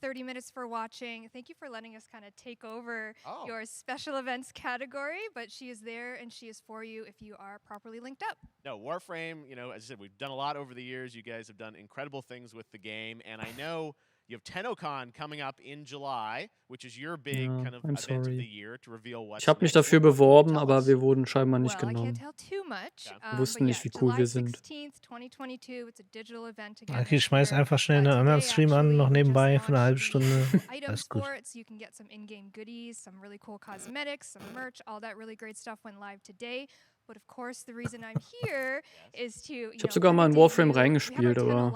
O: 30 minutes for watching. Thank you for letting us kind of take over your special events category, but she is there and she is for you if you are properly linked up.
E: No, Warframe, you know, as I said, we've done a lot over the years. You guys have done incredible things with the game, and I know You have TennoCon coming up in July, which is your big
A: Ja,
E: kind of
A: I'm
E: event of the
A: sorry.
E: year to reveal what's
A: Ich habe mich
E: next.
A: dafür
E: What can you
A: beworben,
E: tell
A: aber
E: us?
A: wir wurden scheinbar nicht
O: Well, I can't
A: genommen.
O: tell too much.
A: Wir wussten nicht, wie cool
O: July
A: wir sind.
O: 16th, 2022. It's a digital event again.
D: Okay,
O: this
D: schmeiß
O: year.
D: einfach schnell einen anderen
O: Today,
D: Stream an, noch
O: actually, we just
D: nebenbei für eine halbe
O: launched
D: Stunde.
O: the
D: Alles
O: items
D: gut.
O: for it, so you can get some in-game goodies, some really cool cosmetics, some merch, all that really great stuff went live today. But of course, the reason I'm here is to,
A: Ich habe sogar mal in Warframe reingespielt, aber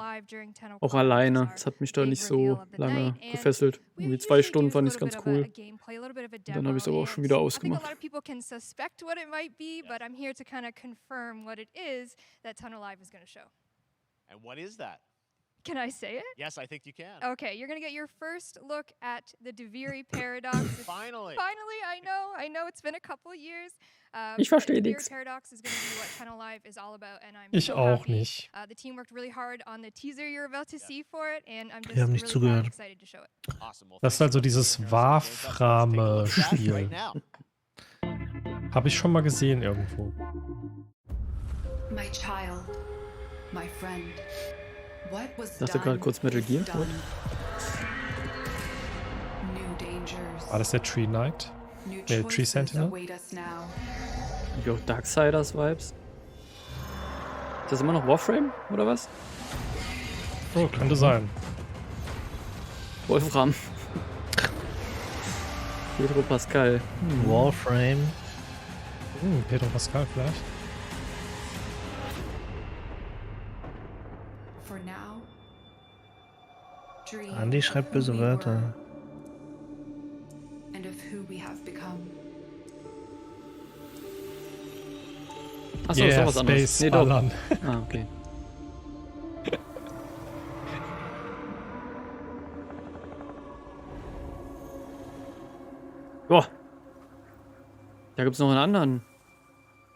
A: auch alleine. Das hat mich da nicht so lange gefesselt. Irgendwie 2 Stunden fand ich es ganz cool. Dann habe ich es aber auch schon wieder
O: I think a
A: ausgemacht.
O: lot of people can suspect what it might be, but I'm here to kind of confirm what it is that Tunnel Live is going to show.
E: And what is that?
O: Can I say it?
E: Yes, I think you can.
O: Okay, you're going to get your first look at the Duviri paradox.
E: Finally.
O: Finally, I know it's been a couple years.
A: Ich verstehe
O: but the Duviri
A: nix.
O: paradox is going to be what Tunnel Live is all about, and I'm
C: Ich
O: so
C: auch
O: happy.
C: nicht.
O: The team worked really hard on the teaser you're about to see for it, and I'm just
D: Wir haben nicht
O: really
D: zugehört.
O: proud and excited to show it.
E: Awesome. Well,
C: Das ist also dieses Warframe-Spiel.
E: right now.
C: Habe ich schon mal gesehen irgendwo.
R: My child, my friend. What was
A: Ich dachte gerade kurz Metal Gear. What?
R: New dangers.
C: War das der Tree Knight?
R: New
C: Der Tree
R: choices
C: Sentinel?
R: await us now.
A: Irgendwie auch Darksiders-Vibes. Ist das immer noch Warframe, oder was?
C: Oh, könnte sein.
A: Wolfram. Pedro Pascal.
D: Warframe.
C: Pedro Pascal vielleicht.
R: For now, dream
D: Andi
R: of
D: schreibt
R: who
D: böse
R: we
D: Wörter.
R: were and of who we have become.
A: Achso,
C: Yeah,
A: ist doch was anderes.
C: Space
A: Nee, doch.
C: ballern.
A: Ah, okay. Boah. Da gibt's noch einen anderen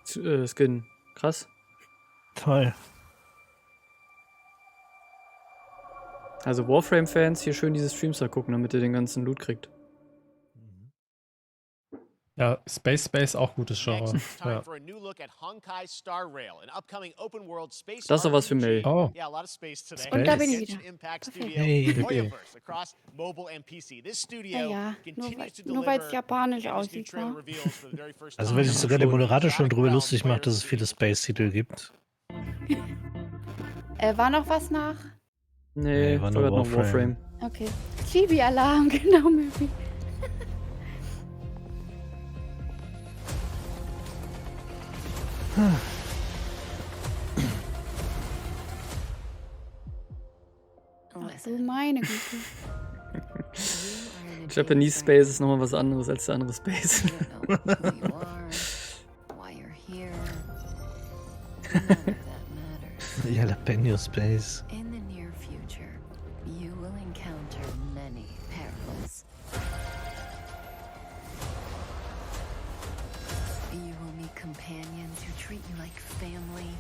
A: Skin. Krass.
D: Toll.
A: Also Warframe-Fans hier schön diese Streams da gucken, damit ihr den ganzen Loot kriegt.
C: Ja, Space auch gutes Genre.
E: Next, it's time
C: Ja.
E: for a new look at Honkai Star Rail, an upcoming open world space
A: Das ist doch was für Mel.
C: Oh.
E: Yeah, a lot of space today.
A: Und da bin ich
E: Genshin
A: wieder.
E: Impact
A: Perfekt.
E: Studio,
D: Hey.
E: Hoyoverse, across mobile and PC. This studio
B: Ja,
E: continues to
B: nur weil
E: deliver
B: es japanisch
E: and this new
B: aussieht,
E: trailer
B: wa?
E: reveals for the very first
D: Also
E: time
D: wenn sich sogar der Moderator schon drüber lustig macht, dass es viele Space-Titel gibt.
B: War noch was nach?
A: Nee,
D: war
A: war
D: nur
A: grad noch Warframe.
B: Okay. Chibi-Alarm, genau, Murphy. Ach so, meine Güte.
A: Japanese Space ist nochmal was anderes als der andere Space.
D: Jalapeno Space.
S: In the near future, you will encounter many perils. You will meet companions who treat you like family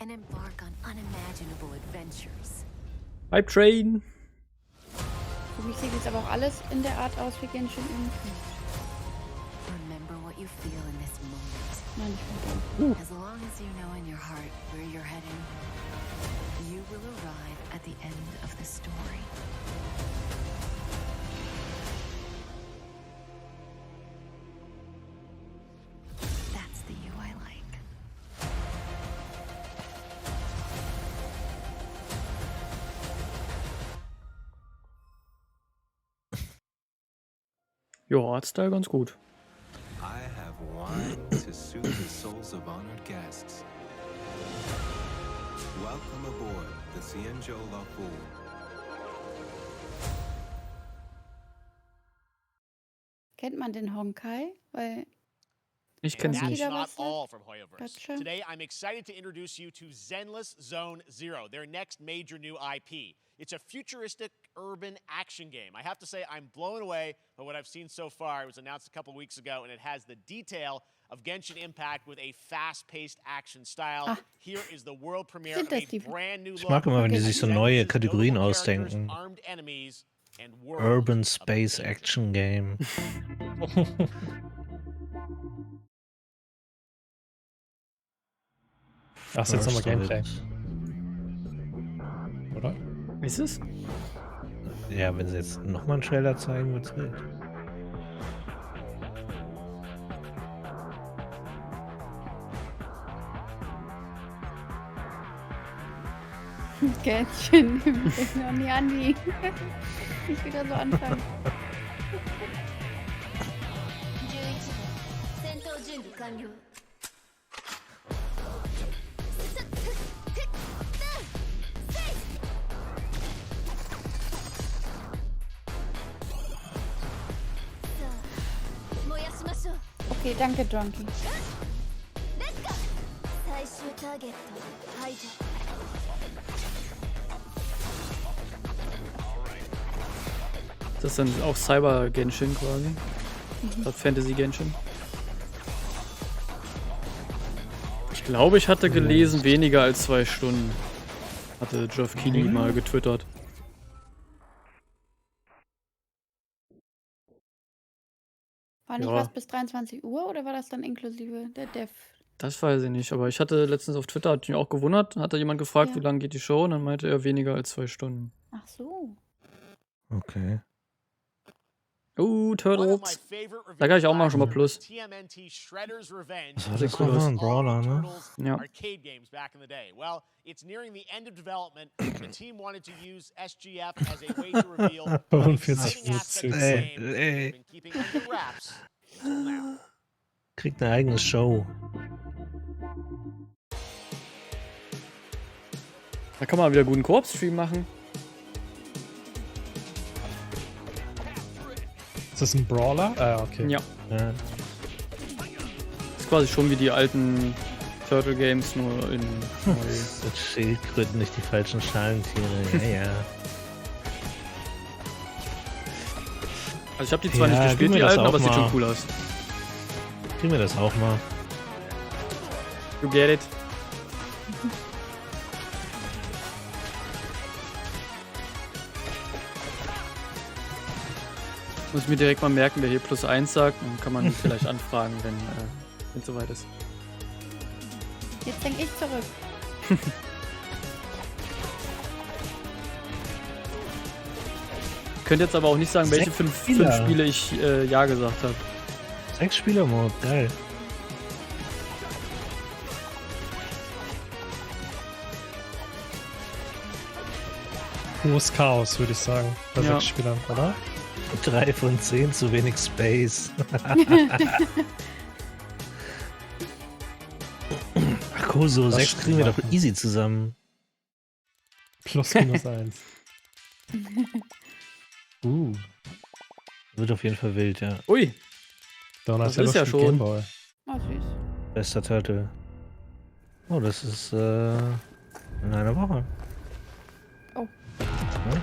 S: and embark on unimaginable adventures.
A: Hype Train.
B: Für mich sieht jetzt aber auch alles in der Art aus wie Genshin Impact.
S: Remember what you feel in this moment.
B: Nein, ich bin
S: As long as you know in your heart where you're heading, you will arrive at the end of the story. That's the you I like.
A: Jo, Artstyle ganz gut.
T: I have wine to soothe the souls of honored guests. Welcome aboard the Cienjo-Lafu.
B: Kennt man den Honkai? Weil
A: Ich kenn's
E: That's
A: nicht.
E: not all from Hoyoverse.
B: Gotcha.
E: Today, I'm excited to introduce you to Zenless Zone Zero, their next major new IP. It's a futuristic urban action game. I have to say, I'm blown away by what I've seen so far. It was announced a couple weeks ago, and it has the detail of Genshin Impact with a fast-paced action style. Here is the world premiere of a brand new
D: Ich mag immer, wenn die sich so neue Kategorien ausdenken.
E: armed enemies, and world
D: Urban Space Action Game.
C: Ach, ist jetzt nochmal
D: First of
C: Gameplay.
D: it.
C: Oder?
A: Ist es?
D: Ja, wenn sie jetzt nochmal einen Trailer zeigen, wird's wild.
B: Kätzchen, ich noch nie an die. Nicht wieder so anfangen. Okay, danke, Donkey.
A: Das ist dann auch Cyber-Genshin quasi. Statt Fantasy-Genshin. Ich glaube, ich hatte gelesen, weniger als 2 Stunden. Hatte Geoff Keighley mal getwittert.
B: War nicht was bis 23 Uhr oder war das dann inklusive der Dev?
A: Das weiß ich nicht, aber ich hatte letztens auf Twitter, hat mich auch gewundert, hatte jemand gefragt, wie lange geht die Show, und dann meinte er weniger als 2 Stunden.
B: Ach so.
D: Okay.
A: Turtles. Da kann ich auch mal schon mal Plus.
D: Das war das cool ein Brawler, ne?
A: Ja.
E: Arcade games back in the day. Well, it's nearing the end of development. The team wanted to use SGF as a way to reveal
C: 45 Minuten.
E: been keeping under wraps until now.
D: Kriegt eine eigene Show.
A: Da kann man wieder einen guten Koop-Stream machen.
C: Ist das ein Brawler? Okay.
A: Ja. Ist quasi schon wie die alten Turtle Games, nur in neu.
D: Mit Schildkröten, nicht die falschen Schalentiere. Ja.
A: Also ich habe die zwar nicht gespielt, die alten, aber es sieht schon cool aus.
D: Gib mir das auch mal.
A: You get it. Muss ich mir direkt mal merken, wer hier +1 sagt, dann kann man vielleicht anfragen, wenn es soweit ist.
B: Jetzt denke ich zurück.
A: Ich könnte jetzt aber auch nicht sagen, welche 5 Spiele ich ja gesagt habe.
D: 6 Spieler-Mode, geil.
C: Hohes Chaos, würde ich sagen, bei 6 Spielern, oder?
D: 3 von 10, zu wenig Space. Ach cool, so 6 kriegen wir doch easy zusammen.
C: +/-1.
D: Wird auf jeden Fall wild, ja.
A: Ui. Das ist ja schon.
B: Oh, süß.
D: Bester Turtle. Oh, das ist in einer Woche.
B: Oh.
D: Nice.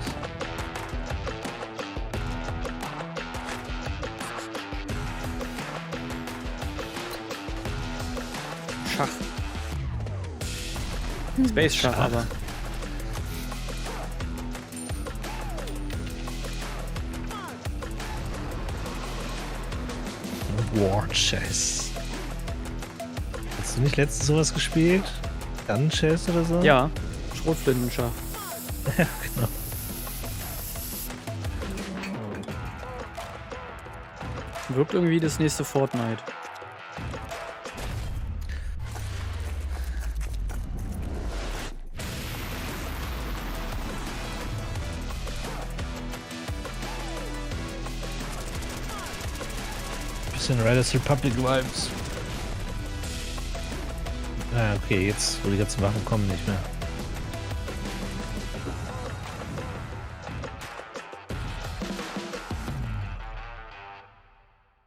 A: Schach. Space Schach, aber.
D: War Chess. Hast du nicht letztens sowas gespielt? Gun Chess oder so?
A: Ja, Schrotflintenschach.
D: Ja, genau.
A: Wirkt irgendwie das nächste Fortnite.
D: Riders Republic Vibes. Ah, okay, jetzt, wo die ganzen Waffen kommen, nicht mehr.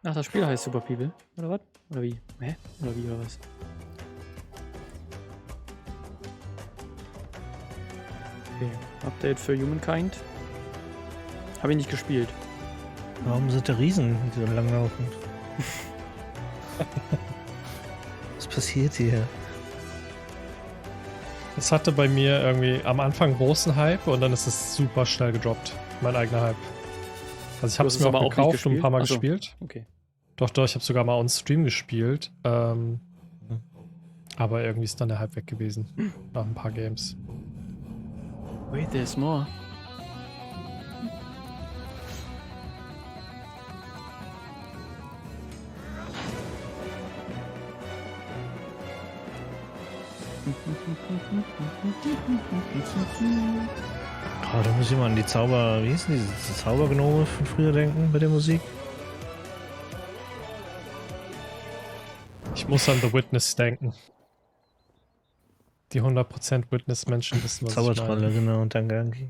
A: Ach, das Spiel heißt Super People, oder was? Oder wie? Hä? Oder wie, oder was? Okay, Update für Humankind. Habe ich nicht gespielt.
D: Warum sind da Riesen, die so langlaufen? Was passiert hier?
C: Es hatte bei mir irgendwie am Anfang großen Hype und dann ist es super schnell gedroppt. Mein eigener Hype. Also ich habe es mir auch gekauft und ein paar Mal gespielt.
A: Okay.
C: Doch, ich habe sogar mal on Stream gespielt. Aber irgendwie ist dann der Hype weg gewesen. Nach ein paar Games.
A: Wait, there's more.
D: Oh, da muss ich mal an die wie hießen diese Zaubergnome von früher denken bei der Musik?
C: Ich muss an The Witness denken. Die 100% Witness-Menschen wissen, was ich
D: Zaubertrolle,
C: meine.
D: genau, und dann Gangi.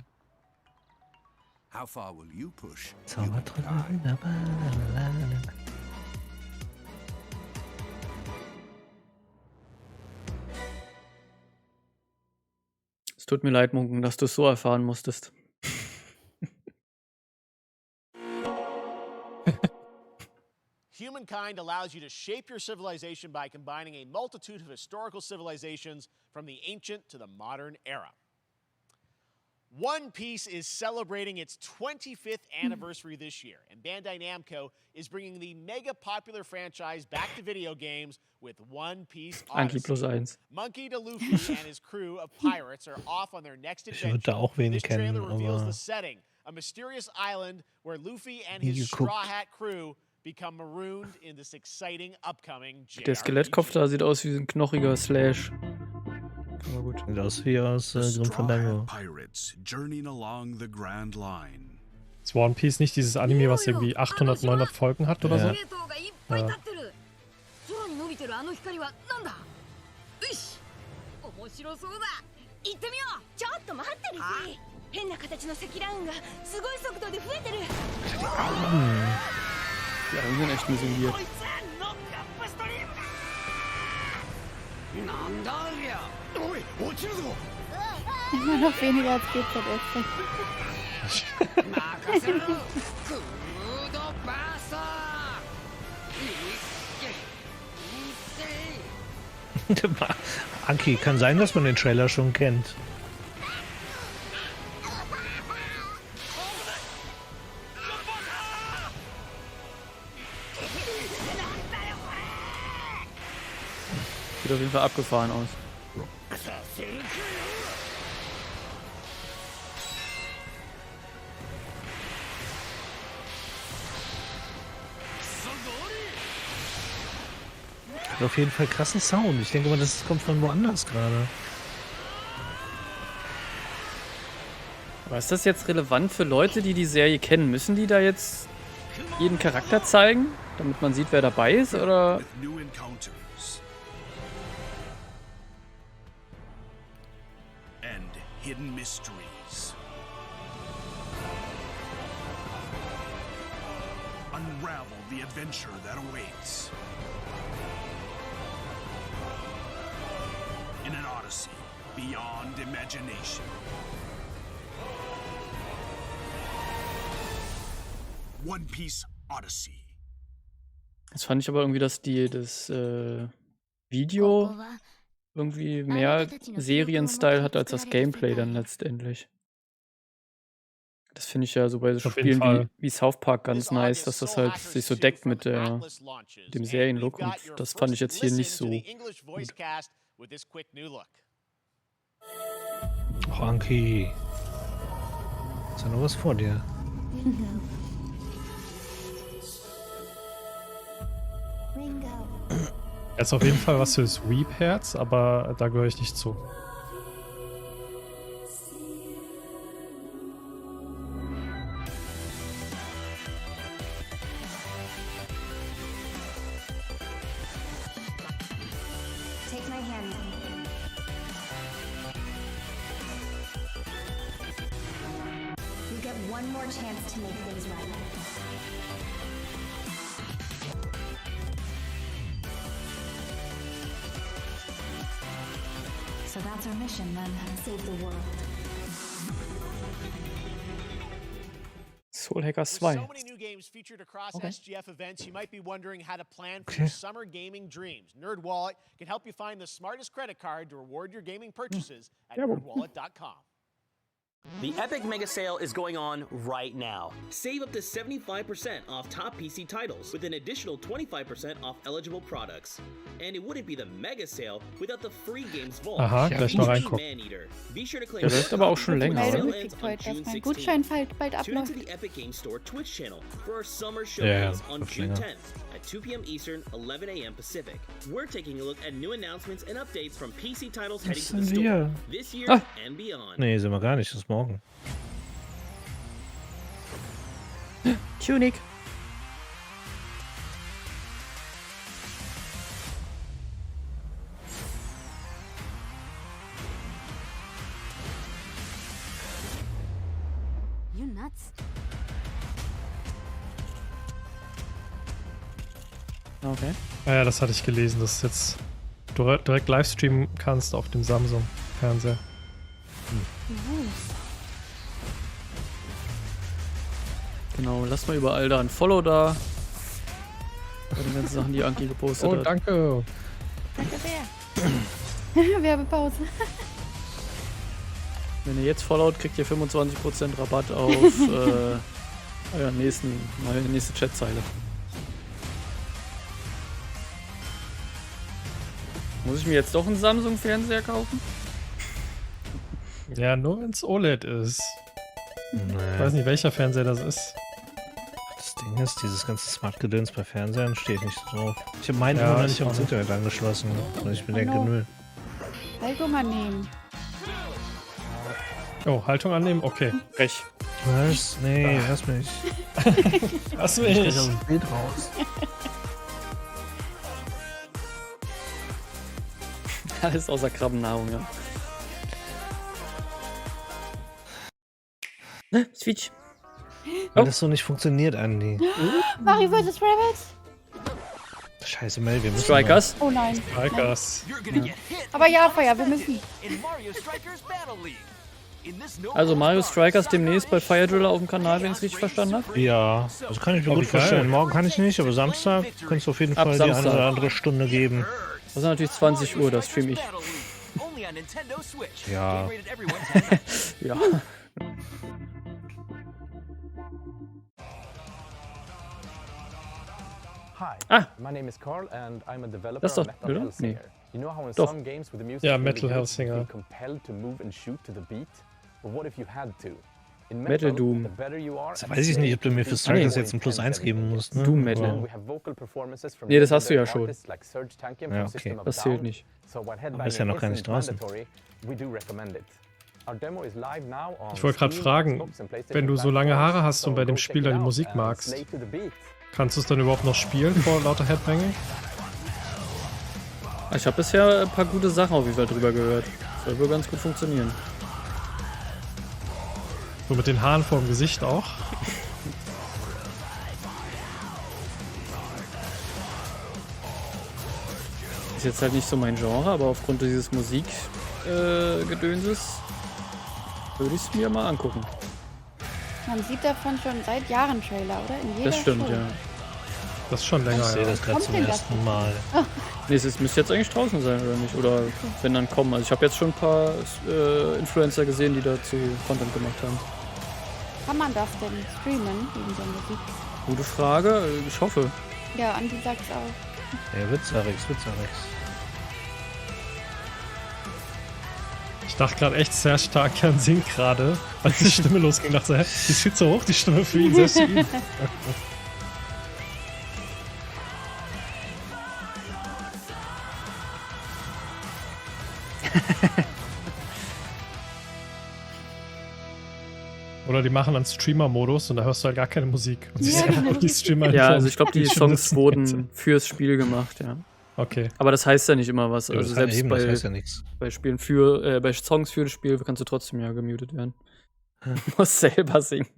Q: How far will you push?
D: Zaubertrolle.
A: Es tut mir leid, Munken, dass du es so erfahren musstest.
E: Humankind allows you to shape your civilization by combining a multitude of historical civilizations from the ancient to the modern era. One Piece is celebrating its 25th anniversary this year, and Bandai Namco is bringing the mega popular franchise back to video games with One Piece
A: Anki
E: Odyssey.
A: +1.
E: Monkey D. Luffy and his crew of pirates are off on their next
D: Ich würde
E: adventure.
D: da auch wen
E: This trailer
D: kennen,
E: reveals
D: aber
E: the setting, a mysterious island where Luffy and
D: nie
E: his
D: geguckt.
E: Straw Hat crew become marooned in this exciting upcoming
A: Der Skelettkopf da sieht aus wie ein knochiger Slash. Aber gut.
D: Sieht aus wie aus Grim Fandango.
Q: Pirates journeying along the Grand Line.
C: Ist One Piece nicht dieses Anime, was irgendwie 800, 900 Folgen hat oder so?
D: Ja.
C: Ja.
K: 空に伸びてるあの光はなんだ？よし、面白そうだ。行ってみよう。ちょっと待ってるし。変な形の積乱雲がすごい速度で増えてる。
A: Die Augen sind echt miseriert.
N: なんだありゃ。おい、落ちるぞ。
B: Immer noch weniger als GZS.
N: 任せろ。クードバースター。
D: Anki, kann sein, dass man den Trailer schon kennt.
A: Sieht auf jeden Fall abgefahren aus.
D: Hat auf jeden Fall krassen Sound. Ich denke mal, das kommt von woanders gerade.
A: Aber ist das jetzt relevant für Leute, die die Serie kennen? Müssen die da jetzt jeden Charakter zeigen, damit man sieht, wer dabei ist, oder?
Q: With new encounters and hidden mysteries. Unravel the adventure that awaits. In an odyssey beyond imagination. One Piece Odyssey.
A: Das fand ich aber irgendwie, dass das Video irgendwie mehr Serienstyle hat als das Gameplay dann letztendlich. Das finde ich ja so bei so
C: Auf jeden
A: Spielen
C: Fall.
A: wie South Park ganz nice, dass das halt sich so deckt mit dem Serienlook, und das fand ich jetzt hier nicht so gut.
D: Oh, Anki. Ist da noch was vor dir?
C: Er ist auf jeden Fall was fürs Weep-Herz, aber da gehöre ich nicht zu.
K: Take my hand. You get one more chance to make things right. So that's our mission then. Save the world.
A: Soul Hackers
E: With
A: 2.
E: so many new games featured across
A: Okay.
E: SGF events, you might be wondering how to plan for your summer gaming dreams. NerdWallet can help you find the smartest credit card to reward your gaming purchases at
A: Jawohl.
E: nerdwallet.com.
U: The Epic Mega Sale is going on right now. Save up to 75% off top PC titles with an additional 25% off eligible products. And it wouldn't be the Mega Sale without the free games vault.
C: Aha, gleich noch reingucken.
U: Be sure to claim
A: Der läuft aber auch schon länger,
B: Weil du
A: oder?
B: gekriegt heute, dass mein Gutschein bald
U: Tune
B: abläuft.
U: into the Epic Games Store Twitch channel for our summer
C: Ja,
U: showcase on
C: läuft
U: June
C: länger.
U: 10th at 2 p.m. Eastern, 11 a.m. Pacific. We're taking a look at new announcements and updates from PC titles heading to the
D: sind
U: store
D: wir?
U: this year and beyond.
D: Nee, sind wir gar nicht, das ist morgen.
A: Tunic.
S: You nuts?
A: Okay.
C: Ja, das hatte ich gelesen, dass du jetzt direkt livestreamen kannst auf dem Samsung-Fernseher.
A: Genau, lasst mal überall da ein Follow da. Bei den ganzen Sachen, die Anki gepostet
C: Oh,
A: hat.
C: danke.
B: Danke sehr. Werbepause.
A: Wenn ihr jetzt followt, kriegt ihr 25% Rabatt auf eure nächste Chatzeile. Muss ich mir jetzt doch einen Samsung-Fernseher kaufen?
C: Ja, nur wenn es OLED ist.
D: Nee.
C: Ich weiß nicht, welcher Fernseher das ist.
D: Das Ding ist, dieses ganze Smart-Gedöns bei Fernsehern stehe ich nicht drauf. Ich habe meinen
C: Ja,
D: immer noch
C: ich
D: nicht
C: auch
D: ans
C: nicht.
D: Internet angeschlossen. Und ich bedenke,
B: no.
D: nö.
B: Haltung mal nehmen.
C: Oh, Haltung annehmen? Okay.
A: Frech.
D: Was? Nee, lass mich.
C: Lass
D: Ich
C: mich.
D: krieg aus dem Bild raus.
A: Alles außer Krabbennahrung, ja. Ne, Switch.
D: Weil das so nicht funktioniert, Andi.
B: Mario vs. Rabbids?
D: Scheiße, Mel, wir müssen...
A: Strikers?
B: Oh nein.
C: Strikers.
B: Aber ja, Feuer, wir müssen.
A: Also Mario Strikers demnächst bei Firedriller auf dem Kanal, wenn ich es richtig verstanden habe.
D: Ja, also kann ich mir
C: Oh,
D: gut
C: wie geil.
D: vorstellen. Morgen kann ich nicht, aber Samstag könntest du auf jeden
A: Ab
D: Fall die
A: Samstag.
D: eine oder andere Stunde geben.
A: Das ist natürlich 20 Uhr, das stream ich.
D: Ja.
A: Ja.
V: Hi, my name is Carl and I'm a developer
A: Das ist
V: of
A: doch,
V: Metal
A: oder?
V: Hellsinger.
A: Nee.
V: You know how in
A: Doch.
V: some games with the music
C: Ja,
V: really
C: Metal
V: good,
C: Hellsinger.
V: you feel compelled to move and shoot to the beat? But what if you had to? In
A: Metal Doom.
V: the better you are
D: Das
V: at
D: weiß ich nicht, ob du mir für Strikers
A: nee.
D: jetzt ein +1 geben musst, ne?
A: Doom
D: Aber-
A: Metal.
V: we have vocal performances from
A: Nee, das hast du ja
V: legendary
A: schon.
V: artists like Serge Tankian
D: Ja,
V: from
D: okay.
V: System of a
A: Das zählt
V: Down.
A: nicht.
V: So while
D: Aber ist ja noch gar nicht draußen.
V: mandatory, we do recommend it. Our demo is live now on
C: Ich wollte gerade
V: Steam,
C: fragen,
V: Xbox and PlayStation
C: wenn du so lange
V: platforms,
C: Haare hast
V: so
C: und bei
V: go
C: dem
V: check
C: Spiel
V: it
C: da die
V: out
C: Musik
V: and
C: magst,
V: slay to the beat.
C: kannst du es dann überhaupt noch spielen vor lauter Headbanging?
A: Ich habe bisher ein paar gute Sachen auf jeden Fall drüber gehört. Soll wohl ganz gut funktionieren.
C: So mit den Haaren vor dem Gesicht auch?
A: Ist jetzt halt nicht so mein Genre, aber aufgrund dieses Musikgedönses würde ich es mir mal angucken.
B: Man sieht davon schon seit Jahren Trailer, oder? In jeder
A: Das stimmt,
B: Show.
A: ja.
C: Das ist schon länger,
D: Ich sehe
C: ja.
D: das gerade
B: Kommt
D: zum
B: denn das
D: ersten Mal.
A: Nee, es müsste jetzt eigentlich draußen sein, oder nicht? Oder wenn dann kommen. Also ich habe jetzt schon ein paar Influencer gesehen, die dazu Content gemacht haben.
B: Kann man das denn streamen, wegen der Musik?
A: Gute Frage, ich hoffe.
B: Ja, Andi sagt's auch.
D: Ja, Witzerix.
C: Ich dachte gerade echt sehr stark an Sing gerade, als die Stimme losging. Dachte, hä, die ist viel zu hoch, die Stimme für ihn, sehr viel. Oder die machen dann Streamer-Modus und da hörst du halt gar keine Musik. Und
B: Ja, genau.
C: die Streamer
A: Ja, also ich glaube, die
C: schon
A: Songs
C: sitzen
A: wurden fürs Spiel gemacht, ja.
C: Okay.
A: Aber das heißt ja nicht immer was.
D: Ja,
A: Also
D: das
A: selbst
D: das heißt ja nichts.
A: bei Spielen bei Songs für das Spiel kannst du trotzdem ja gemutet werden. Du musst selber singen.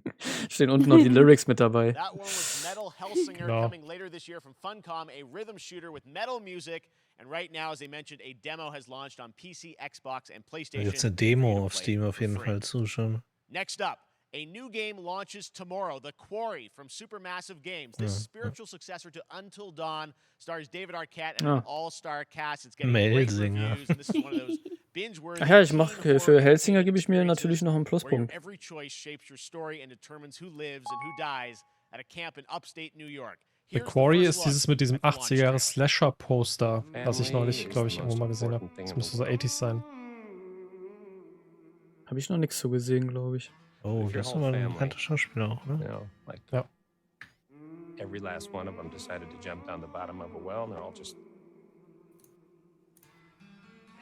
A: Stehen unten noch die Lyrics mit dabei.
E: That one was Metal Hellsinger
C: Genau.
E: coming later this year from Funcom, a rhythm shooter with metal music. And right now, as they mentioned, a demo has launched on PC, Xbox, and
D: Da
E: PlayStation.
D: gibt's eine Demo auf Steam auf jeden Fall zu schon.
E: Next up, A new game launches tomorrow, The Quarry from Supermassive Games. This spiritual successor to Until Dawn stars David Arquette and an all-star cast. It's getting great reviews, and this is one of those binge-worthy.
A: Ach ja, ich mache für Helsinger gebe ich mir natürlich noch einen Pluspunkt.
E: Every choice shapes your story and determines who lives and who dies at a camp in upstate New York.
C: The Quarry ist dieses mit diesem 80er-Jahre-Slasher-Poster, was ich neulich, glaube ich, irgendwo mal gesehen habe. Das müsste so 80s sein.
A: Habe ich noch nichts so gesehen, glaube ich.
D: Oh, das ist aber ein bekannter Schauspieler auch, ne?
C: Ja.
G: Every last one of them decided to jump down the bottom of a well, and they're all just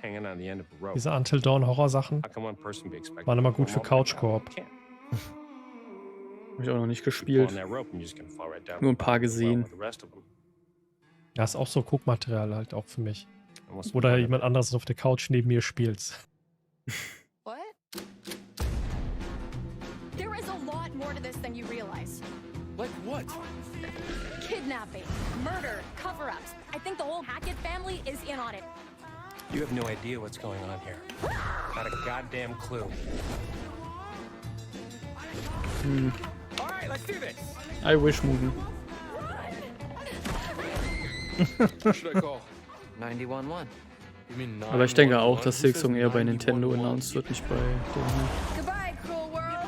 G: hanging on the end of a rope.
C: Diese Until Dawn Horror-Sachen waren immer gut für Couch-Koop.
A: Habe ich auch noch nicht gespielt. Nur ein paar gesehen.
C: Ja, ist auch so Guckmaterial halt auch für mich. Oder jemand anderes auf der Couch neben mir spielt.
O: What? There is a lot more to this than you realize.
N: Like what?
O: Kidnapping, murder, cover-ups. I think the whole Hackett family is in on it.
G: You have no idea what's going on here. Not a goddamn clue. All right, let's do this.
A: I wish movie.
N: Who should I call? 911. You mean
A: Aber ich denke auch, dass Silksong eher bei Nintendo announced wird, nicht bei dem hier.
K: Goodbye, cruel world.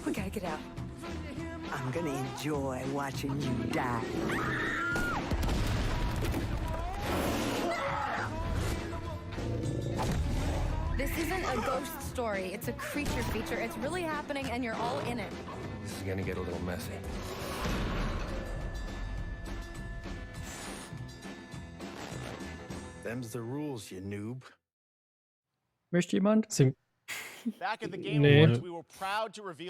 M: We gotta get out. I'm gonna enjoy watching you die.
O: This isn't a ghost story. It's a creature feature. It's really happening and you're all in it.
G: This is gonna get a little messy.
Q: Them's the rules, you noob.
A: Möchte jemand?
C: Nee.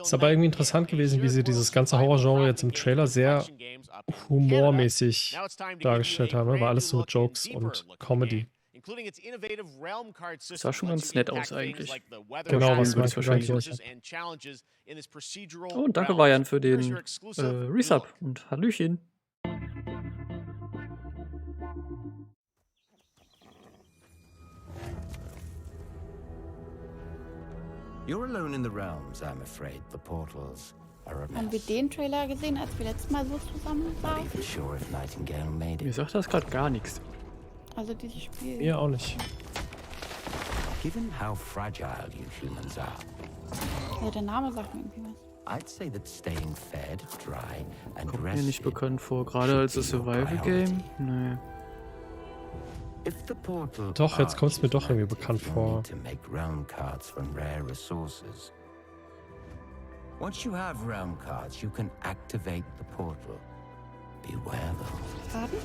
C: Ist aber irgendwie interessant gewesen, wie sie dieses ganze Horror-Genre jetzt im Trailer sehr humormäßig dargestellt haben. War alles so Jokes und Comedy.
A: Sah schon ganz nett aus eigentlich.
C: Genau, was man
A: wahrscheinlich ist. Oh, und danke Vajan für den Resub und Hallöchen.
H: You're alone in the realms, I'm afraid. The portals are a mess.
B: Haben wir den Trailer gesehen, als wir letztes Mal so zusammen waren?
H: Not even sure if Nightingale made
A: Mir
H: it.
A: sagt das gerade gar nichts.
B: Also dieses Spiel.
C: Mir auch nicht.
H: Given how fragile you humans are,
B: Ja, der Name sagt mir irgendwie was.
H: I'd say that staying fed, dry, and
A: Kommt mir
H: rested.
A: nicht bekannt vor, gerade als das Survival-Game. Nee.
H: If the portal
C: Doch, jetzt kommt es mir doch irgendwie bekannt vor.
H: to make realm cards from rare resources. Once you have realm cards, you can activate the portal. Beware though.
B: Karten?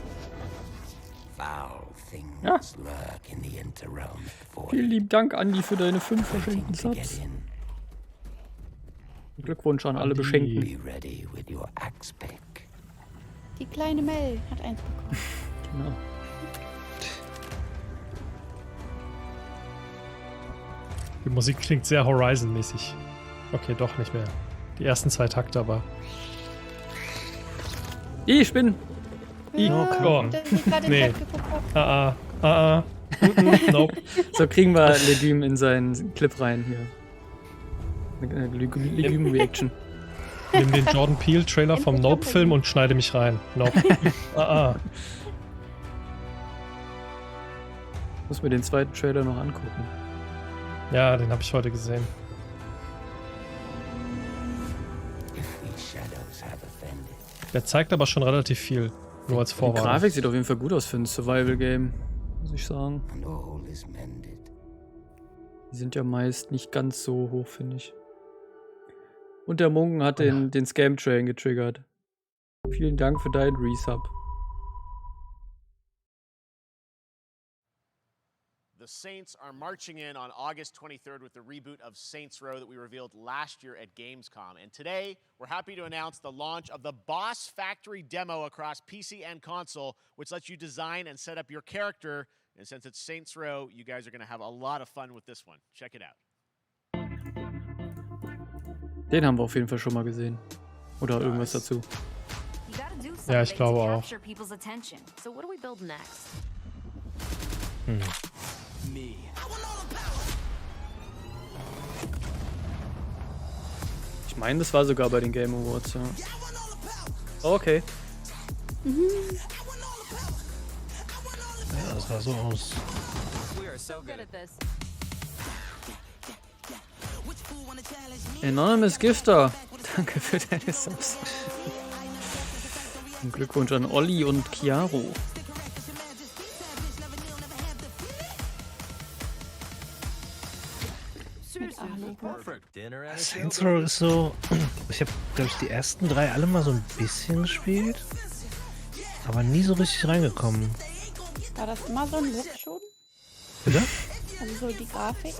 H: Foul things
A: Ja.
H: lurk in the interrealm void.
A: Vielen lieben Dank, Andi, für deine 5 verschenkten Subs. Glückwunsch an alle Beschenkten.
H: Be ready with your axe pick.
B: Die kleine Mel hat eins bekommen.
A: Genau.
C: Die Musik klingt sehr Horizon-mäßig. Okay, doch nicht mehr. Die ersten 2 Takte aber.
A: Ich bin.
C: Oh. Nee. Nope.
A: So kriegen wir Legume in seinen Clip rein hier. Eine Legume-Reaction.
C: Nimm den Jordan Peele-Trailer vom Nope-Film und schneide mich rein. Nope.
A: Muss mir den zweiten Trailer noch angucken.
C: Ja, den habe ich heute gesehen. Der zeigt aber schon relativ viel. Nur als
A: Die
C: Vorwarnung.
A: Grafik sieht auf jeden Fall gut aus für ein Survival-Game, muss ich sagen. Die sind ja meist nicht ganz so hoch, finde ich. Und der Munken hat den Scam-Train getriggert. Vielen Dank für deinen Resub.
E: The Saints are marching in on August 23rd with the reboot of Saints Row that we revealed last year at Gamescom. And today, we're happy to announce the launch of the Boss Factory demo across PC and console, which lets you design and set up your character. And since it's Saints Row, you guys are going to have a lot of fun with this one. Check it out.
A: Den haben wir auf jeden Fall schon mal gesehen. Oder irgendwas dazu.
C: Ja, ich glaube auch.
N: Me.
A: Ich meine, das war sogar bei den Game Awards, ja. Okay.
D: Ja, das sah so aus.
A: Anonymous Gifter. Danke für deine Subs. Und Glückwunsch an Olli und Chiaro.
D: Saints Row ist so... Ich habe, glaube ich, die ersten 3 alle mal so ein bisschen gespielt. Aber nie so richtig reingekommen.
B: War das immer so ein Look schon?
D: Bitte?
B: Also so die Grafik?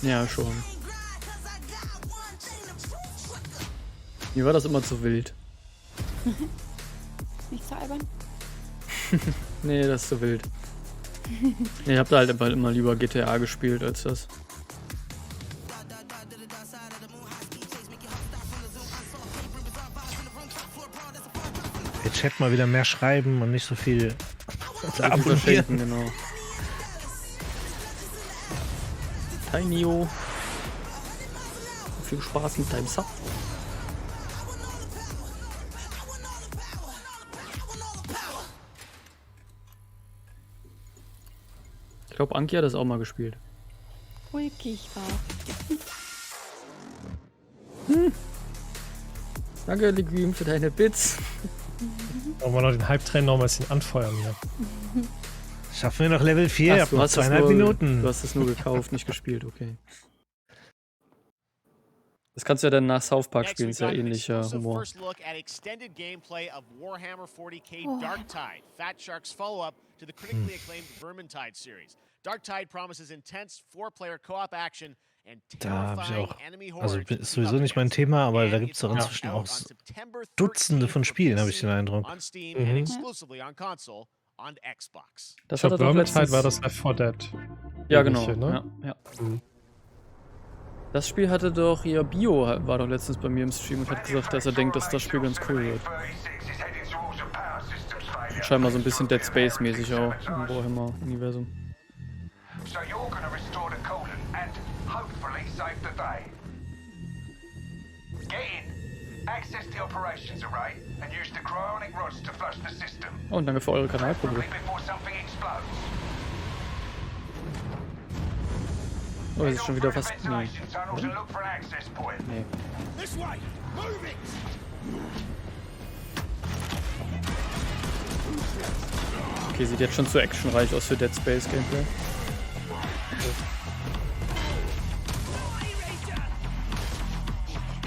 A: Ja, schon. Mir war das immer zu wild.
B: Nicht zu albern?
A: Nee, das ist zu wild. Ich hab da halt immer lieber GTA gespielt als das.
D: Der Chat mal wieder mehr schreiben und nicht so viel
A: verschenken, genau. Hi Nio. Viel Spaß mit deinem Sub. Ich glaube, Anki hat das auch mal gespielt.
B: Ulkig war.
A: Danke, Legume, für deine Bits.
C: Wollen wir noch den Hype-Train noch ein bisschen anfeuern hier?
D: Schaffen wir noch Level 4?
A: Ach, du hast
D: 2,5 Minuten.
A: Du hast es nur gekauft, nicht gespielt, okay. Das kannst du ja dann nach South Park spielen, ist ja ähnlicher Humor.
D: Da habe ich auch, also ist sowieso nicht mein Thema, aber da gibt es doch inzwischen auch Dutzende von Spielen, habe ich den Eindruck.
A: Das
C: für
A: hat er doch letztens...
C: war das Left 4 Dead.
A: Ja, genau.
C: Ne?
A: Ja. Das Spiel hatte doch hier Bio, war doch letztens bei mir im Stream und hat gesagt, dass er denkt, dass das Spiel ganz cool wird. Und scheinbar so ein bisschen Dead Space mäßig auch im Warhammer-Universum.
F: So you're gonna restore the coolant and hopefully save the day. Get in, access the operations array and use the cryonic rods to flush the system.
A: Oh, und danke für eure Kanalprobe. Oh, das ist schon wieder fast... Nee. Nee. Okay, sieht jetzt schon zu actionreich aus für Dead Space Gameplay.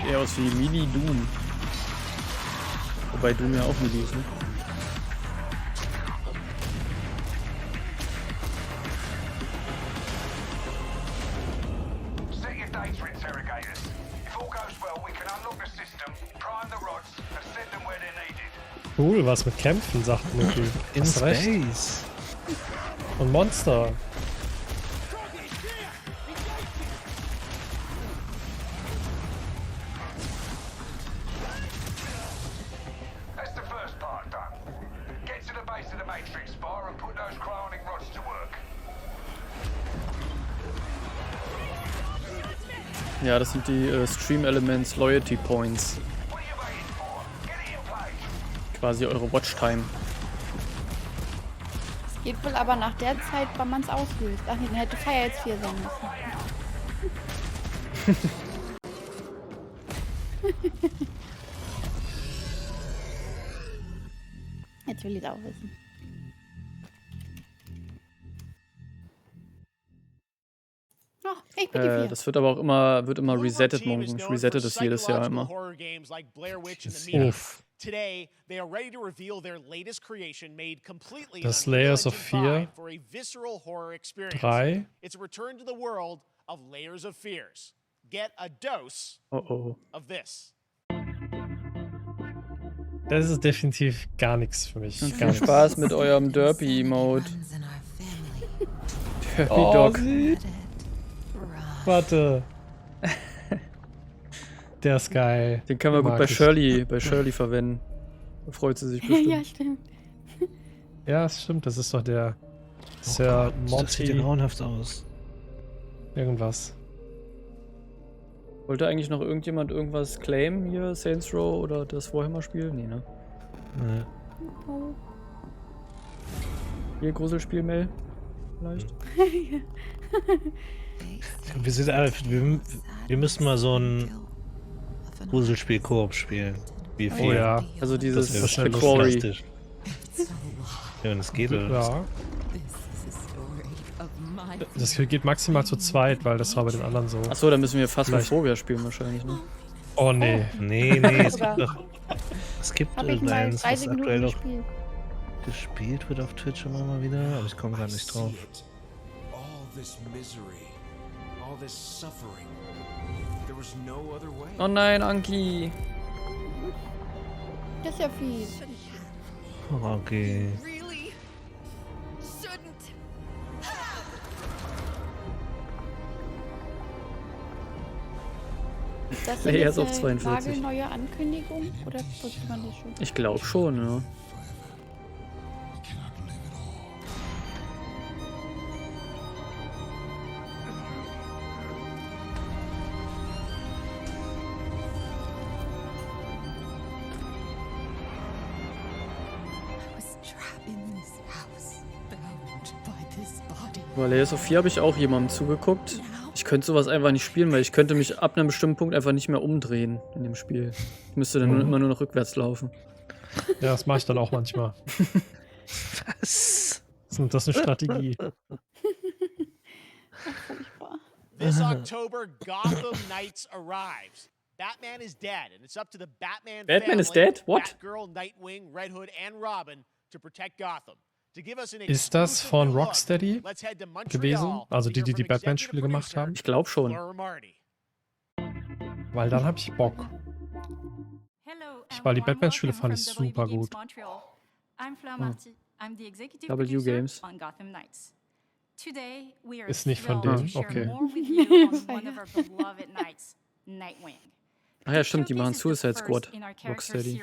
A: Eher aus wie Mini Doom. Wobei Doom ja auch Mini ist, ne?
C: Cool, was mit Kämpfen, sagt Mutti.
D: In Space.
C: Und Monster.
A: Ja, das sind die Stream Elements Loyalty Points. Quasi eure Watchtime.
B: Es geht wohl aber nach der Zeit, wann man es auslöst. Ach nee, dann hätte Fire jetzt 4 sein müssen. Jetzt will ich es auch wissen. Oh, ich bin die 4.
A: Das wird aber auch immer, resettet, Monken. Ich resette das jedes Jahr immer.
C: Uff.
E: Today, they are ready to reveal their latest creation made completely
C: das Layers of Fear.
E: for a visceral horror experience.
C: 3.
E: It's a return to the world of Layers of Fears. Get a dose of this.
C: Das ist definitiv gar nichts für mich.
A: Und viel Spaß mit eurem Derpy-Emote. Derpy-Dog.
C: Warte. Der ist geil.
A: Den können wir gut bei Shirley verwenden. Da freut sie sich bestimmt.
B: Ja, stimmt.
C: Ja, das stimmt. Das ist doch der Sir Monty.
D: Das sieht ja grauenhaft aus.
C: Irgendwas.
A: Wollte eigentlich noch irgendjemand irgendwas claimen hier? Saints Row oder das Warhammer-Spiel? Nee, ne?
D: Nee.
A: Hier Gruselspiel-Mail? Vielleicht?
D: Wir müssen mal so ein Gruselspiel-Koop spielen. Wie viel?
C: Oh ja.
A: Also dieses
D: The
A: Quarry.
D: Ja, wenn es geht, oder?
C: Ja. Das geht maximal zu zweit, weil das war bei den anderen so.
A: Achso, dann müssen wir Phasmophobia spielen wahrscheinlich, ne?
C: Oh nee.
D: Nee, es gibt irgendeins, was aktuell noch gespielt wird auf Twitch immer mal wieder, aber ich komme gerade nicht drauf.
A: Oh nein, Anki!
B: Das ist ja fies.
D: Okay.
B: Das
A: Der
B: ist
A: ist auf
B: eine
A: 42.
B: nagelneue Ankündigung? Oder wusste man das schon?
A: Ich glaube schon, ja. Bei Layer Sophie habe ich auch jemandem zugeguckt. Ich könnte sowas einfach nicht spielen, weil ich könnte mich ab einem bestimmten Punkt einfach nicht mehr umdrehen in dem Spiel. Ich müsste dann immer nur noch rückwärts laufen.
C: Ja, das mache ich dann auch manchmal.
D: Was?
C: Das ist eine Strategie.
E: This October, Gotham Knights arrives. Batman is dead, and it's up to the Batman
A: Batman is
E: family,
A: dead? What?
E: Batgirl, Nightwing, Red Hood, and Robin to protect Gotham. To give us an
C: Ist das von
E: exclusive look,
C: Rocksteady
E: let's head to Montreal
C: gewesen? Also
E: to hear
C: die
E: from
C: Batman-Spiele
E: executive
C: gemacht haben?
A: Ich glaube schon.
E: Laura Marty.
C: Weil dann habe ich Bock. Weil die Batman-Spiele fand ich super gut.
A: W Games.
C: Ist nicht von denen, okay.
A: Ach ja, stimmt, die machen Suicide Squad, Rocksteady.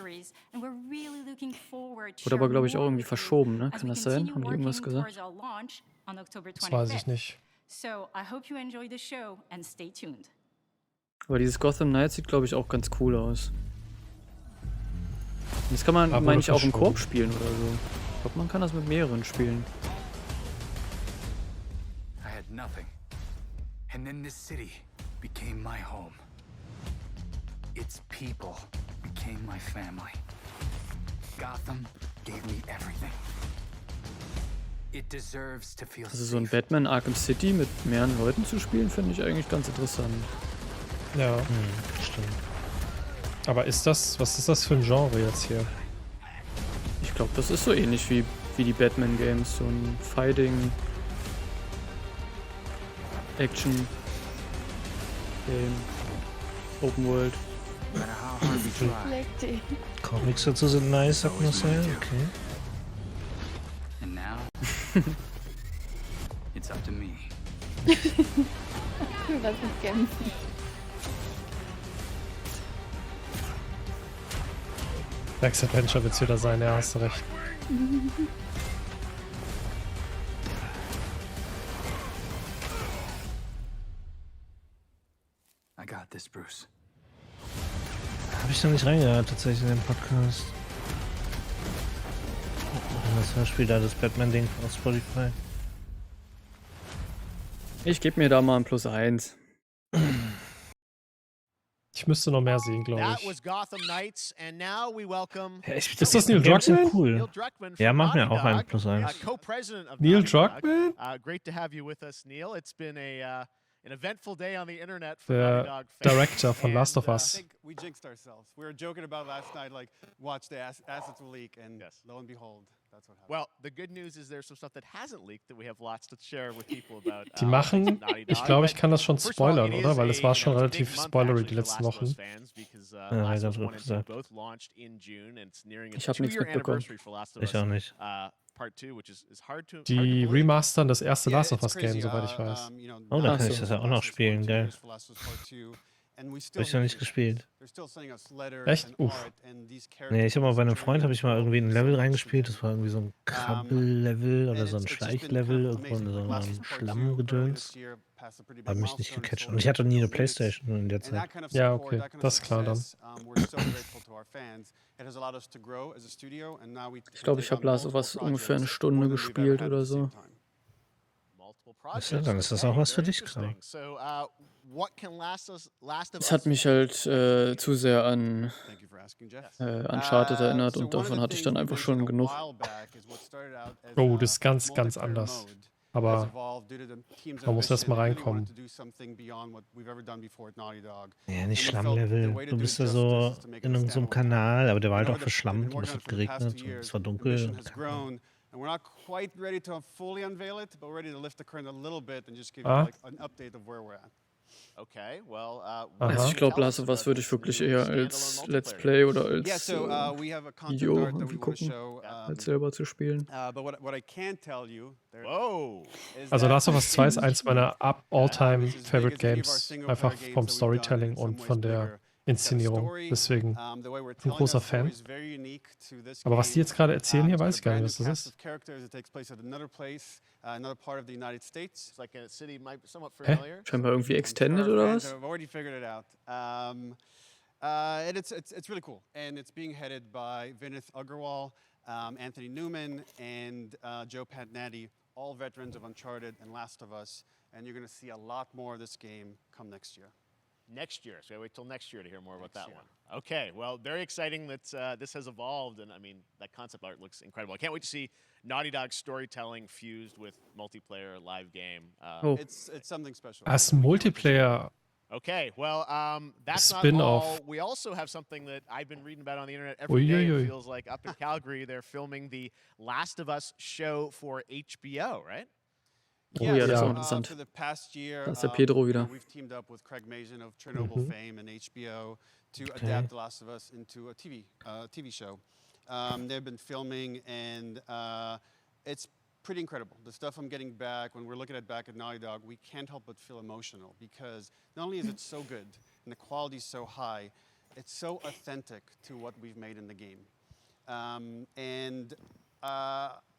A: Wurde aber, glaube ich, auch irgendwie verschoben, ne? Kann das sein? Haben die irgendwas gesagt?
C: Das weiß ich nicht.
A: Aber dieses Gotham Knights sieht, glaube ich, auch ganz cool aus. Und das kann man,
C: Aber
A: meine ich, auch im
C: verschoben.
A: Koop spielen oder so. Ich glaube, man kann das mit mehreren spielen.
F: I had nothing. And then this city became my home. Its people became my family. Gotham gave me everything. It deserves to feel
A: Also so ein
F: safe.
A: Batman Arkham City mit mehreren Leuten zu spielen, finde ich eigentlich ganz interessant.
C: Ja.
D: Stimmt.
C: Aber was ist das für ein Genre jetzt hier?
A: Ich glaube, das ist so ähnlich wie die Batman Games. So ein Fighting, Action, Game, Open World.
F: No matter how hard we try.
D: Comics dazu sind nice, sagt Marcel. Okay.
F: And now, it's up to me.
B: Was mit Kämpfen.
C: Next Adventure wird's wieder sein, ja, hast du recht.
F: I got this, Bruce.
D: Habe ich noch nicht reingehört, tatsächlich in den Podcast. Das Hörspiel da, das Batman-Ding auf Spotify.
A: Ich gebe mir da mal ein +1.
C: Ich müsste noch mehr sehen, glaube
E: That
C: ich.
E: was Gotham Knights, and now we welcome
C: Ist das Neil
D: Games sind
C: Druckmann?
D: cool.
E: Neil Druckmann
D: Ja,
E: from
D: mach mir
E: Naughty
D: auch ein
E: Dog,
D: +1.
E: co-president of
C: Neil
E: Naughty Dog.
C: Druckmann?
E: Great to have you with us, Neil. It's been an eventful day on the internet for
C: Der
E: Naughty Dog fans.
C: Director von Last of
I: I
C: Us.
I: think we jinxed ourselves. We were joking about last night, like, watch the assets will leak, and lo and behold, that's what happened.
E: Well, the good news is there's some stuff that hasn't leaked that we have lots to share with people about.
C: Die machen,
E: Naughty
C: ich
E: Dog.
C: glaube, ich kann das schon
E: First of all,
C: spoilern,
E: it
C: oder?
E: is
C: Weil es war schon
E: it's a
C: relativ
E: big month
C: spoilery
E: actually
C: die
E: for
C: letzten
E: Last of Us
C: Wochen.
E: fans because,
D: Ja,
E: Last of
D: ganz
E: Us
D: gut
E: 1 and 2
D: gesagt.
E: both launched in June and it's nearing its
A: Ich habe nichts
E: 2-year
A: mitbekommen.
E: anniversary for Last of
D: Ich
E: Us.
D: auch nicht.
E: Part 2, which is hard to
C: Die
E: believe.
C: remastern das erste
I: Yeah,
C: Last of
I: it's
C: Us Game,
I: crazy.
C: soweit ich weiß.
D: Oh, da
A: Ach
D: kann ich
A: so.
D: das ja auch noch spielen, geil.
I: For Last of Us Part 2.
D: Habe ich noch nicht gespielt.
C: Echt? Uff.
D: Nee, ich habe mal bei einem Freund habe ich mal irgendwie ein Level reingespielt. Das war irgendwie so ein Krabbel-Level oder so ein Schleichlevel, irgendwo in so einem Schlammgedöns. Hat mich nicht gecatcht. Und ich hatte nie eine Playstation in der Zeit.
C: Ja, okay. Das ist klar dann.
A: Ich glaube, ich habe Last of Us ungefähr eine Stunde gespielt oder so.
D: Dann ist das auch was für dich, Kram.
A: Es hat mich halt zu sehr an Uncharted erinnert und davon hatte ich dann einfach schon genug.
C: Oh, das ist ganz, ganz anders. Aber man muss erst mal reinkommen.
D: Ja, nicht Schlammlevel. Du bist ja so in irgendeinem Kanal, aber der war halt auch verschlammt und es hat geregnet und es war dunkel.
I: And we're not quite ready to fully unveil it, but we're ready to lift the curtain a little bit and just give you an update of where we're at.
E: Okay, well,
A: also ich glaube, Last of Us würde ich wirklich eher als Let's Play oder als Video irgendwie gucken, als selber zu spielen.
C: Also Last of Us 2 ist eins meiner all-time favorite Games. Einfach vom Storytelling und von der Inszenierung. Deswegen ein großer Fan. Aber was die jetzt gerade erzählen hier, weiß ich gar nicht, was das ist.
A: Scheinbar irgendwie extended oder was?
I: It's really cool. And it's being headed by Vinith Agarwal, Anthony Newman, and Joe Padnatti, all veterans of Uncharted and Last of Us. And you're going to see a lot more of this game come next year.
E: Next year, so I wait till next year to hear more about that one. Okay, well, very exciting that this has evolved, and I mean, that concept art looks incredible. I can't wait to see Naughty Dog's storytelling fused with multiplayer live game.
I: It's something special.
C: As Multiplayer.
E: Okay, well, that's
C: Spin-off.
E: not all. We also have something that I've been reading about on the internet every day. It feels like up in Calgary, they're filming the Last of Us show for HBO, right?
A: Oh ja, das ist auch interessant. Da ist der Pedro wieder.
I: We've teamed up with Craig Mazin of Chernobyl fame and HBO to adapt The Last of Us into a TV show. They've been filming, and it's pretty incredible. The stuff I'm getting back, when we're looking at back at Naughty Dog, we can't help but feel emotional because not only is it so good and the quality is so high, it's so authentic to what we've made in the game.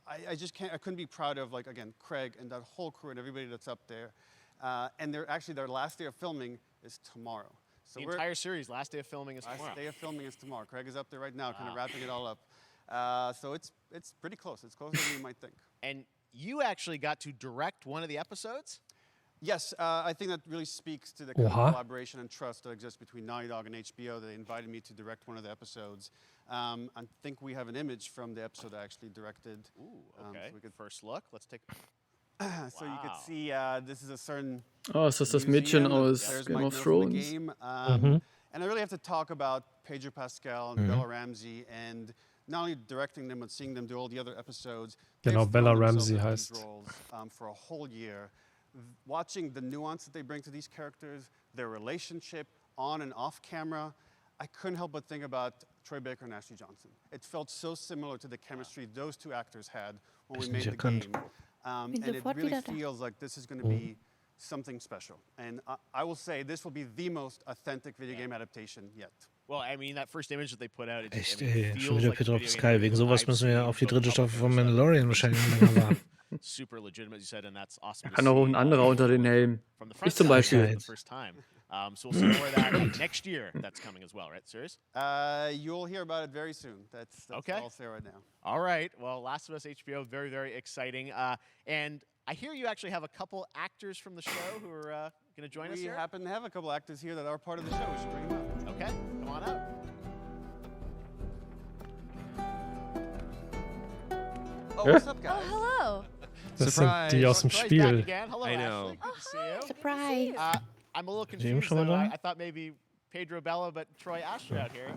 I: I just can't. I couldn't be proud of, like, again, Craig and that whole crew and everybody that's up there. And their last day of filming is tomorrow. So
E: the entire series, last day of filming is tomorrow.
I: Last day of filming is tomorrow. Craig is up there right now, kind of wrapping it all up. So it's pretty close. It's closer than you might think.
E: And you actually got to direct one of the episodes?
I: Yes, I think that really speaks to the kind of collaboration and trust that exists between Naughty Dog and HBO. They invited me to direct one of the episodes. I think we have an image from the episode I actually directed.
E: Ooh, okay. So we could first look. Let's take.
I: So you can see this is a certain.
A: Oh, ist das Mädchen aus Game of Thrones?
I: And I really have to talk about Pedro Pascal and Bella Ramsey and not only directing them but seeing them do all the other episodes.
C: Genau, Bella Ramsey heißt.
I: For a whole year, watching the nuance that they bring to these characters, their relationship on and off camera. I couldn't help but think about Troy Baker and Ashley Johnson. It felt so similar to the chemistry those two actors had when we made the game. And it really feels like this is going to be something special. And I will say this will be the most authentic video game adaptation yet.
E: Well, I mean, that first image that they put out,
D: Echt, schon wieder Pedro Pascal. Wegen sowas müssen wir auf die dritte Staffel von Mandalorian wahrscheinlich länger warten.
E: Super legitimate, you said, and that's awesome.
A: Kann auch ein anderer unter den Helm. Ich zum Beispiel.
E: So we'll see more of that next year. That's coming as well, right? Serious?
I: You'll hear about it very soon. That's
E: okay.
I: All I'll say right now.
E: All right. Well, Last of Us HBO, very, very exciting. And I hear you actually have a couple actors from the show who are going to join us here.
I: We happen to have a couple actors here that are part of the show. We should bring them up.
E: Okay, come on up.
I: Oh, what's up, guys?
K: Oh, hello.
C: Das sind die aus dem Spiel.
E: Hello, I know. Good to see you.
B: Surprise.
E: I'm a little confused, though. I thought maybe Pedro Bella, but Troy Asher out here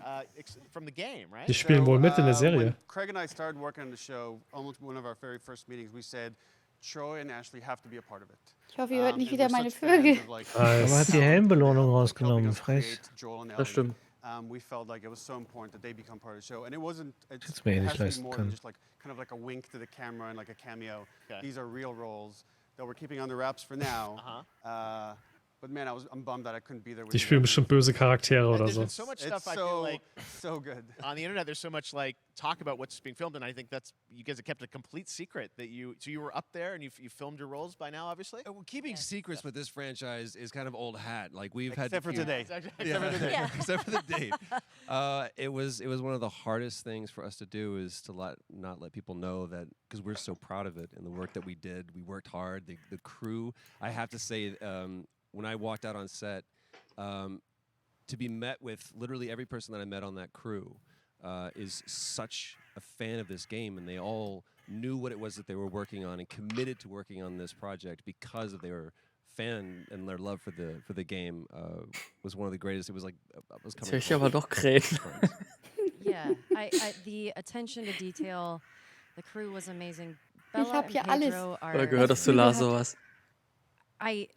E: from the game, right?
C: Die spielen wohl mit in der Serie.
I: Craig and I started working on the show, almost one of our very first meetings, we said, Troy and Ashley have to be a part of it.
B: Ich hoffe, ihr hört nicht wieder meine Vögel.
D: Aber hat die Helmbelohnung rausgenommen, frech.
A: Das stimmt.
I: We felt like it was so important that they become part of the show, and it wasn't.
D: It's mir nicht leisten kann.
I: Just like kind of like a wink to the camera and like a cameo. Okay. These are real roles that we're keeping on the wraps for now. but man, I'm bummed that I couldn't be there with
C: Die
I: you
C: spielen
I: guys.
C: bestimmt böse Charaktere oder
E: There's
C: so.
E: been so much stuff
I: It's
E: I feel like
I: so good.
E: on the internet. There's so much like talk about what's being filmed, and I think that's you guys have kept a complete secret that you were up there and you filmed your roles by now, obviously.
J: Well, keeping secrets with this franchise is kind of old hat. Like we've had
I: Except for today.
J: Except for the date. Except for the date. It was one of the hardest things for us to do is to not let people know that because we're so proud of it and the work that we did. We worked hard. The crew. I have to say, when I walked out on set, to be met with literally every person that I met on that crew is such a fan of this game, and they all knew what it was that they were working on and committed to working on this project because of their fan and their love for the game was one of the greatest. It was like I was coming.
A: Jetzt höre ich aber doch Krähen.
L: Yeah, the attention to detail, the crew was amazing.
B: Ich habe hier alles.
A: Oder gehört das zu Lars sowas?
D: Ich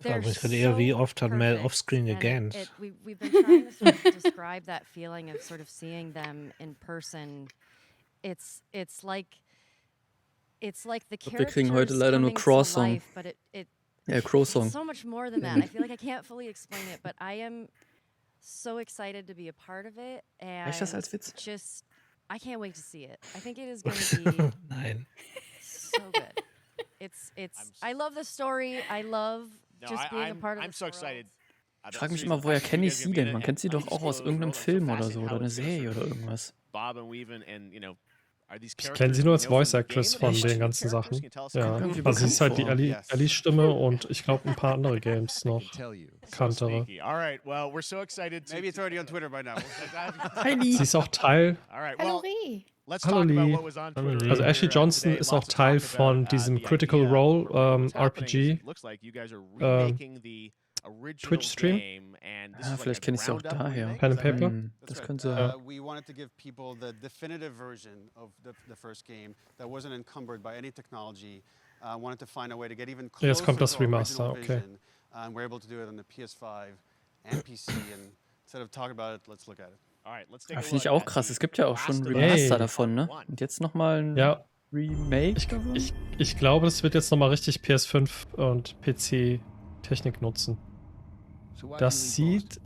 D: frage eher, wie oft hat Mel offscreen gegähnt?
L: We've been trying to sort of describe that feeling of sort of seeing them in person. It's like the characters
A: Wir kriegen heute leider nur
L: coming to
A: Croissant.
L: life, but
A: Ja, Croissant.
L: it's so much more than that. I feel like I can't fully explain it, but I am so excited to be a part of it, and
A: Echt das als Witz?
L: just I can't wait to see it. I think it is going to be
D: Nein.
L: so good. It's I love the story. I love just being a part of
E: I'm
L: this
E: so
L: world.
E: excited.
A: Ich frage mich immer, woher kenne ich sie denn? Man kennt sie doch auch aus irgendeinem Film oder so oder eine Serie oder irgendwas.
E: Bob and Weavin and are these
C: Ich kenne sie nur als Voice Actress von den ganzen Sachen. Ja, also sie ist halt die Ellie-Stimme und ich glaube ein paar andere Games noch. Bekanntere.
E: All right, well, we're so excited.
I: Maybe it's already on Twitter by now.
C: Sie ist auch Teil.
E: Hallo
C: Lee. Also Ashley Johnson ist auch Teil von diesem Critical Role RPG Twitch-Stream.
A: Ah, vielleicht kenne ich sie auch daher.
C: Pen and Paper?
A: Das könnte sein.
I: We wanted to give people the definitive version of the first game that wasn't encumbered by any technology. Wanted to find a way to get even closer
C: Jetzt kommt das
I: to our
C: Remaster,
I: original
C: okay.
I: vision. And we're able to do it on the PS5 and PC. And instead of talking about it, let's look at it.
A: Ah, finde ich auch krass. Es gibt ja auch schon ein Remaster davon, ne? Und jetzt nochmal ein Remake davon?
C: Ich glaube, das wird jetzt nochmal richtig PS5 und PC-Technik nutzen. Das sieht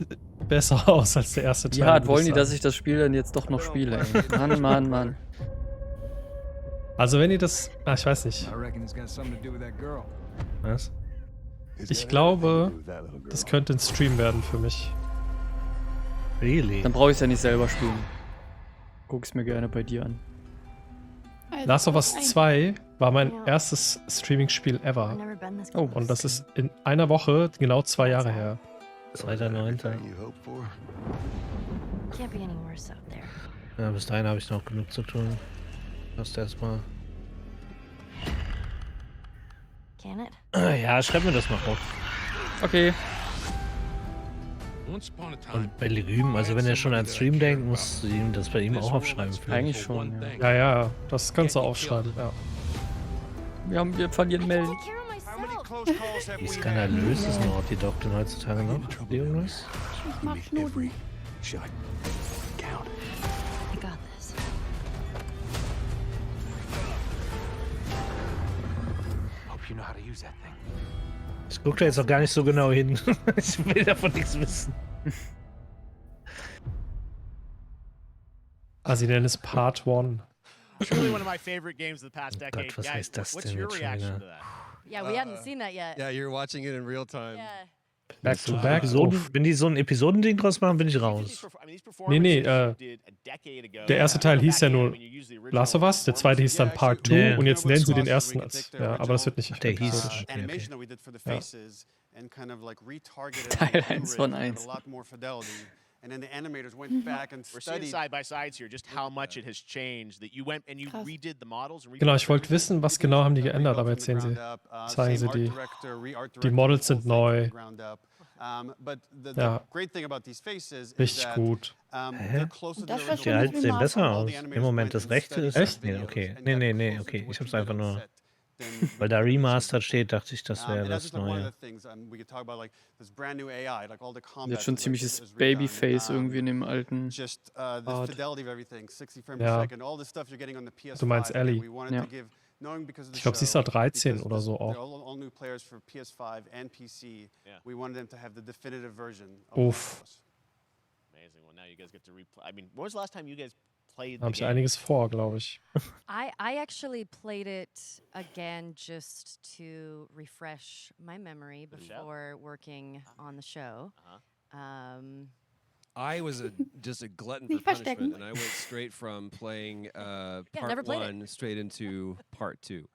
C: besser aus als der erste Teil.
A: Ja, wollen die, dass ich das Spiel dann jetzt doch noch spiele, ey. Mann.
C: Also wenn ihr das... ich weiß nicht. Was? Ich glaube, das könnte ein Stream werden für mich.
D: Really?
A: Dann brauche ich es ja nicht selber spielen. Guck es mir gerne bei dir an.
C: Last of Us 2 war mein erstes Streaming-Spiel ever.
A: Oh,
C: und das ist in einer Woche genau 2 Jahre her.
D: 2.9. Ja, bis dahin habe ich noch genug zu tun. Erst erstmal. Ja, schreib mir das mal auf.
A: Okay.
D: Und bei Legume, also wenn er schon an Stream denkt, musst du ihm das bei ihm auch aufschreiben.
A: Eigentlich schon,
C: ja. Ja, das kannst du aufschreiben, ja.
A: Wir verlieren Mel.
D: Wie skandalös ist noch die Doktor heutzutage noch? Irgendwas?
B: Ich mach Schnuten.
L: I got this.
F: Hope you know how to use that thing.
D: Ich guck da jetzt auch gar nicht so genau hin. Ich will davon nichts wissen.
C: Sie nennen es Part 1.
E: Truly one of my favorite games of the past decade.
D: Gott, was
E: Guys,
D: heißt das
E: what's
D: denn
E: your
D: jetzt schon
E: reaction
D: wieder?
E: to that?
L: Yeah, we hadn't seen that yet.
J: Yeah, you're watching it in real time.
L: Yeah.
C: Back to back.
D: Wenn die so ein Episodending draus machen, bin ich raus.
C: Nee, der erste Teil hieß ja nur Last of Us, der zweite hieß dann Part 2 und jetzt nennen sie den ersten als. Ja, aber das wird nicht.
D: Der hieß.
A: Teil 1 von 1.
I: And then the animators went back and
E: We're seeing
I: studied.
E: side by sides here just how much it has changed. That you went and you redid the models. And
C: Genau, ich wollte wissen, was genau haben die geändert, aber jetzt zeigen sie die Models sind neu. Ja, richtig gut.
D: Die alten sehen besser aus. Im Moment das rechte ist...
C: Echt?
D: Nee, okay. Nee, okay. Ich hab's einfach nur... Weil da Remastered steht, dachte ich, das wäre das Neue.
A: Jetzt schon ziemliches Babyface irgendwie in dem alten Art.
C: Ja. Du meinst Ellie?
A: Ja.
C: Ich glaube, sie ist da 13 oder so auch.
I: new players for PS5 and PC, we wanted them to have the definitive version of
C: Uff.
E: Amazing. Well, now you guys get to replay. I mean, when was the last time you guys played
C: Da
E: the
C: habe ich
E: game?
C: einiges vor, glaube ich.
L: I actually played it again just to refresh my memory
E: For the show?
L: before working on the show.
J: I was just a glutton
B: Nicht
J: for
B: verstecken.
J: punishment, and I went straight from playing
L: never
J: part
L: played
J: 1 straight into part 2.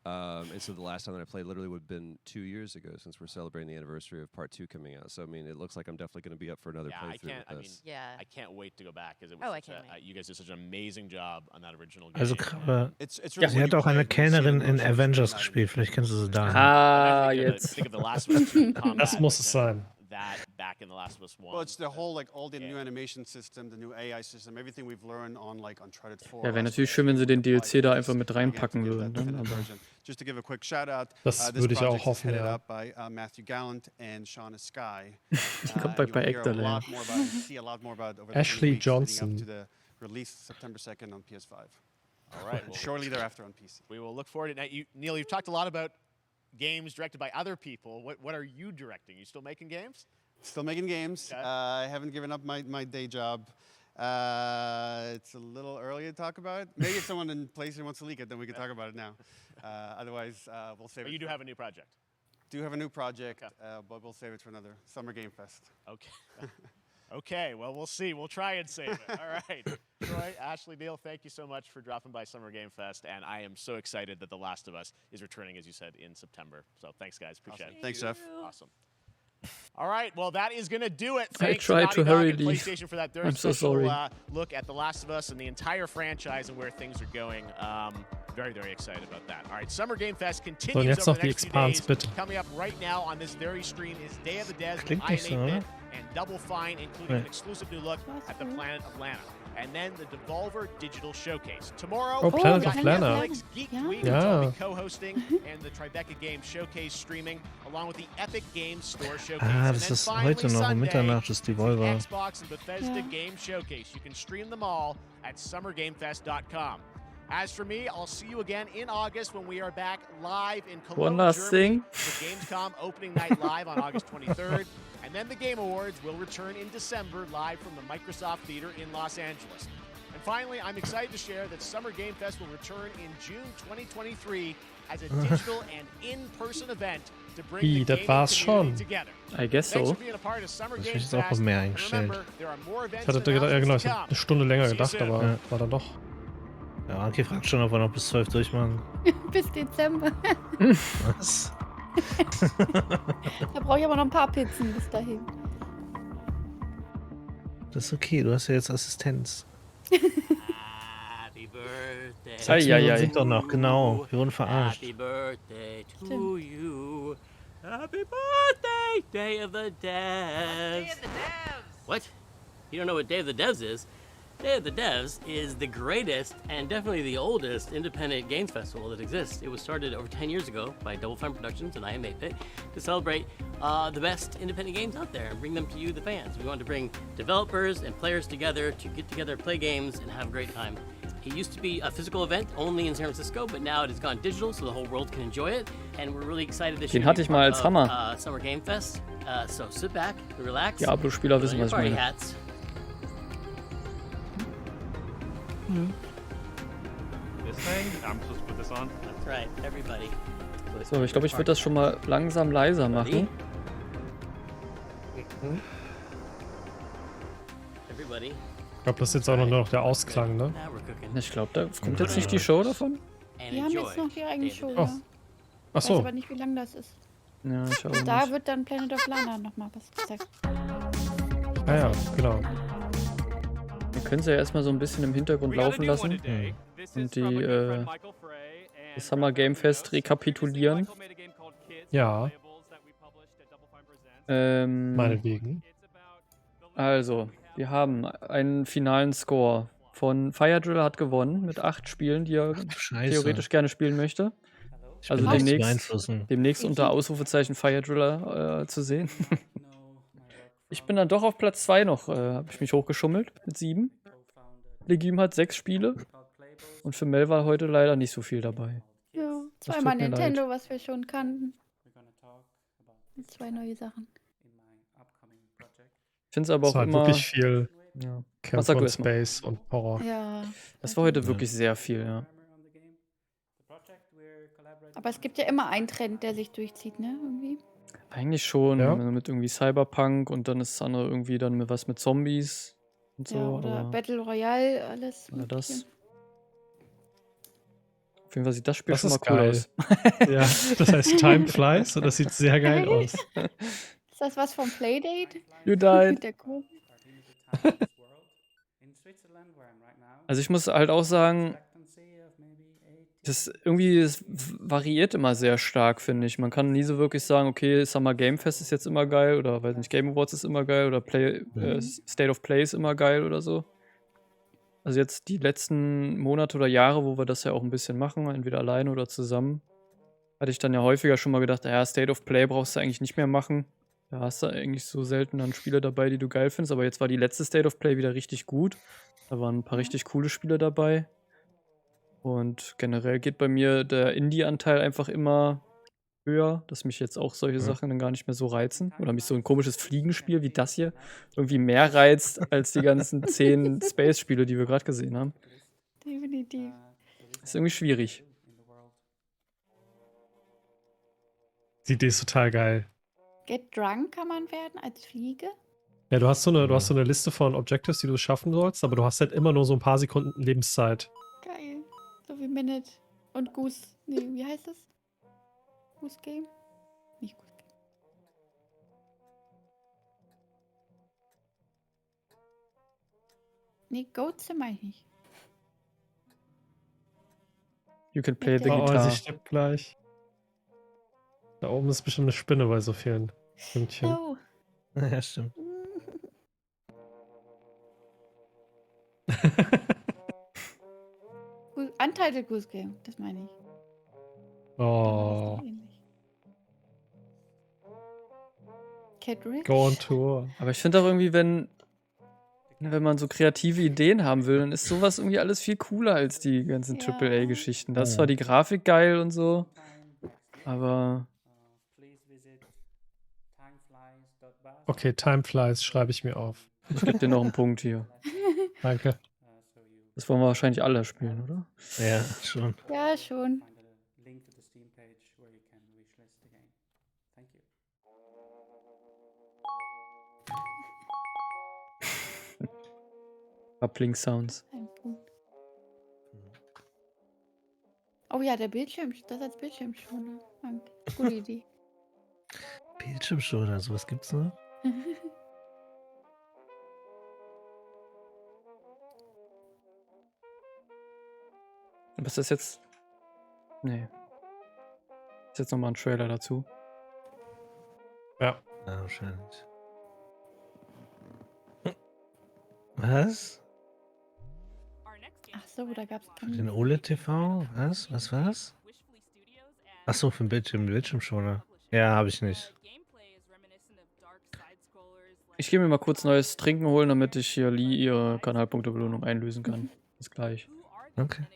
J: And so the last time that I played literally would have been 2 years ago, since we're celebrating the anniversary of part 2 coming out. So I mean, it looks like I'm definitely going to be up for another
E: Yeah,
J: playthrough
E: I can't.
J: with
E: I mean,
J: this.
E: I can't wait to go back because it was.
L: Oh, I
E: such
L: can't
E: you guys did such an amazing job on that original game.
D: Also,
I: It's
D: sie
I: really
D: hat auch eine Kellnerin in Avengers gespielt. Vielleicht kennst du sie daher.
A: Ah, jetzt.
E: Think of the Last of Us 2 combat.
C: Das muss es sein.
E: That back in the Last of Us 1.
I: Well, it's the whole, like, all the new animation system, the new AI system, everything we've learned on, like, Uncharted 4.
A: Ja, wäre natürlich schön, wenn sie den DLC da einfach mit reinpacken würden. Ne? Aber
I: Just to give a quick shout out,
C: Das
I: this
C: würde ich auch
I: project is
C: hoffen,
I: headed
C: ja.
I: up by Matthew Gallant and Shauna Sky.
A: kommt bald bei
I: You'll hear a
A: Ekdal, ja.
I: lot more about, see a lot more about over the
C: Ashley
I: coming weeks leading
C: Johnson.
I: up to the release September 2nd on PS5.
E: All right.
I: And shortly thereafter on PC.
E: We will look forward to it. Now, Neil, you've talked a lot about games directed by other people. What are you directing? You still making games?
I: Still making games.
E: Okay.
I: I haven't given up my day job. It's a little early to talk about. Maybe if someone in PlayStation wants to leak it, then we can talk about it now. Otherwise, we'll save
E: But
I: it.
E: you do have a new project.
I: Do have a new project, but we'll save it for another Summer Game Fest.
E: Okay. Okay, well, we'll see. We'll try and save it. All right. Troy, Ashley, Neil, thank you so much for dropping by Summer Game Fest. And I am so excited that The Last of Us is returning, as you said, in September. So thanks, guys. Appreciate it.
I: Thanks, Jeff.
E: Awesome. All right, well, that is going to do it.
A: I
E: Thanks
A: tried
E: Naughty
A: to
E: Dog
A: hurry
E: and
A: leave.
E: PlayStation for that very
A: I'm so
E: special
A: sorry.
E: look at The Last of Us and the entire franchise and where things are going. Very, very excited about that. All right, Summer Game Fest
C: So, und
E: continues
C: jetzt
E: over
C: noch
E: the
C: die
E: next few
C: Expans,
E: days.
C: bitte.
E: Coming up right now on this very stream is Day of the Devs with
D: Klingt nicht so,
E: Iron 8-Bit
D: oder?
E: and Double Fine, including an
D: Nee.
E: exclusive new look at the Planet of Lana. And then the Devolver Digital Showcase. Tomorrow,
C: Oh, Planet
E: we've
C: of
E: got
C: Lana.
E: Netflix Geek
B: Ja.
E: Week,
C: Ja.
E: which I'll be co-hosting, and the Tribeca Games Showcase streaming, along with the Epic Games Store Showcase.
D: Ah,
E: And
D: das
E: then
D: ist
E: finally
D: heute noch um
E: Sunday,
D: Mitternacht, ist die Volvo.
E: Xbox and Bethesda
B: Ja.
E: Game Showcase. You can stream them all at summergamefest.com. As for me, I'll see you again in August when we are back live in Cologne,
A: One last
E: Germany,
A: thing.
E: for Gamescom opening night live on August 23rd. And then the Game Awards will return in December live from the Microsoft Theater in Los Angeles. And finally, I'm excited to share that Summer Game Fest will return in June 2023 as a digital and in-person event to bring
C: Ih,
E: the
C: das
E: gaming
C: war's
E: community
C: schon.
E: together.
A: I guess
E: Thanks
A: so.
E: for being a part of Summer
D: Das
E: Game
D: hab ich jetzt auch
E: Fest.
D: auf mehr
E: And
D: eingestellt.
E: remember, there are more events
C: Ich hatte
E: and
C: gedacht, ja genau,
E: announcements
C: ich
E: to
C: habe
E: come.
C: eine Stunde länger
E: See you
C: gedacht,
E: soon.
C: aber
D: Ja.
C: war dann doch.
D: Ja, Anki fragt schon, ob wir noch bis 12 durchmachen.
B: Bis Dezember.
D: Was?
B: Da brauche ich aber noch ein paar Pizzen bis dahin.
D: Das ist okay, du hast ja jetzt Assistenz.
U: Happy birthday.
D: Sag's
A: Ei, ei,
D: mir,
A: ei.
D: singt doch noch, genau. Wir wurden verarscht.
U: Happy birthday to
B: Stimmt.
U: you. Happy birthday, Day of the Devs.
L: Day of the Devs.
U: What? You don't know what Day of the Devs is? Day of the Devs is the greatest and definitely the oldest independent games festival that exists. It was started over 10 years ago by Double Fine Productions and I Am 8-Bit to celebrate the best independent games out there and bring them to you, the fans. We wanted to bring developers and players together to get together, play games, and have a great time. It used to be a physical event only in San Francisco, but now it has gone digital so the whole world can enjoy it. And we're really excited this
A: Den
U: year to
A: hatte
U: be
A: ich mal
U: part
A: als
U: of,
A: Hammer.
U: Summer Game Fest. So sit back, relax.
A: Diablo-Spieler
U: put
A: wissen,
U: on your
A: was ich
U: party
A: meine.
U: hats.
P: This thing? I'm supposed to put this on?
U: That's right, everybody.
A: So, ich glaube, ich würde das schon mal langsam leiser machen.
U: Everybody.
C: Ich glaube, das ist jetzt auch nur noch der Ausklang, ne?
U: Now we're cooking.
A: Ich glaube, da kommt jetzt nicht die Show davon.
U: And
B: Die haben
U: enjoy
B: jetzt noch ihre eigene Show,
C: Oh.
B: ja.
C: Ach
B: Weiß
C: so.
B: aber nicht, wie lang das ist.
A: Ja, ich auch
B: Da
A: nicht.
B: wird dann Planet of Lana nochmal was gesagt.
C: Ah ja, genau.
A: Wir können sie ja erstmal so ein bisschen im Hintergrund laufen lassen und die das Summer Game Fest rekapitulieren.
C: Ja, meinetwegen.
A: Also, wir haben einen finalen Score von Firedriller hat gewonnen mit 8 Spielen, die er
D: Scheiße.
A: theoretisch gerne spielen möchte.
D: Ich
A: Also
D: bin nicht zu
A: demnächst,
D: beeinflussen.
A: demnächst unter Ausrufezeichen Firedriller zu sehen. Ich bin dann doch auf Platz 2 noch, habe ich mich hochgeschummelt mit 7. Legume hat 6 Spiele und für Mel war heute leider nicht so viel dabei.
B: Ja,
A: Das
B: zweimal
A: tut mir
B: Nintendo, was wir schon kannten. 2 neue Sachen.
A: Ich finde es aber
C: Es
A: auch
C: war halt
A: immer.
C: wirklich viel
A: Ja.
C: Camp
A: sag du
C: und
A: erst mal.
C: Space und Horror.
B: Ja.
A: Das war heute wirklich sehr viel, ja.
B: Aber es gibt ja immer einen Trend, der sich durchzieht, ne? Irgendwie.
A: Eigentlich schon,
C: Ja.
A: mit irgendwie Cyberpunk und dann ist das andere irgendwie dann mit was mit Zombies und so.
B: Ja, oder
A: aber
B: Battle Royale, alles.
A: oder das.
B: Mögliche.
A: Auf jeden Fall sieht das Spiel
C: Das
A: schon mal
C: ist
A: cool
C: geil.
A: aus.
C: Ja, das heißt Time Flies und das sieht sehr geil aus.
B: Ist das was vom Playdate?
A: You died.
B: Mit der Kurve?
A: Also ich muss halt auch sagen, das variiert immer sehr stark, finde ich. Man kann nie so wirklich sagen, okay, Summer Game Fest ist jetzt immer geil oder weiß nicht, Game Awards ist immer geil oder State of Play ist immer geil oder so. Also jetzt die letzten Monate oder Jahre, wo wir das ja auch ein bisschen machen, entweder alleine oder zusammen, hatte ich dann ja häufiger schon mal gedacht, ja, State of Play brauchst du eigentlich nicht mehr machen. Da hast du eigentlich so selten dann Spiele dabei, die du geil findest. Aber jetzt war die letzte State of Play wieder richtig gut. Da waren ein paar richtig coole Spiele dabei. Und generell geht bei mir der Indie-Anteil einfach immer höher, dass mich jetzt auch solche Sachen dann gar nicht mehr so reizen. Oder mich so ein komisches Fliegenspiel wie das hier irgendwie mehr reizt als die ganzen 10 Space-Spiele, die wir gerade gesehen haben.
B: Definitiv.
A: Ist irgendwie schwierig.
C: Die Idee ist total geil.
B: Get drunk kann man werden als Fliege?
C: Ja, du hast so eine Liste von Objectives, die du schaffen sollst, aber du hast halt immer nur so ein paar Sekunden Lebenszeit.
B: Geil. So wie Minute und Goose. Nee, wie heißt das? Goose Game? Nicht Goose Game. Nee, Goat Sim meine ich nicht.
A: You can play the
B: Oh,
A: guitar.
C: Sie stirbt gleich. Da oben ist bestimmt eine Spinne bei so vielen Pünktchen.
B: Oh.
D: Ja, stimmt.
B: Untitled Goose Game, das meine ich.
C: Oh.
B: Cat Rich?
C: Go on Tour.
A: Aber ich finde auch irgendwie, wenn man so kreative Ideen haben will, dann ist sowas irgendwie alles viel cooler als die ganzen AAA-Geschichten. Da ist zwar die Grafik geil und so, aber
C: Okay, Time Flies schreibe ich mir auf.
A: ich gebe dir noch einen Punkt hier.
C: Danke.
A: Das wollen wir wahrscheinlich alle spielen, oder?
D: Ja, schon.
B: Ja, schon.
A: Uplink Sounds.
B: Ein Punkt. Oh ja, der Bildschirm, das als Bildschirmschoner. Gute Idee.
D: Bildschirmschoner, sowas gibt's noch?
A: Aber ist das jetzt. Nee. Ist jetzt nochmal ein Trailer dazu?
C: Ja.
D: Ja, wahrscheinlich. Was?
B: Ach so, da gab's
D: Den OLED-TV? Was? Was war's? Ach so, für den Bildschirmschoner. Ja, habe ich nicht.
A: Ich gehe mir mal kurz neues Trinken holen, damit ich hier Lee ihre Kanalpunktebelohnung einlösen kann. Bis gleich.
D: Okay.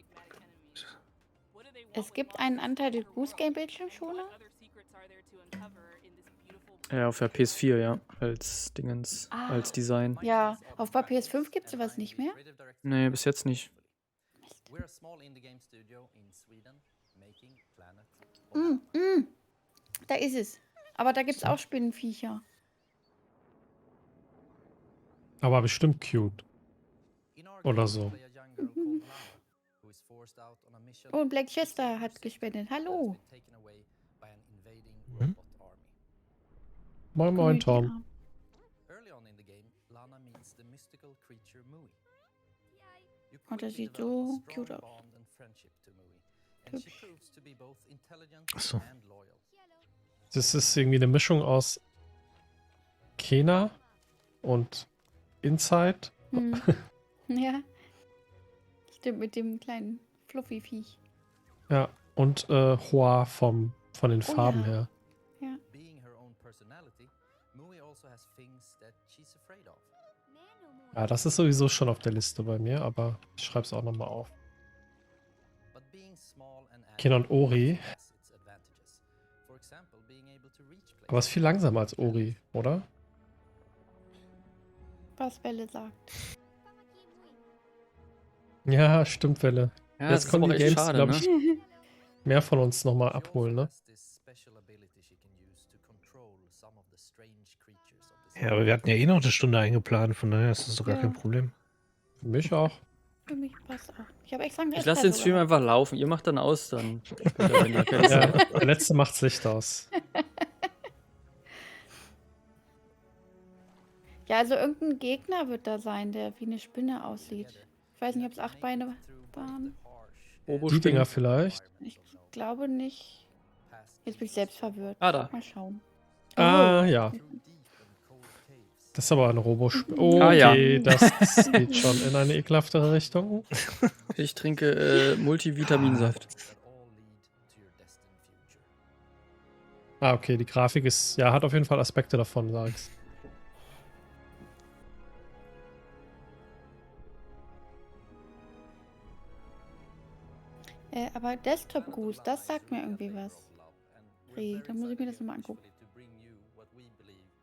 B: Es gibt einen Untitled Goose Game Bildschirmschoner?
A: Ja, auf der PS4, ja. Als Dingens, als Design.
B: Ja, auf der PS5 gibt es sowas nicht mehr?
A: Nee, bis jetzt nicht.
B: Da ist es. Aber da gibt es auch Spinnenviecher.
C: Aber bestimmt cute. Oder so.
B: Oh, und Black Chester hat gespendet. Hallo.
C: Moin moin, Tom.
B: Oh, das sieht so cute aus.
D: Achso.
C: Das ist irgendwie eine Mischung aus Kena und Inside.
B: Hm. Ja. Stimmt, mit dem kleinen Fluffy-Viech.
C: Ja, und Hoa von den Farben
B: ja.
C: her.
B: Ja.
C: Ja, das ist sowieso schon auf der Liste bei mir, aber ich schreibe es auch nochmal auf. Kena und Ori. Aber es ist viel langsamer als Ori, oder?
B: Was Welle sagt.
C: Ja, stimmt, Welle.
A: Ja,
C: Jetzt
A: das ist
C: kommen
A: aber
C: die
A: echt
C: Games,
A: schade,
C: glaube
A: ne?
C: ich, mehr von uns nochmal abholen, ne?
D: Ja, aber wir hatten ja eh noch eine Stunde eingeplant, von daher ist das doch gar
B: Ja.
D: kein Problem.
C: Für mich auch.
B: Für mich passt auch. Ich habe extra einen
A: Ich lasse den
B: Espresso
A: Stream
B: gehabt.
A: einfach laufen. Ihr macht dann aus dann. Später, wenn ihr fertig
C: Ja,
A: seid.
C: der letzte macht's Licht aus.
B: Ja, also irgendein Gegner wird da sein, der wie eine Spinne aussieht. Ich weiß nicht, ob es 8 Beine waren.
C: Die Dinger vielleicht.
B: Ich glaube nicht. Jetzt bin ich selbst verwirrt.
A: Ah, da.
B: Mal schauen.
C: Ah, ja. Das ist aber ein Robospiel. Okay,
A: Ah, ja.
C: das geht schon in eine ekelhaftere Richtung.
A: Ich trinke Multivitaminsaft.
C: Ah, okay, die Grafik ist, ja, hat auf jeden Fall Aspekte davon, sag's.
B: Aber Desktop Goose, das sagt mir irgendwie was. Da muss ich mir das nochmal angucken.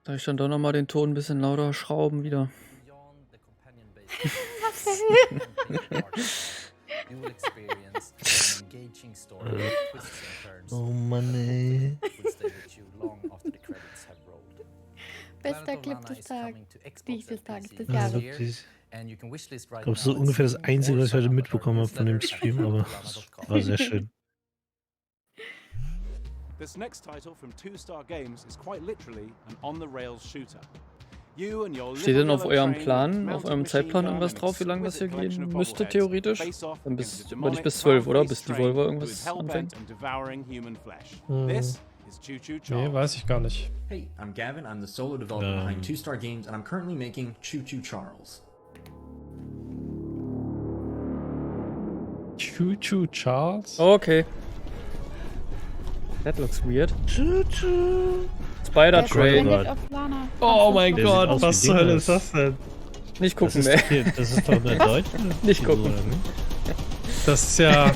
A: Soll ich dann doch nochmal den Ton ein bisschen lauter schrauben wieder?
D: Oh Mann, ey.
B: Bester Clip des Tages. Nicht des Tages, des
D: Ja,
B: Jahres.
D: wirklich. Ich glaube, das ist so ungefähr das Einzige, was ich heute mitbekommen habe von dem Stream, aber es war sehr schön.
R: This next title from Two Star Games is quite literally an on-the-rails shooter. You and your
A: Steht denn auf
R: little
A: eurem
R: train
A: Plan,
R: with
A: auf
R: mounted
A: eurem
R: machine
A: Zeitplan
R: gun
A: irgendwas
R: and
A: drauf, wie lange das hier
R: exquisite
A: gehen
R: collection of
A: müsste,
R: bobbleheads
A: theoretisch?
R: face off
A: Dann
R: into
A: bis,
R: the
A: aber
R: demonic
A: nicht bis 12, oder?
R: power-faced
A: Bis die
R: train
A: Volvo
R: who is
A: irgendwas
R: hell-bent
A: anfängt?
R: on devouring human flesh.
C: Hm.
R: This is Choo Choo
C: Nee,
R: Charles.
C: weiß ich gar nicht.
T: Hey, I'm Gavin. I'm the solo developer behind Two Star Games, and I'm currently making Choo Choo Charles.
C: Choo Choo Charles?
A: Okay. That looks weird. Spider Train.
C: Oh mein
D: Der
C: Gott,
D: sieht aus
C: was
D: wie
C: zur Hölle
D: Dinges.
C: ist das denn?
A: Nicht gucken,
D: Das ist,
A: ey.
D: das ist doch eine deutsche
A: Nicht
D: Figur,
A: gucken.
D: oder nicht?
C: Das ist ja.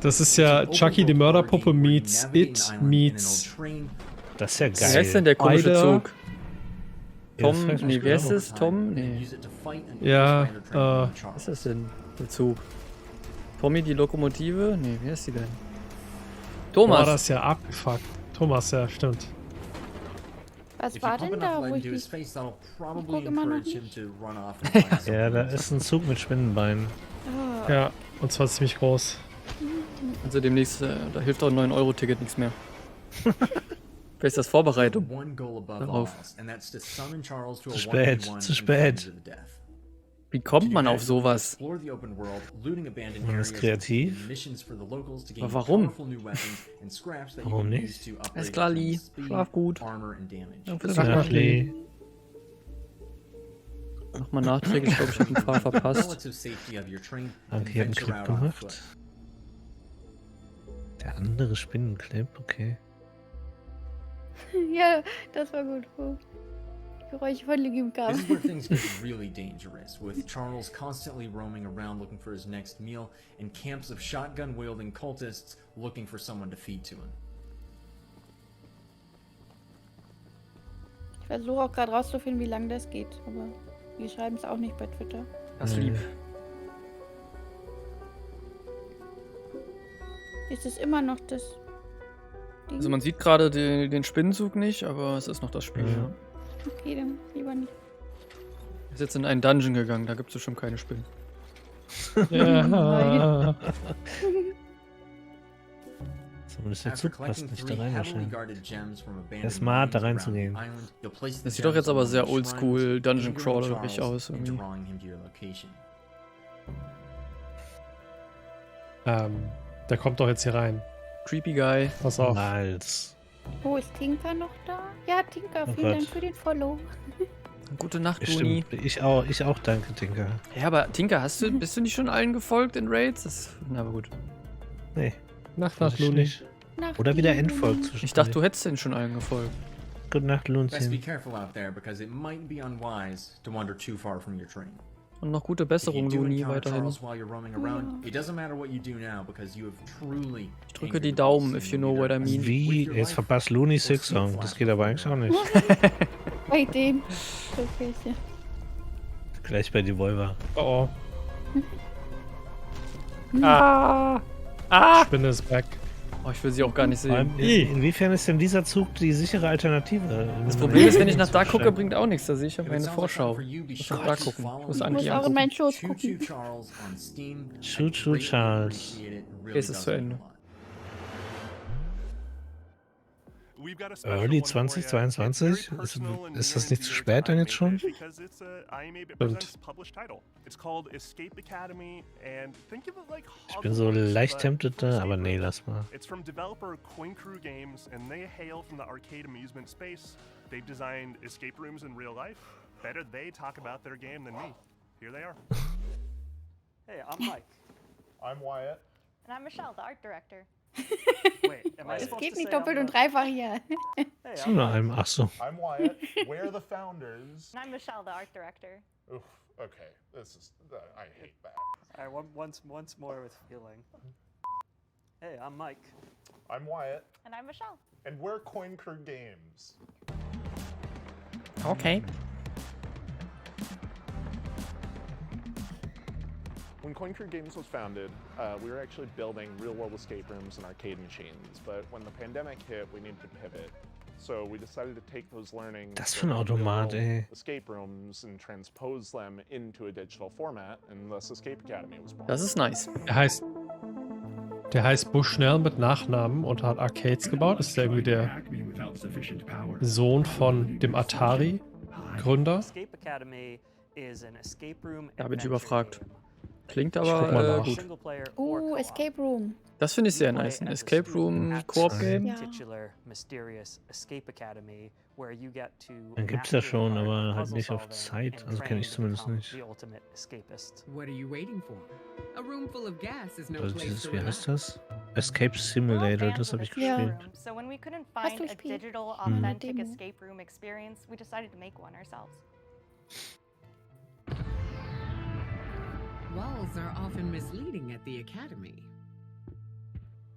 C: Das ist ja Chucky die Mörderpuppe meets It meets.
D: Das ist ja geil.
A: Wer ist denn der komische
C: Beide-
A: Zug?
D: Ja, das
A: Tom,
D: weiß ich
A: nee,
D: nicht
A: wer ist
D: genau.
A: es? Tom? Nee.
C: Ja,
A: Was ist das denn? Der Zug. Tommy die Lokomotive? Nee, wer ist die denn?
C: Thomas.
A: Thomas.
C: Das ist ja abgefuckt. Thomas, ja, stimmt.
B: Was war denn da, wo ich nicht... guck immer noch nicht.
D: Ja, da ist ein Zug mit Spinnenbeinen.
B: Ah.
C: Ja, und zwar ziemlich groß.
A: Also demnächst, da hilft auch ein 9-Euro-Ticket nichts mehr. Vielleicht ist das Vorbereitung darauf.
D: Zu spät, zu spät.
A: Wie kommt man auf sowas?
D: Man ist kreativ.
A: Aber warum?
D: Warum nicht?
A: Alles klar, Lee. Schlaf gut. Danke fürs
D: Ja,
A: Mitmachen.
D: Lee.
A: Nochmal nachträglich, ich glaube, ich habe einen Pfad verpasst.
D: Danke, ich habe einen Clip gemacht. Der andere Spinnenclip, okay.
B: Ja, das war gut. Geräusche von Legume
T: This is where things get really dangerous, with Charles constantly roaming around looking for his next meal, and camps of shotgun-wielding cultists looking for someone to feed to him.
B: Ich versuche auch gerade rauszufinden, wie lange das geht, aber wir schreiben es auch nicht bei Twitter.
A: Das lieb.
B: Ist es immer noch das Ding?
A: Also man sieht gerade den Spinnenzug nicht, aber es ist noch das Spiel. Ja.
B: Okay, dann lieber nicht.
A: Ist jetzt in einen Dungeon gegangen, da gibt es schon keine Spinnen.
C: Ja.
D: Zumindest der Zug passt nicht da rein wahrscheinlich. Der ist smart, da reinzugehen.
A: Das sieht doch jetzt aber sehr oldschool Dungeon Crawlerig aus irgendwie.
C: Der kommt doch jetzt hier rein.
A: Creepy Guy.
C: Pass auf.
D: Nice.
B: Oh, ist Tinker noch da? Ja, Tinker,
D: Oh
B: vielen
D: Gott.
B: Dank für den Follow.
A: Gute Nacht, Toni.
D: Stimmt, ich auch, danke, Tinker.
A: Ja, aber Tinker, bist du nicht schon allen gefolgt in Raids? Na, aber gut.
D: Nee.
C: Nacht,
D: das
C: Luni.
D: nicht. Oder wieder Endfolg zwischen.
A: Ich dachte, du hättest den schon allen gefolgt.
D: Gute Nacht,
T: Best be
D: Lunchen.
T: careful out there, because it might be unwise to wander too far from your train.
A: Und noch gute Besserung, Luni, weiterhin. Ich drücke die Daumen, if you know what I mean.
D: Wie? Jetzt verpasst Looney Six Song. Das geht aber eigentlich auch nicht.
B: Bei dem. Okay.
D: Gleich bei Devolver.
C: Oh. Spinne ist back.
A: Oh, ich will sie auch gar nicht sehen.
D: Inwiefern ist denn dieser Zug die sichere Alternative?
A: Das Problem ist, wenn ich nach da gucke, bringt auch nichts. Da sehe ich ja meine Vorschau. Ich muss nach da gucken. Ich muss eigentlich
B: auch in meinen Schoß gucken.
D: Choo Charles.
A: Okay, es ist zu Ende.
D: Early 2022? Ist das nicht zu spät dann jetzt schon? Ich bin so leicht tempted, aber nee, lass mal.
P: They've designed escape rooms in real life. Better they talk about their game than me. Here they are.
S: Hey, I'm Mike.
L: I'm Wyatt. And I'm Michelle, the art director.
S: Wait, am I
B: Es
S: supposed
B: geht
S: to
B: nicht
S: say
B: doppelt
S: I'm
B: und dreifach hier.
D: Zu einem, ach so.
S: I'm Wyatt. We're the founders.
L: And I'm Michelle, the art director.
S: Oof. Okay. This is. I hate that. All right. Once more with feeling. Hey, I'm Mike. I'm Wyatt.
L: And I'm Michelle.
S: And we're Coin Crew Games.
A: Okay.
S: When Coin Crew Games was founded, we were actually building real-world escape rooms and arcade machines. But when the pandemic hit, we needed to pivot. So we decided to take those learnings
D: Das für ein Automat, ey.
S: escape rooms and transpose them into a digital format, and thus Escape Academy was born.
A: Das ist nice.
C: Der heißt Bushnell mit Nachnamen und hat Arcades gebaut. Ist der irgendwie der Sohn von dem Atari-Gründer?
S: Escape Academy is an escape room
A: Da bin ich überfragt. Klingt
C: guck mal
A: aber
C: nach.
A: gut.
B: Escape Room.
A: Das finde ich sehr nice. Ein Escape Room Koop-Game.
B: Ja.
D: Dann gibt's ja schon, aber halt nicht auf Zeit. Also kenne ich zumindest nicht.
V: What are you waiting for? A room full of gas is no
D: Also
V: place
D: dieses,
V: to
D: wie
V: relax.
D: heißt das? Escape Simulator, das habe ich gespielt.
L: So when we couldn't
B: Hast
L: find
B: du
L: a
B: gespielt?
L: digital,
D: Mhm.
L: authentic
B: Demo.
L: escape room experience, we decided to make one ourselves.
V: Walls are often misleading at the academy.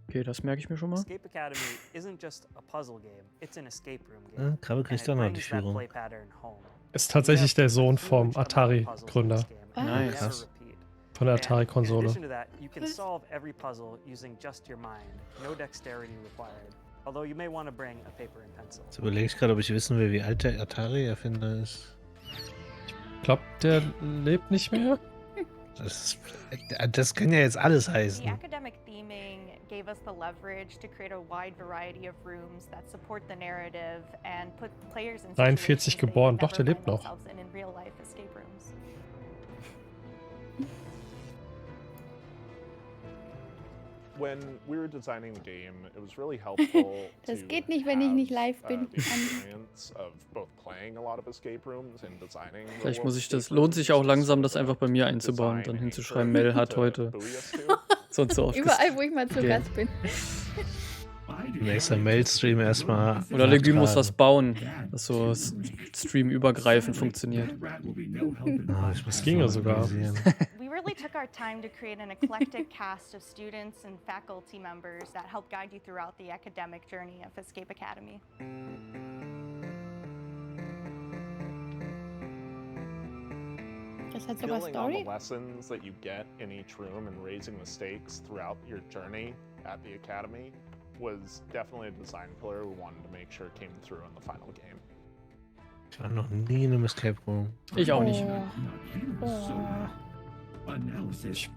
A: Okay, das merke ich mir schon mal.
S: Escape Academy isn't just a puzzle game, it's an escape room game.
D: Krabbe kriegt auch noch die Führung.
C: Ist tatsächlich der Sohn vom Atari-Gründer.
A: Nice.
D: Krass.
C: Von der
S: In
C: Atari-Konsole.
S: addition to that, you can solve every puzzle using just your mind. No dexterity required. Although you may want to bring a paper and pencil.
D: Jetzt überlege ich gerade, ob ich wissen will, wie alt der Atari-Erfinder ist.
C: Ich glaube, der lebt nicht mehr.
D: Das kann ja jetzt alles
L: The
D: heißen.
L: academic theming gave us the leverage to create a wide variety of rooms that support the narrative and put players in
C: 43
L: situations they
C: geboren.
L: would
C: Doch, der
L: never
C: lebt
L: find
C: noch.
L: themselves in real life escape rooms.
S: When we were designing the game, it was really helpful
B: Das
S: to
B: geht nicht, wenn ich nicht live bin.
S: the experience of both playing a lot of escape rooms and designing
A: Vielleicht muss ich das, lohnt sich auch langsam, das einfach bei mir einzubauen, dann hinzuschreiben, Mel hat heute sonst so oft
B: Überall, wo ich mal zu Gast bin.
D: Nächster Mail-Stream erstmal.
A: Oder Legume muss was bauen, das so streamübergreifend funktioniert.
C: Das ging ja sogar.
L: We really took our time to create an eclectic cast of students and faculty members that help guide you throughout the academic journey of Escape Academy.
B: Das hat sogar
S: Building on
B: Story.
S: the lessons that you get in each room and raising the stakes throughout your journey at the academy was definitely a design pillar we wanted to make sure came through in the final game.
D: Ich war noch nie in einem Escape Room.
A: Ich auch nicht.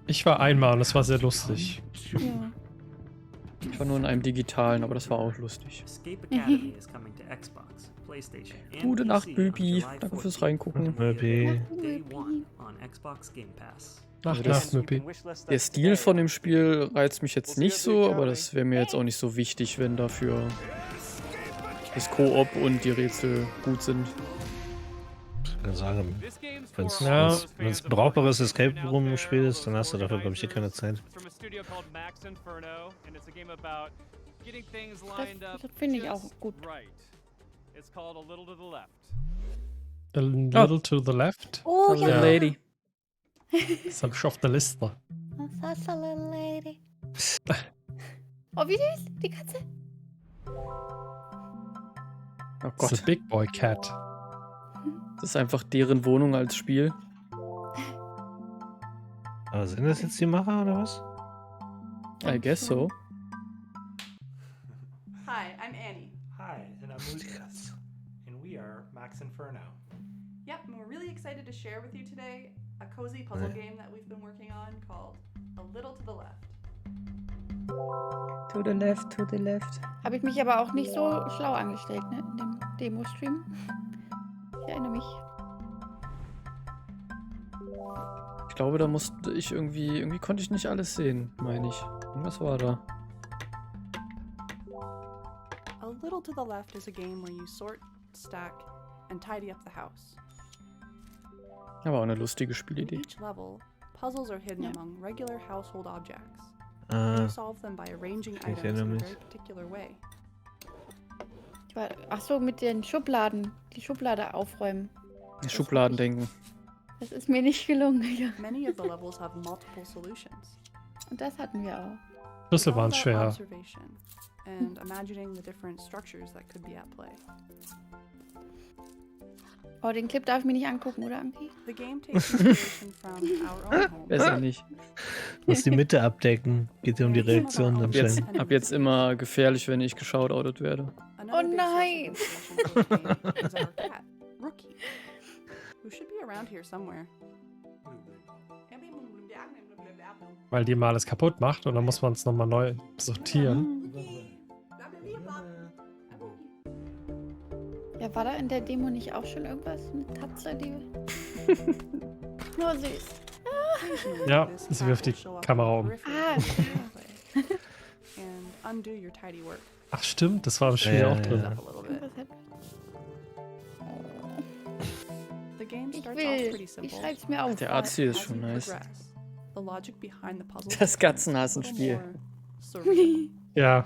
C: Ich war einmal und es war sehr lustig.
B: Ja.
A: Ich war nur in einem digitalen, aber das war auch lustig.
S: Escape Academy is coming to Xbox, PlayStation, and
A: Gute Nacht,
S: PC
A: Bübi.
S: on July
A: Danke fürs
S: 14th.
A: Reingucken.
D: Möpi.
S: Day one on Xbox Game Pass.
C: Nacht, Möpi.
A: Der Stil von dem Spiel reizt mich jetzt nicht so, aber das wäre mir jetzt auch nicht so wichtig, wenn dafür das Koop und die Rätsel gut sind.
D: Ich kann sagen, wenn es
C: Ja.
D: ein brauchbares Escape Room Spiel ist, dann hast du dafür, glaube ich, hier keine Zeit.
B: Das finde ich auch gut.
C: A little to the left.
B: Oh,
A: Also
B: ja.
A: Lady.
C: Das habe ich auf der Liste.
B: That's a little lady. Oh, wie süß, die Katze.
A: Oh
C: Das ist
A: Gott.
C: a Big Boy Cat.
A: Das ist einfach deren Wohnung als Spiel.
D: Aber sind das jetzt die Macher oder was?
A: I guess so.
M: Hi, I'm Annie.
O: Hi, and I'm Lucas. And we are Max Inferno.
M: Yep, and we're really excited to share with you today a cozy puzzle game that we've been working on called A Little to the Left.
A: To the left, to the left.
B: Habe ich mich aber auch nicht so schlau angestellt, ne? In dem Demo-Stream. Ich erinnere mich.
A: Ich glaube, da musste ich irgendwie konnte ich nicht alles sehen, meine ich. Irgendwas war da.
M: A Little to the Left is a game where you sort, stack, and tidy up the house.
A: Aber auch eine lustige
M: In
A: Spielidee.
M: each level, puzzles are hidden among regular household objects.
D: Ah.
M: And you solve them by arranging
D: Ich
M: items
D: erinnere
M: in a
D: mich.
M: very particular way.
B: Ach so, mit den Schubladen. Die Schublade aufräumen.
A: Schubladendenken.
B: Das ist mir nicht gelungen. Ja.
M: Many of the levels have multiple solutions.
B: Und das hatten wir auch.
C: Schlüssel waren
M: It's all
C: schwer.
M: about observation and imagining the different structures that could be at play.
B: Oh, den Clip darf ich mir nicht angucken, oder, Anki?
M: The game takes inspiration from our own home.
A: Besser nicht.
D: Muss die Mitte abdecken. Geht ja um die Reaktion
A: Ab
D: anscheinend.
A: ab jetzt immer gefährlich, wenn ich geschautoutet werde.
B: Oh nein!
M: Is our cat, Rookie, who should be around here somewhere.
C: Weil die mal alles kaputt macht und dann muss man es nochmal neu sortieren.
B: Ja, war da in der Demo nicht auch schon irgendwas? Eine Tatze, die... Nur süß.
C: Ja, sie wirft die Kamera um.
B: Ah,
M: And undo your tidy work.
C: Ach stimmt, das war im Spiel auch drin.
M: The game
B: Ich
M: starts
B: will.
M: off pretty
B: Ich
M: simple.
B: schreib's mir auf.
A: Der Arzt hier ist
M: As
A: schon
M: you
A: nice.
M: progress, the logic behind the puzzle
A: Das Katzenhasenspiel.
C: Ja.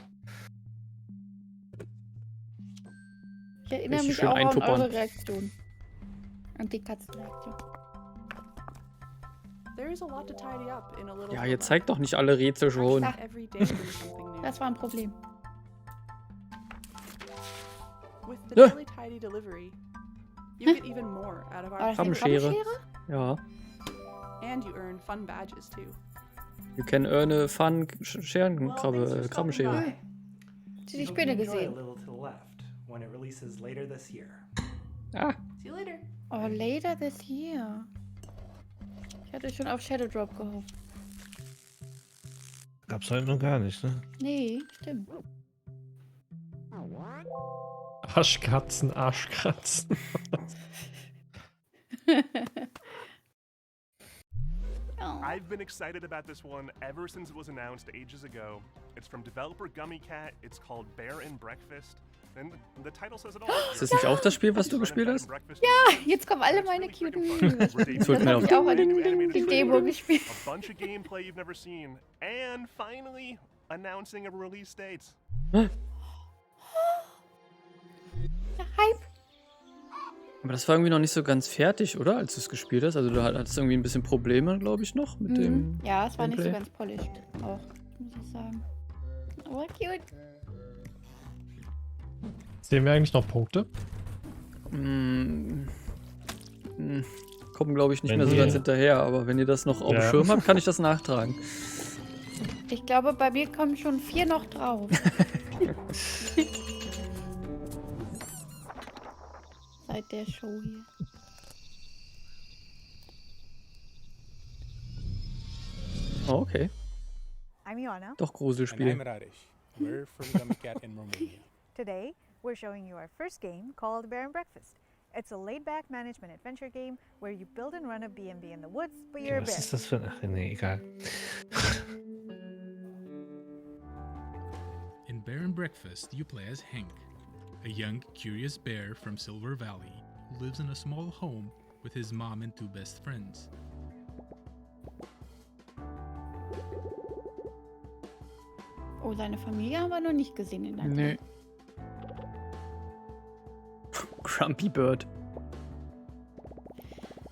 B: Ich erinnere
A: Richtig
B: mich
A: schön
B: auch an
A: eintuppern.
B: eure Reaktion. An die Katzenreaktion.
M: There is a lot to tidy up in a little
A: Ja,
M: to
A: ihr
M: the
A: zeigt doch nicht alle Rätsel schon.
M: left. Every day brings something new.
B: Das war ein Problem.
M: With the
A: Ja.
M: daily tidy delivery, you get even more out of our
B: War das eine
A: Krabbenschere.
B: Krabbenschere?
A: Ja.
M: and you earn fun badges too.
A: You can earn a fun Krabbenschere.
B: Die Spinne
O: Enjoy
B: gesehen.
O: A Little to the Left when it releases later this year.
A: Ah.
M: See you later.
B: Oh, later this year. Ich hatte schon auf Shadow Drop gehofft.
D: Gab's heute noch gar nicht, ne?
B: Nee, stimmt.
C: Arschkratzen, Arschkratzen.
P: I've been excited about this one ever since it was announced ages ago. It's from developer Gummy Cat. It's called Bear and Breakfast. And the title says it all.
A: Ist das nicht auch das Spiel, was du gespielt hast?
B: Ja, jetzt kommen alle meine cuten Videos.
A: Jetzt wird mir
B: Das hab ich auch an die Demo gespielt.
P: A bunch of gameplay you've never seen. And finally, announcing a release date.
B: Hype.
A: Aber das war irgendwie noch nicht so ganz fertig, oder? Als du es gespielt hast. Also du hattest irgendwie ein bisschen Probleme, glaube ich, noch mit dem.
B: Ja, es war nicht so
A: Gameplay.
B: ganz polished. Auch, muss ich sagen. Aber cute.
C: Sehen wir eigentlich noch Punkte?
A: Kommen, glaube ich, nicht
D: Wenn
A: mehr so
D: ihr-
A: ganz hinterher. Aber wenn ihr das noch auf dem
C: Ja.
A: Schirm habt, kann ich das nachtragen.
B: Ich glaube, bei mir kommen schon 4 noch drauf. Seit der Show hier.
A: Oh, okay.
W: I'm Ioana.
A: Doch Gruselspiel.
X: And I'm Radesh. We're from Gummy Cat in Romania.
W: Today, we're showing you our first game called Bear and Breakfast. It's a laid-back management adventure game where you build and run a B&B in the woods, but you're a
D: Was
W: bear.
D: ist das für ein... Ach, nee, egal.
Y: In Bear and Breakfast, you play as Hank, a young, curious bear from Silver Valley who lives in a small home with his mom and 2 best friends.
B: Oh, seine Familie haben wir noch nicht gesehen in der
A: Nee. Grumpy Bird.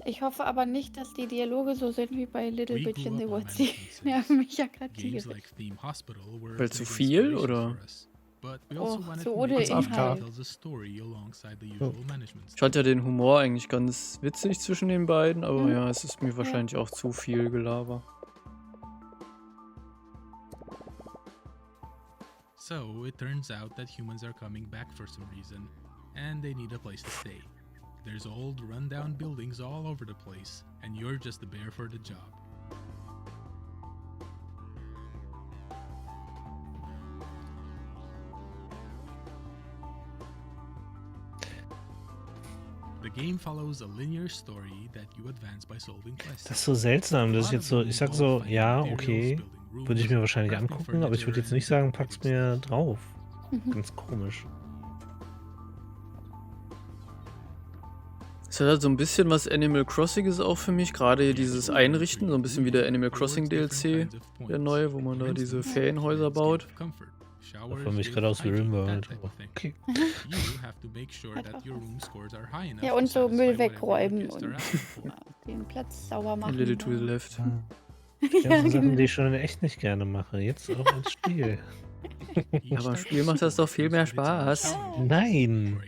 B: Ich hoffe aber nicht, dass die Dialoge so sind wie bei Little
Y: We
B: Bitch in
Y: grew
B: the
Y: up on
B: Woods. Die nerven mich ja gerade
Y: Games
B: tierisch.
Y: like Theme Hospital were
A: Weil
Y: a
A: zu
Y: big
A: viel,
Y: inspiration
A: oder?
Y: for us. But we
B: Oh,
Y: also wanted
B: so
Y: to
B: ohne
Y: make a game
B: Inhalt.
Y: that tells a story alongside the
A: Oh.
Y: usual management.
A: Ich fand ja den Humor eigentlich ganz witzig zwischen den beiden, aber
B: Mhm.
A: ja, es ist mir wahrscheinlich auch zu viel Gelaber.
Y: So, it turns out that humans are coming back for some reason, and they need a place to stay. There's old, rundown buildings all over the place, and you're just the bear for the job. The game follows a linear story that you advance by solving quests.
D: Das ist so seltsam, dass ich jetzt so, ich sag so, ja, okay, würde ich mir wahrscheinlich angucken, aber ich würde jetzt nicht sagen, pack's mir drauf. Ganz komisch.
A: Es hat halt so ein bisschen was Animal Crossing ist auch für mich, gerade hier dieses Einrichten, so ein bisschen wie der Animal Crossing DLC, der neue, wo man da diese Ferienhäuser baut.
D: Das für mich gerade aus wie Rimworld. Okay.
B: Ja, und so Müll wegräumen und den Platz sauber machen.
A: A little to the left.
D: Die ganzen Sachen, die ich schon in echt nicht gerne mache, jetzt auch ins Spiel.
A: Aber im Spiel macht das doch viel mehr Spaß.
D: Nein!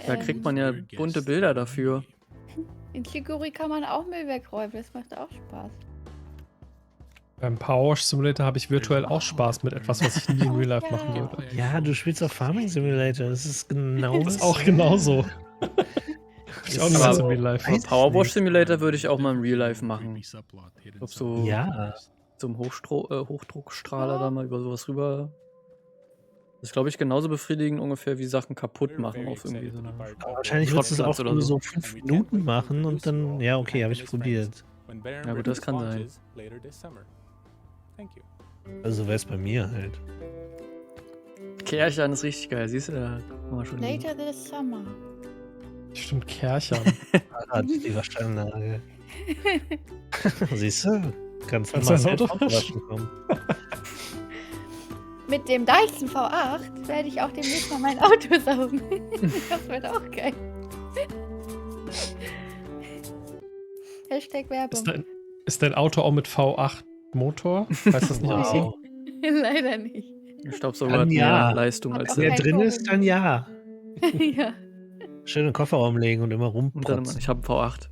A: Da kriegt man ja bunte Bilder dafür.
B: In Shiguri kann man auch Müll wegräumen, das macht auch Spaß.
C: Beim Power Wash Simulator habe ich virtuell auch Spaß mit etwas, was ich nie in Real Life machen würde.
D: Ja, du spielst auf Farming Simulator, das ist genau
C: Das ist auch genauso. Ich auch nicht in Real Life.
A: Aber Power Wash Simulator würde ich auch mal im Real Life machen. Ich glaub, so
D: ja.
A: So einem Hochdruckstrahler da mal über sowas rüber. Das ist, glaube ich, genauso befriedigend ungefähr wie Sachen kaputt machen auf irgendwie so einer.
D: Wahrscheinlich würdest du es auch nur so 5 Minuten machen und dann, ja, okay, habe ich probiert.
A: Ja gut, das kann sein.
D: Also wäre es bei mir halt.
A: Kärchern ist richtig geil, siehst du? Da kann man schon
B: Later this summer.
C: Stimmt, Kärchern.
D: Die Waschanlage. Siehst du? Kannst du
C: das
D: mal
C: Auto
D: waschen kommen.
B: Mit dem Dyson V8 werde ich auch demnächst mal mein Auto saugen. Das wird auch geil. Hashtag Werbung.
C: Ist dein Auto auch mit V8 Motor? Heißt das nicht auch so?
B: Leider nicht.
A: Ich glaube sogar mehr Leistung als
D: der drin ist, dann ja.
B: Ja.
D: Schön in den Kofferraum legen und immer rumprotzen.
A: Ich habe einen V8.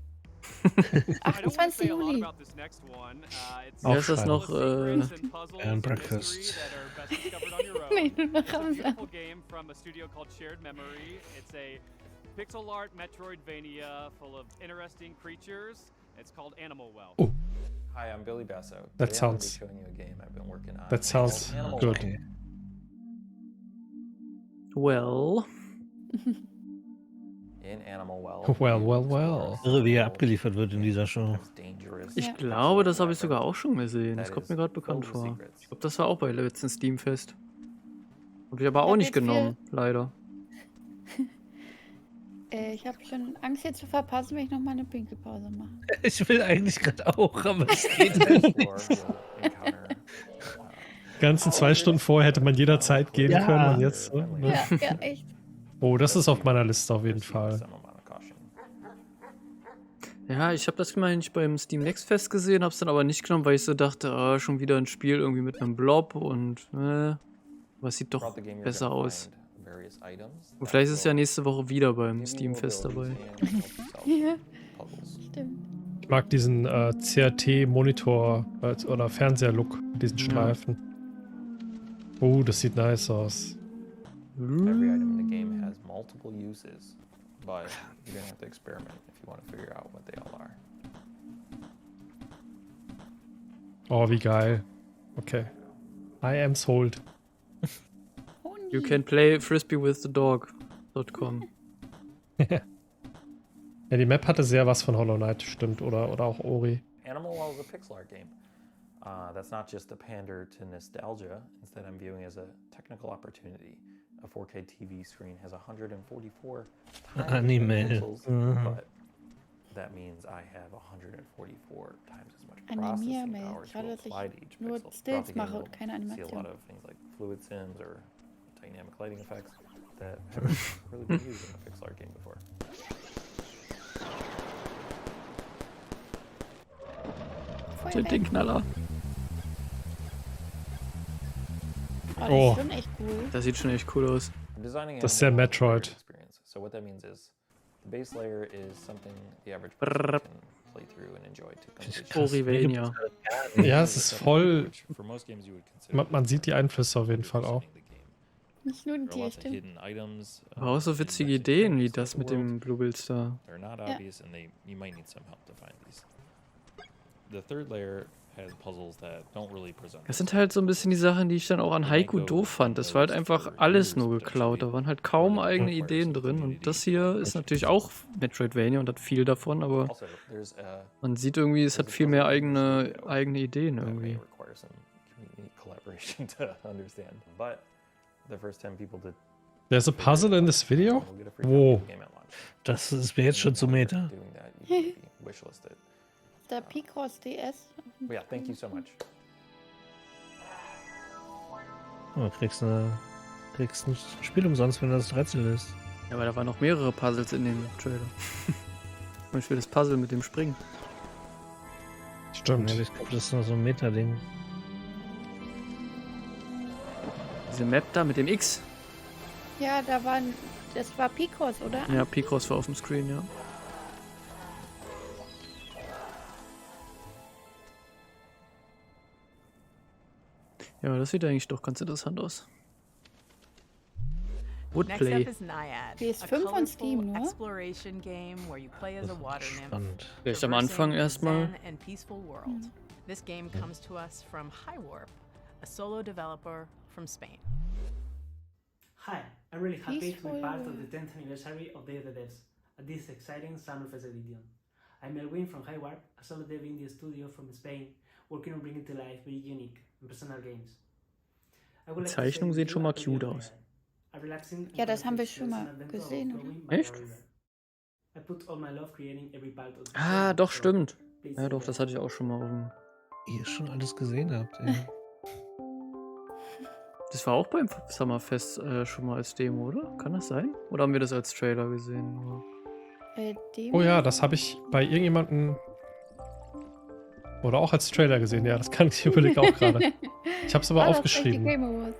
B: 28. Juli.
A: Wie heißt das noch?
D: And Breakfast.
B: Nee, nur nach Hause.
G: Pixel art Metroidvania full of interesting creatures. It's called Animal Well.
C: Oh.
H: Hi, I'm Billy Basso.
C: That
H: Today I'm gonna be
C: sounds.
H: showing you a game I've been working on.
C: That sounds
H: Animal
C: good.
A: Well.
H: In Animal Well.
C: Well.
D: Irre, wie er abgeliefert wird in dieser Show.
A: Ich glaube, das habe ich sogar auch schon gesehen. Das kommt mir gerade bekannt vor. Ich glaube, das war auch bei letzten Steamfest. Habe ich aber auch nicht genommen, leider.
B: Ich habe schon Angst, jetzt zu verpassen, wenn ich noch mal eine Pinkelpause mache.
D: Ich will eigentlich gerade auch, aber es geht halt nicht.
C: Die ganzen 2 Stunden vorher hätte man jederzeit gehen können und jetzt so. Ne?
B: Ja, echt.
C: Oh, das ist auf meiner Liste auf jeden Fall.
A: Ja, ich habe das immerhin nicht beim Steam Next Fest gesehen, habe es dann aber nicht genommen, weil ich so dachte, schon wieder ein Spiel irgendwie mit einem Blob und aber es sieht doch besser aus. Und vielleicht ist es ja nächste Woche wieder beim Steam Fest dabei.
B: Ja, stimmt.
C: Ich mag diesen CRT-Monitor oder Fernseher-Look mit diesen Streifen. Oh, das sieht nice aus.
H: Every item in the game has multiple uses, but you're gonna have to experiment if you want to figure out what they all are.
C: Oh, wie geil. Okay. I am sold.
A: You can play frisbeewiththedog.com.
C: Ja, die Map hatte sehr was von Hollow Knight, stimmt. Oder auch Ori.
H: Animal Well is a pixel art game. That's not just a pander to nostalgia. Instead, I'm viewing as a technical opportunity. A 4K TV screen has 144 tiny pixels, but that means I have 144 times as much processing power to apply to each
B: nur
H: pixel.
B: Stills mache und keine
H: See a
B: Animation.
H: lot of things like fluid sims or dynamic lighting effects that haven't really been used in a pixel art game before.
A: Den Knaller.
B: Oh, das ist schon echt cool.
A: Das sieht schon echt cool aus.
C: Das ist sehr Metroid.
H: So what that means is the base layer is something the average person can play through and enjoy to
A: Orivania.
C: Ja, es ist voll. Man sieht die Einflüsse auf jeden Fall auch.
B: Nicht nur ein Tier, stimmt.
A: Aber auch so witzige Ideen wie das mit dem Bluebills da. Das sind halt so ein bisschen die Sachen, die ich dann auch an Haiku doof fand. Das war halt einfach alles nur geklaut. Da waren halt kaum eigene Ideen drin. Und das hier ist natürlich auch Metroidvania und hat viel davon, aber man sieht irgendwie, es hat viel mehr eigene Ideen irgendwie.
C: There's a puzzle in this video? Wo?
D: Das ist mir jetzt schon zu Meta.
B: Der Picross DS.
H: Oh yeah, thank you so much.
D: Oh, kriegst ein Spiel umsonst, wenn das Rätsel ist.
A: Ja, aber da waren noch mehrere Puzzles in dem Trailer. Zum Beispiel das Puzzle mit dem Springen.
C: Stimmt.
D: Ja, ich glaube, das ist noch so ein Meta-Ding.
A: Diese Map da mit dem X.
B: Ja, das war Picross, oder?
A: Ja, Picross war auf dem Screen, ja. Ja, das sieht eigentlich doch ganz interessant aus. Woodplay.
B: PS5 von Steam, ne?
A: Spannend. Vielleicht am Anfang erstmal.
F: This game comes to us from Highwarp, a solo developer from Spain.
J: Hi, I'm really happy to be part of the 10th anniversary of Day of the Devs at this exciting Summerfest edition. I'm Melwin from Highwarp, a solo dev indie studio from Spain, working on bringing to life very unique and personal games.
A: Die Zeichnungen sehen schon mal cute aus.
B: Ja, das haben wir schon mal gesehen, oder?
A: Echt? Ah, doch, stimmt. Ja, doch, das hatte ich auch schon mal auf dem...
D: Ihr schon alles gesehen habt, ey.
A: Das war auch beim Summerfest schon mal als Demo, oder? Kann das sein? Oder haben wir das als Trailer gesehen?
C: Oh ja, das habe ich bei irgendjemandem oder auch als Trailer gesehen. Ja, das kann ich überlegen auch gerade. Ich habe es aber aufgeschrieben.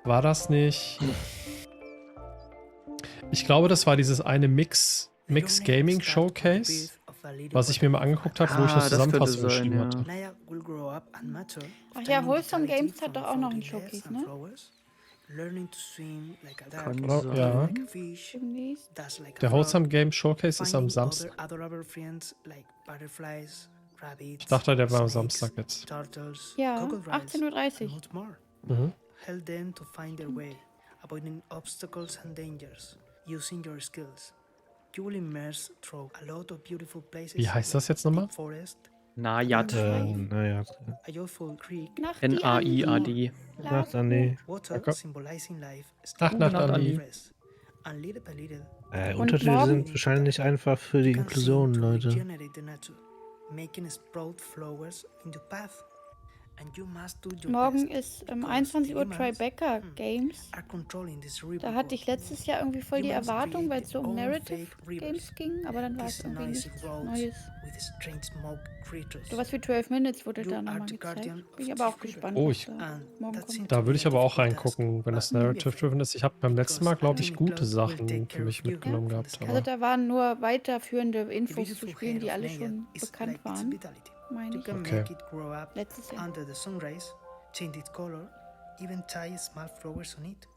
C: War das nicht? Ich glaube, das war dieses eine Mix Gaming Showcase, was ich mir mal angeguckt habe, wo ich eine Zusammenfassung geschrieben hatte.
B: Ach ja, Wholesome Games hat doch auch noch einen Showcase, ne?
C: Ja. Der Wholesome Game Showcase ist am Samstag. Ich dachte, der war am Samstag jetzt.
B: Ja, 18:30 Uhr.
C: Mhm.
J: Help them to find their way, avoiding obstacles and dangers, using your skills. You will immerse through a lot of beautiful places.
C: Wie heißt das jetzt nochmal?
A: Nayad.
D: Nayad.
J: A joyful creek.
A: N-A-I-A-D.
D: Nacht, Andi.
J: Water symbolizing life.
C: Nacht, Andi.
J: And little by little.
D: Untertitel sind wahrscheinlich einfach für die Inklusion, Leute.
J: Making sprout flowers into path.
B: Morgen ist 21 Uhr Tribeca Games. Da hatte ich letztes Jahr irgendwie voll die Erwartung, weil es so um Narrative Games ging, aber dann war es irgendwie nichts Neues. Sowas wie 12 Minutes wurde da nochmal gezeigt. Bin ich aber auch gespannt, was da morgen kommt.
C: Da würde ich aber auch reingucken, wenn das Narrative-driven ist. Ich habe beim letzten Mal, glaube ich, gute Sachen für mich mitgenommen gehabt.
B: Also da waren nur weiterführende Infos zu Spielen, die alle schon bekannt waren.
C: Okay.
B: Letztes Jahr.
J: Under the sunrise, change its color, even tie small flowers on it.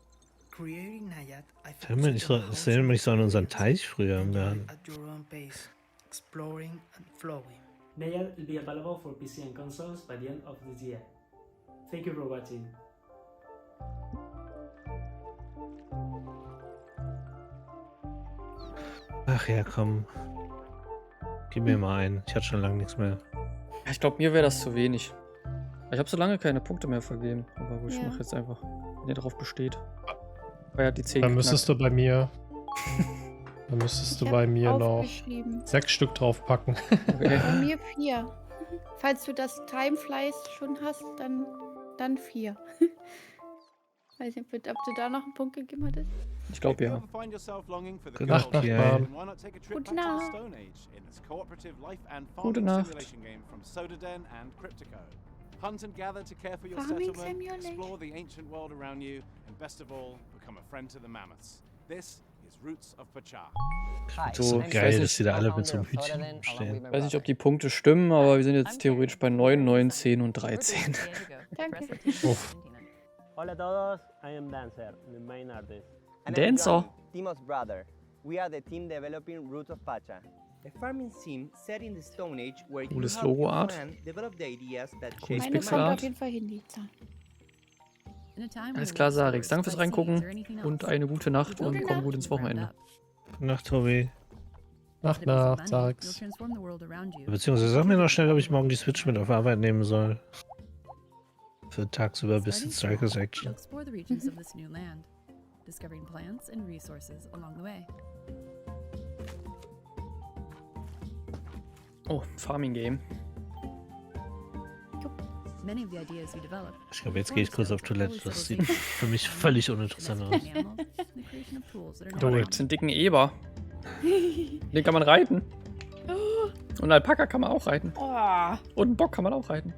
J: Creating Nayad,
D: Das erinnert mich so an unseren Teich früher im Garten.
J: at your own pace, exploring and flowing. Nayad will be available for PC and consoles by the end of this year. Thank you for watching.
D: Ach ja, komm. Gib mir mal einen. Ich hatte schon lange nichts mehr.
A: Ich glaube, mir wäre das zu wenig. Ich habe so lange keine Punkte mehr vergeben. Aber gut, ich mache jetzt einfach, wenn ihr darauf besteht. Weil ja die 10
C: Dann müsstest du bei mir. Dann müsstest du bei mir noch 6 Stück draufpacken.
A: Okay.
B: Bei mir 4. Falls du das Timeflies schon hast, dann 4. Weiß nicht, ob du da noch einen Punkt gegeben hattest.
A: Ich glaube ja.
C: Gute Nacht, Nachbarn.
B: Gute Nacht.
A: Gute Nacht.
R: Hunt and gather to care for your
B: Farming
R: settlement,
B: Simulator.
R: explore the ancient world around you, and best of all, become a friend to the mammoths. This is Roots of Pachar.
D: So geil, dass die da alle mit so einem Hütchen stehen.
A: Ich weiß nicht, ob die Punkte stimmen, aber wir sind jetzt theoretisch bei 9, 9, 10 und 13.
B: Danke.
E: Hola a todos, I am Dancer, the main artist.
A: Dancer?
E: Timo's brother. We are the team developing Roots of Pacha, a farming sim set in the Stone Age where you
A: Cooles
E: help your
A: Logo-Art.
E: clan develop the ideas that
A: Cooles
E: shape
B: Meine
E: the
B: kommt
A: Pixelart.
B: auf jeden Fall hin, die Zahl.
A: Alles klar, Sarix. Danke fürs Reingucken und eine gute Nacht und komm gut ins Wochenende.
D: Nacht, Tobi.
C: Nacht, Sarix.
D: Beziehungsweise sag mir noch schnell, ob ich morgen die Switch mit auf Arbeit nehmen soll. Für tagsüber ein bisschen Strikers Action.
F: Explore the regions of this new land, discovering plants and resources along the way.
A: Oh, Farming Game.
F: Many of the ideas you develop.
D: Ich glaube, jetzt gehe ich kurz auf Toilette. Das sieht für mich völlig uninteressant aus.
A: Da gibt's einen dicken Eber. Den kann man reiten. Und einen Alpaka kann man auch reiten.
B: Oh.
A: Und einen Bock kann man auch reiten.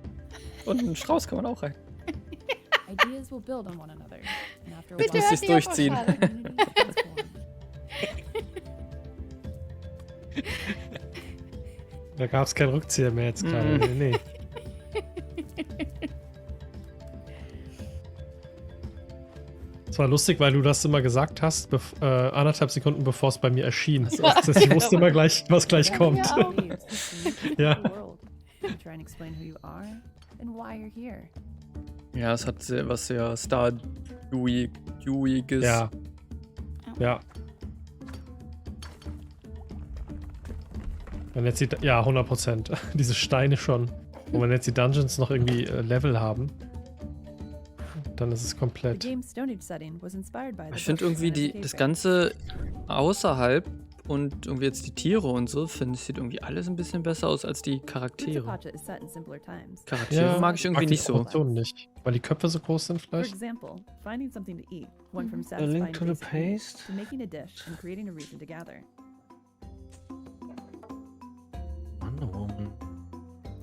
A: Und einen Strauß kann man auch reiten.
F: Ideas will build on one another. And after a
A: Jetzt müsst ihr es durchziehen.
C: Da gab es keinen Rückzieher mehr jetzt gerade. Nee. Es war lustig, weil du das immer gesagt hast, 1,5 Sekunden bevor es bei mir erschien. Das heißt, ich wusste immer gleich, was gleich kommt. Ja.
A: Ja, es hat was sehr Stardew-iges.
C: Ja. Ja. Wenn jetzt ja, 100%. Diese Steine schon. Und wenn jetzt die Dungeons noch irgendwie Level haben, dann ist es komplett.
A: Ich finde irgendwie das Ganze außerhalb und irgendwie jetzt die Tiere und so, finde ich, sieht irgendwie alles ein bisschen besser aus als die Charaktere. Charaktere mag ich irgendwie nicht so.
C: Nicht, weil die Köpfe so groß sind vielleicht.
D: A link to the paste. Wonder Woman.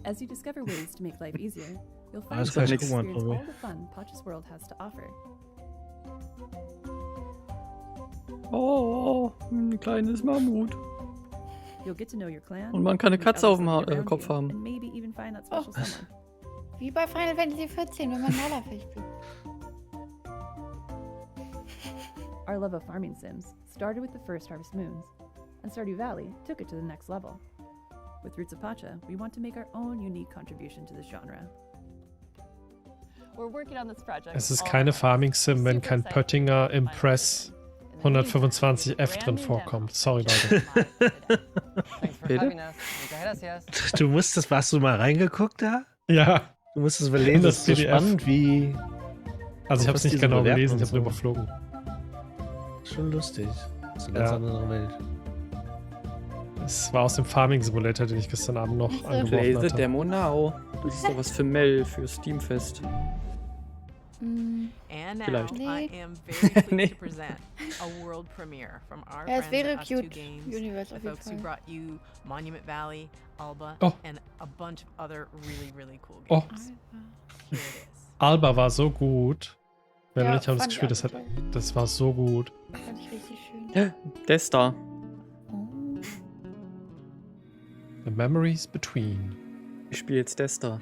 F: As you discover ways to make life easier, you'll find
D: Alles
F: ways to
D: klar, ich guck mal,
F: experience
D: Tobi.
F: all the fun Pacha's world has to offer.
A: Oh, ein kleines Mammut.
F: You'll get to know your clan.
A: Und man kann eine
F: meet
A: Katze auf
F: others
A: dem
F: around
A: Kopf
F: you,
A: haben.
F: and maybe even find that special someone.
B: Wie bei Final Fantasy 14, wenn man Malerfeld spielt.
F: Our love of farming sims started with the first Harvest Moons, and Stardew Valley took it to the next level. With Roots of Pacha, we want to make our own unique contribution to this genre. We're working on this project.
C: Es ist keine Farming Sim, wenn kein Pöttinger Impress 125F drin vorkommt. Sorry, Leute.
A: Bitte?
D: Du musstest, warst du mal reingeguckt da?
C: Ja.
D: Du musstest mal lesen, das ist so
C: PDF.
D: spannend wie...
C: Also ich habe es nicht genau gelesen, ich habe es überflogen.
D: Schon lustig. Das ist eine ganz andere Welt.
C: Es war aus dem Farming Simulator, den ich gestern Abend noch angeworfen
A: Play the
C: hatte.
A: Demo now. Das ist doch was für Mel, für Steamfest.
F: And now
A: Vielleicht.
F: I am very pleased
A: Nee.
F: to present a world premiere from our
B: Ja, es
F: friends
B: wäre
F: at Us2
B: cute.
F: Games,
B: Universe
F: the
B: auf jeden
F: folks who
B: Fall.
F: brought you Monument Valley, Alba,
C: Oh.
F: and a bunch of other really, really cool
C: Oh.
F: games. Here it is.
C: Alba war so gut. Wenn
B: Ja,
C: ich habe das
B: fand ich
C: Gefühl,
B: auch
C: das war so gut.
B: Fand ich richtig schön.
A: Desta.
C: The Memories Between.
A: Ich spiele jetzt Desta.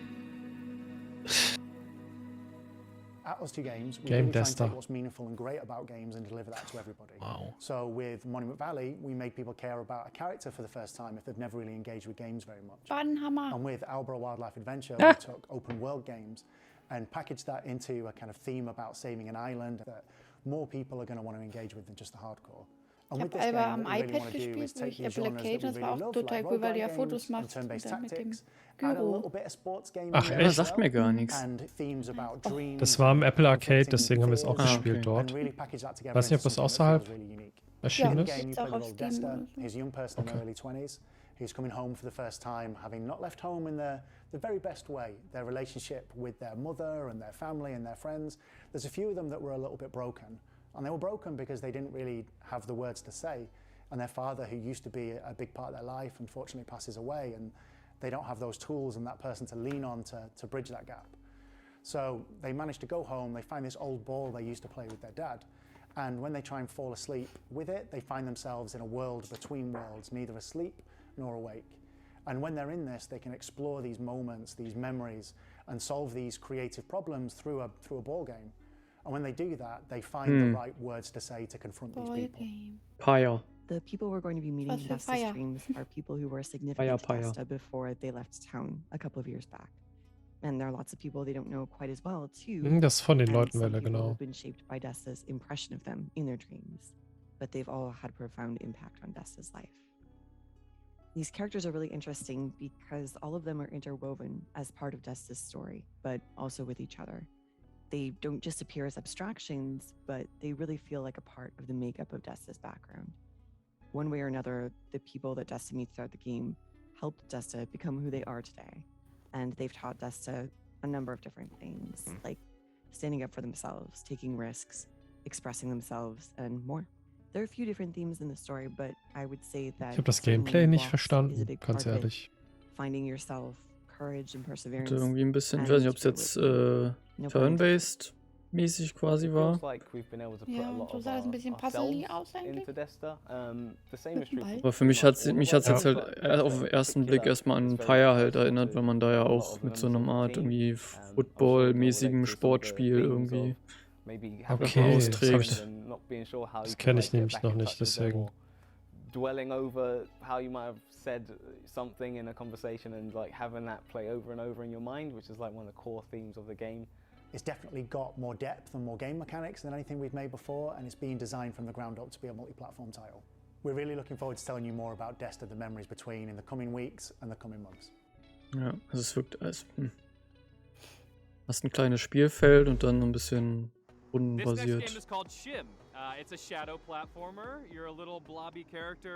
I: At Us2 Games, we
C: Game
I: really try and
C: Desta.
I: take what's meaningful and great about games and deliver that to everybody.
D: Wow.
I: So with Monument Valley, we made people care about a character for the first time if they've never really engaged with games very much.
B: Badenhammer.
I: And with Alba Wildlife Adventure,
A: Ah.
I: we took open world games and packaged that into a kind of theme about saving an island that more people are going to want to engage with than just the hardcore.
B: Ich habe Alba am iPad gespielt, durch Apple Arcade. Das war auch total cool, weil du ja Fotos machst und dann mit dem Gyro.
C: Ach,
A: Ja,
C: echt?
A: sagt mir gar nichts.
C: Das war im Apple Arcade, deswegen haben wir es auch gespielt dort. Weiß nicht, ob das außerhalb erschienen ist.
B: Gibt's auch auf Steam oder so.
I: He's a young person in their early 20s who's coming home for the first time, having not left home in the the very best way. Their relationship with their mother and their family and their friends. There's a few of them that were a little bit broken. And they were broken because they didn't really have the words to say. And their father, who used to be a big part of their life, unfortunately passes away. And they don't have those tools and that person to lean on to bridge that gap. So they manage to go home, they find this old ball they used to play with their dad. And when they try and fall asleep with it, they find themselves in a world between worlds, neither asleep nor awake. And when they're in this, they can explore these moments, these memories, and solve these creative problems through a ball game. And when they do that, they find the right words to say to confront these people.
A: Paya.
K: The people we're going to be meeting in Desta's streams are people who were significant to Desta before they left town a couple of years back. And there are lots of people they don't know quite as well, too.
C: Das von den Leuten
K: Some
C: Welle,
K: people
C: genau.
K: have been shaped by Desta's impression of them in their dreams, but they've all had a profound impact on Desta's life. These characters are really interesting because all of them are interwoven as part of Desta's story, but also with each other. They don't just appear as abstractions, but they really feel like a part of the makeup of Desta's background. One way or another, the people that Desta meets throughout the game helped Desta become who they are today. And they've taught Desta a number of different things, like standing up for themselves, taking risks, expressing themselves, and more. There are a few different themes in the story, but I would say that
C: Ich habe das Gameplay nicht verstanden, ganz ehrlich.
K: Finding yourself, courage and perseverance.
A: Und irgendwie ein bisschen, ich weiß nicht, ob es jetzt turn-based mäßig quasi war.
B: Ja, und so sah das ein bisschen puzzly aus eigentlich.
A: Aber für mich hat's jetzt halt auf den ersten Blick erstmal an Pyre halt erinnert, weil man da ja auch mit so einer Art irgendwie Football-mäßigem Sportspiel irgendwie
C: Okay,
A: austrägt.
C: Das kenne ich nämlich noch nicht, deswegen.
E: Dwelling over how you might have said something in a conversation and like having that play over and over in your mind, which is like one of the core themes of the game.
I: It's definitely got more depth and more game mechanics than anything we've made before, and it's been designed from the ground up to be a multi-platform title. We're really looking forward to telling you more about Desta, the memories between, in the coming weeks and the coming months.
A: Ja, also es wirkt als hast ein kleines Spielfeld und dann ein bisschen rundenbasiert.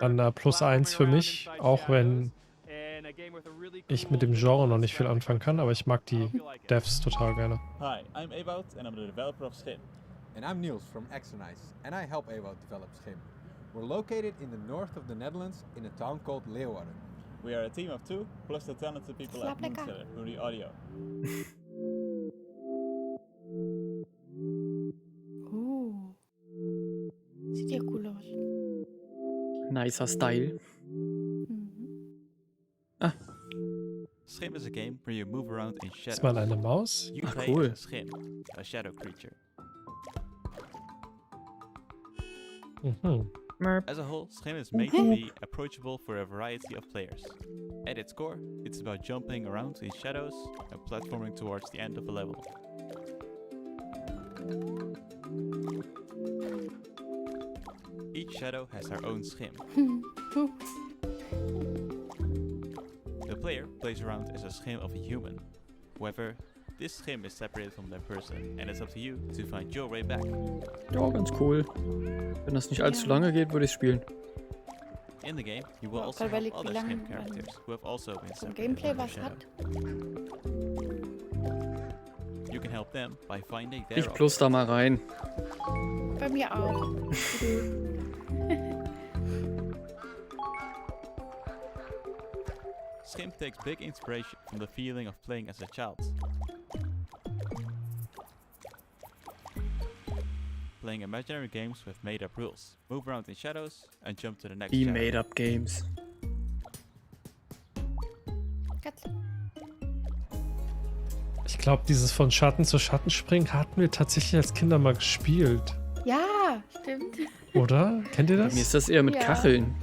C: Dann +1 für mich, auch wenn ich mit dem Genre noch nicht viel anfangen kann, aber ich mag die Devs total gerne.
N: Hi, I'm Ewout and I'm the developer of Schim.
Q: And I'm Niels from Exernice, and I help Ewout develop Schim. We're located in the north of the Netherlands in a town called Leeuwarden.
N: We are a team of 2, plus the talented people at Moonseller who do the audio.
B: Sieht ja cool aus.
A: Nicer Style. Ah.
N: Schim is a game where you move around in shadows.
C: Ist mal eine Maus?
N: You play
A: cool.
N: as Schim, a shadow creature. As a whole, Schim is made to be approachable for a variety of players. At its core, it's about jumping around in shadows and platforming towards the end of a level. Each shadow has their own Schim. The player plays around as a Schim of a human. However, this Schim is separated from that person, and it's up to you to find your way back.
A: Ja, ganz cool. Wenn das nicht allzu lange geht, würde ich spielen.
N: In the game, you will also have other Schim characters who have also been separated
B: Gameplay
N: from
B: was
N: their
B: hat.
N: You can help them by finding their
A: Ich plus da mal rein.
B: Bei mir auch.
N: Schim takes big inspiration from the feeling of playing as a child. Playing imaginary games with made-up rules. Move around in shadows and jump to the next
A: Die
N: shadow.
A: Made-up Games.
C: Ich glaube, dieses von Schatten zu Schatten springen hatten wir tatsächlich als Kinder mal gespielt.
B: Ja, stimmt.
C: Oder? Kennt ihr das?
A: Mir ist das eher mit
B: Ja.
A: Kacheln.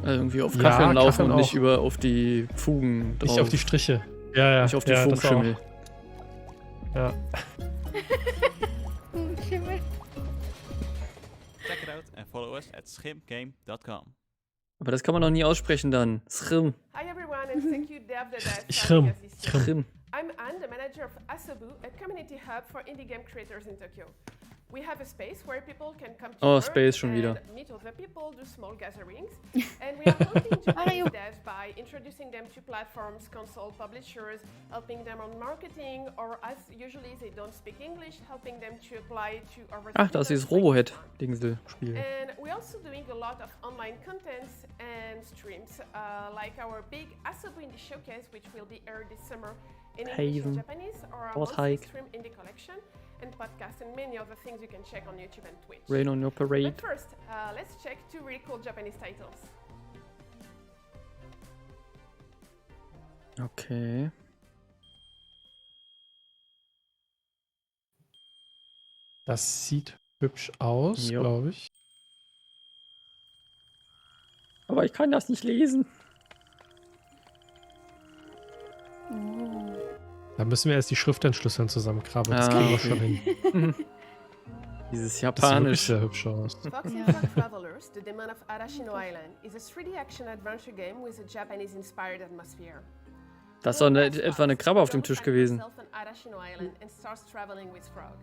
A: Also irgendwie auf
C: Ja,
A: Kacheln laufen
C: Kacheln
A: und nicht
C: auch.
A: auf die Fugen drauf.
C: Nicht auf die Striche. Ja.
A: Nicht auf die
C: ja, das
A: Fugenschimmel.
C: auch. Ja.
B: Schimmel.
N: Check it out and follow us at schimgame.com.
A: Aber das kann man noch nie aussprechen dann. Schrim.
T: Hi everyone and thank you Dev the Dive
C: Schrim.
A: Schrim.
T: I'm Anne, the manager of Asobu, a community hub for indie game creators in Tokyo. We have a space where people can come to
A: Oh,
T: work
A: Space schon wieder.
T: and meet other people, do small gatherings, and we are helping Japanese devs by introducing them to platforms, console publishers, helping them on marketing, or as usually they don't speak English, helping them to apply to our
A: Ach, das ist dieses Robohead-Dingsel-Spiel.
T: And we're also doing a lot of online contents and streams, like our big Asobo Indie Showcase, which will be aired this summer in English and Japanese, or our monthly stream indie collection, and podcasts, and many other things you can check on YouTube and Twitch.
A: Rain on your parade.
T: But first, let's check 2 really cool Japanese titles.
A: Okay.
C: Das sieht hübsch aus, glaube ich.
A: Aber ich kann das nicht lesen.
C: Da müssen wir erst die Schrift entschlüsseln zusammenkrabbeln. Das kriegen wir schon hin.
A: Dieses
C: Das
A: Japanisch.
C: sieht wirklich sehr hübsch aus.
T: Fox and Frog Travelers, The Demon of Arashino Island, is a 3D action adventure game with a Japanese-inspired atmosphere.
A: Das ist doch etwa eine Krabbe auf dem Tisch gewesen.
T: Yourself on Arashino Island and starts traveling with Frog.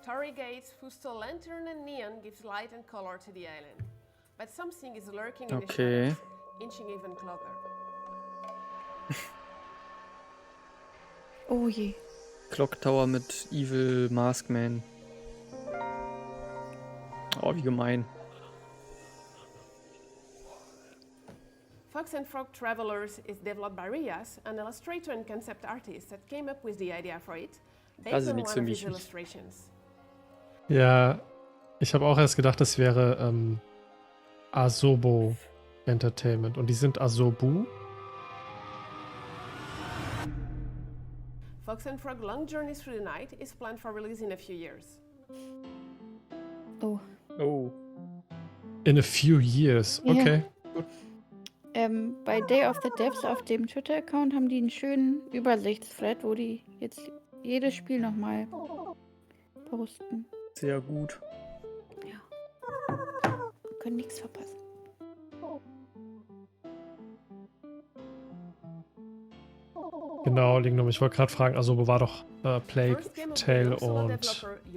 T: Torii gates, fusto lantern and neon gives light and color to the island. But something is lurking in the shadows, inching even closer.
B: Oh je.
A: Clock Tower mit Evil Maskman. Oh, wie gemein.
T: Fox and Frog Travelers is developed by Rias, an illustrator and concept artist that came up with the idea for it, based on one of his illustrations.
C: Ja, ich habe auch erst gedacht, das wäre Asobo Entertainment. Und die sind Asobu.
T: Fox and Frog Long Journey Through the Night is planned for release in a few years.
B: Oh.
A: Oh.
C: In a few years, okay.
B: Ja. Bei Day of the Devs auf dem Twitter-Account haben die einen schönen Übersichtsthread, wo die jetzt jedes Spiel nochmal posten.
A: Sehr gut.
B: Ja. Wir können nichts verpassen.
C: Genau, ich wollte gerade fragen, also wo war doch Plague Tale und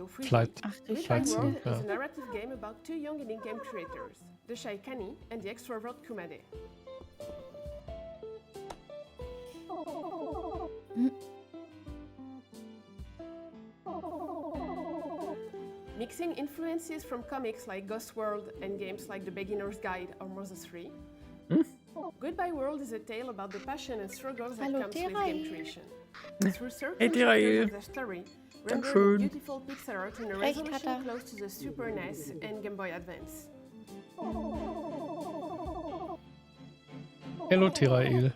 C: Flight Sim, ja.
T: is a narrative game about 2 young indie game creators, the shy Kani and the extrovert Kumade. Mixing influences from comics like Ghost World and games like The Beginner's Guide or Moses 3. Goodbye World is a tale about the passion and struggles that comes with game creation. Through certain chapters of the story, rendering beautiful pixel art in a resolution close to the Super NES and Game Boy Advance.
C: Hello, Tirael.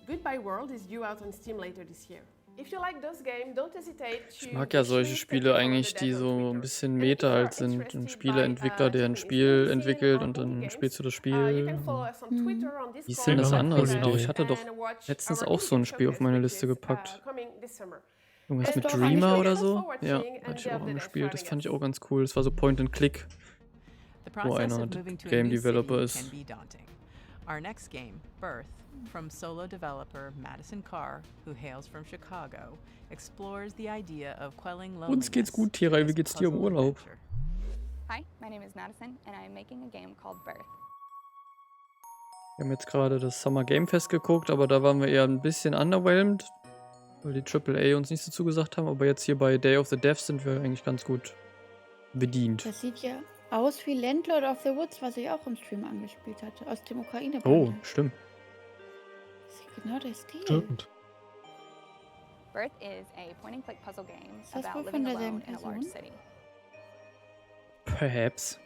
T: Goodbye World is due out on Steam later this year. If you like those games, don't hesitate to
A: Ich mag ja solche Spiele eigentlich, die so ein bisschen Meta halt sind. Ein Spieleentwickler, der ein Spiel entwickelt und dann spielst du das Spiel. Wie ist denn das andere genau? Ich hatte doch letztens auch so ein Spiel auf meine Liste gepackt. Irgendwas mit Dreamer oder so? Ja, hatte ich auch gespielt. Das fand ich auch ganz cool. Das war so Point and Click, wo einer Game Developer ist.
L: Our next game, Birth, from solo developer Madison Carr, who hails from Chicago, explores the idea of quelling loneliness.
A: Uns geht's gut, Tira. Wie geht's dir im Urlaub?
O: Hi, my name is Madison and I'm making a game called Birth.
A: Wir haben jetzt gerade das Summer Game Fest geguckt, aber da waren wir eher ein bisschen underwhelmed, weil die AAA uns nicht so zugesagt haben. Aber jetzt hier bei Day of the Devs sind wir eigentlich ganz gut bedient.
B: Das sieht ja aus wie Landlord of the Woods, was ich auch im Stream angespielt hatte, aus dem Ukraine.
A: Oh, stimmt.
B: Das ist genau der Stil.
C: Stimmt.
O: Birth is a point-and-click puzzle game
B: Ist das
O: about
B: wohl von
O: living
B: derselben
O: alone in a large
B: Person?
O: city.
A: Perhaps.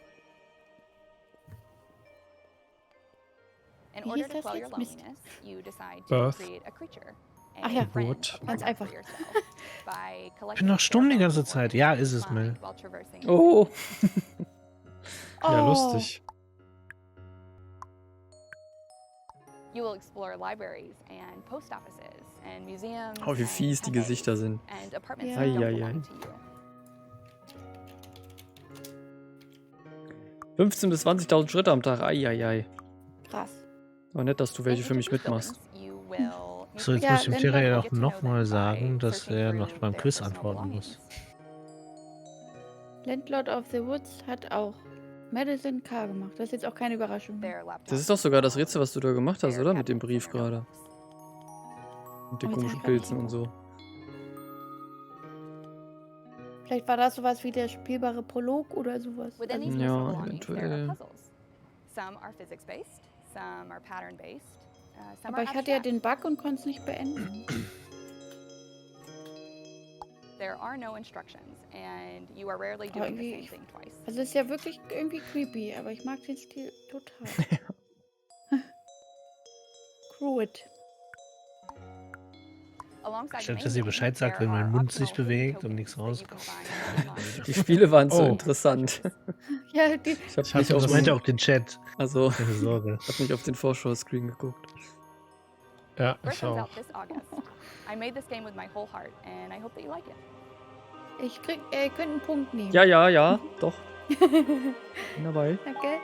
O: In
B: Wie
O: order
B: hieß
O: to
B: das
O: quell your
B: jetzt? Mist.
O: loneliness, you decide to
C: Birth.
O: create a creature.
B: Ach ja,
C: Gut.
B: ganz einfach.
C: Ich bin noch stumm die ganze Zeit. Ja, ist es, Mel.
A: Oh.
C: Ja, lustig.
O: You will explore libraries and post offices and museums.
A: Oh, wie fies die Gesichter sind.
O: And apartments
A: Ja.
O: that don't
A: Eieiei.
O: belong to you.
A: 15.000 bis 20.000 Schritte am Tag. Eieiei.
B: Krass.
A: War nett, dass du welche für mich mitmachst.
D: So, jetzt muss ich dem Tier ja auch nochmal sagen, dass er noch beim Quiz antworten muss.
B: Landlord of the Woods hat auch Madison K. gemacht. Das ist jetzt auch keine Überraschung.
A: Das ist doch sogar das Rätsel, was du da gemacht hast, oder? Mit dem Brief gerade. Und den komischen Pilzen und so.
B: Vielleicht war das sowas wie der spielbare Prolog oder sowas. Also
A: Ja, eventuell.
B: aber ich hatte ja den Bug und konnte es nicht beenden.
O: There are no instructions and you are rarely doing the same thing twice.
B: Also es ist ja wirklich irgendwie creepy, aber ich mag den Stil total. Cruet.
D: Stimmt, dass ihr Bescheid sagt, wenn mein Mund sich bewegt und nichts rauskommt.
A: Die Spiele waren so interessant.
B: Ja,
D: Ich meinte auch den Chat.
A: Also,
D: keine Sorge.
A: Ich habe nicht auf den Vorschau-Screen geguckt.
C: Ja, ich auch.
O: I made this game with my whole heart and I hope that you like it.
B: Ich krieg, ihr könnt einen Punkt nehmen.
A: Ja, doch. Bin dabei.
B: Danke.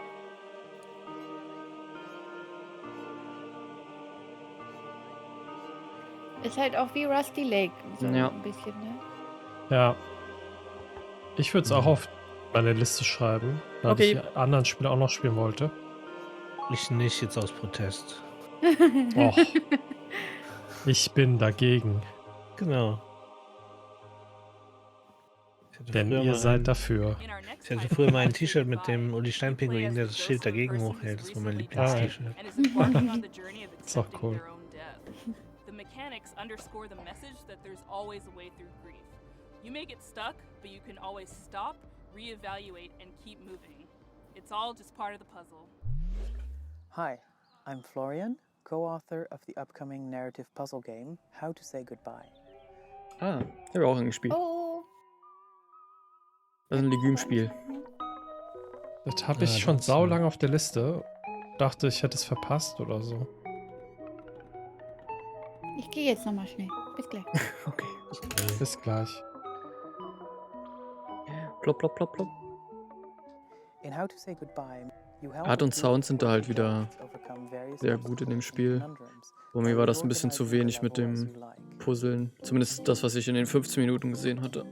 B: Ist halt auch wie Rusty Lake. So
A: Ja.
B: ein bisschen, ne?
C: Ja. Ich würde es auch auf meine Liste schreiben, weil ich die anderen Spiele auch noch spielen wollte.
D: Ich nicht, jetzt aus Protest.
C: Och. Ich bin dagegen.
D: Genau.
C: Denn ihr seid dafür.
D: Ich hatte früher mal ein T-Shirt mit dem Uli Stein-Pinguin, der das Schild dagegen hochhält. Das war mein Lieblings-T-Shirt.
C: Ist doch cool.
M: The mechanics underscore the message that there's always a way through grief. You may get stuck, but you can always stop, reevaluate, and keep moving. It's all just part of the puzzle.
P: Hi, I'm Florian, co-author of the upcoming narrative puzzle game, How to Say Goodbye.
A: Ah, ich habe auch angespielt.
B: Oh.
A: Das ist ein Legume-Spiel.
C: Das habe ich schon saulang auf der Liste. Dachte, ich hätte es verpasst oder so.
B: Ich gehe jetzt nochmal schnell. Bis gleich.
A: Okay.
C: Bis gleich.
A: Plopp, plopp, plopp, plopp.
P: In How to Say Goodbye, you help
A: Art und Sound sind da halt wieder sehr gut in dem Spiel. Bei mir war das ein bisschen zu wenig mit dem Puzzeln. Zumindest das, was ich in den 15 Minuten gesehen hatte.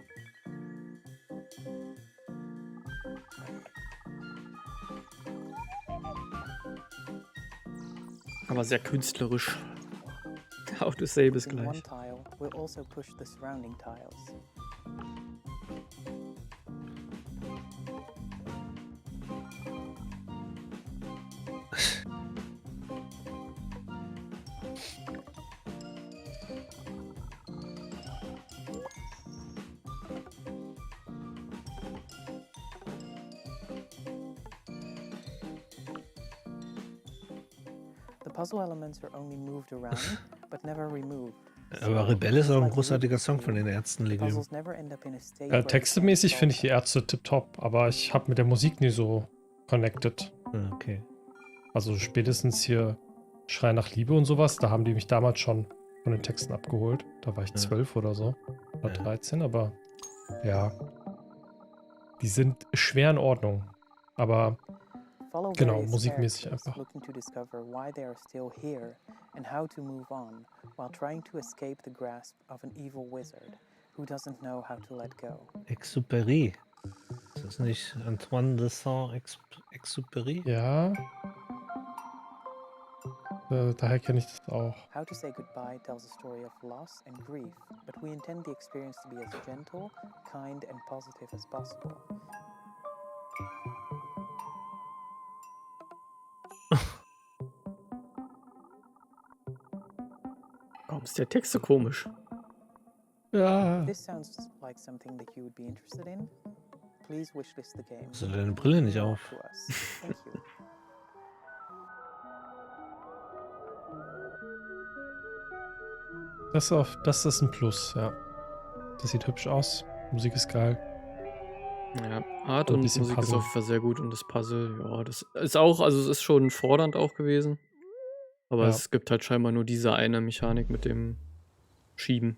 A: Aber sehr künstlerisch. How to say bis
P: in one
A: gleich.
P: tile will also push the surrounding tiles. The puzzle elements are only moved around, but never removed.
D: Aber Rebelle ist auch ein großartiger Song von den Ärzten, Legume.
P: Puzzles never end up in a state where
C: Textemäßig finde ich die Ärzte tipptopp, aber ich habe mit der Musik nie so connected.
D: Okay.
C: Also spätestens hier Schrei nach Liebe und sowas, da haben die mich damals schon von den Texten abgeholt. Da war ich 12 oder so. Oder 13, aber ja. Die sind schwer in Ordnung. Aber
P: follow
C: genau,
P: various
C: musikmäßig
P: characters
C: einfach.
P: looking to discover why they are still here and how to move on while trying to escape the grasp of an evil wizard who doesn't know how to let go.
D: Exupéry. Ist das nicht Antoine de Saint-Exupéry?
C: Ja. Daher kenne ich das auch.
P: How to Say Goodbye tells a story of loss and grief, but we intend the experience to be as gentle, kind and positive as possible.
A: Warum ist der Text so komisch?
C: Ja.
P: If this sounds like something that you would be interested in, please wishlist the game.
D: Hast du deine Brille nicht auf?
P: To us. Thank you.
C: Das ist ein Plus, ja. Das sieht hübsch aus. Musik ist geil.
A: Ja, Art
C: Und ein
A: und
C: bisschen
A: Musik ist
C: Puzzle.
A: auf jeden Fall sehr gut und das Puzzle, ja, das ist auch, also es ist schon fordernd auch gewesen. Aber
C: Ja.
A: es gibt halt scheinbar nur diese eine Mechanik mit dem Schieben.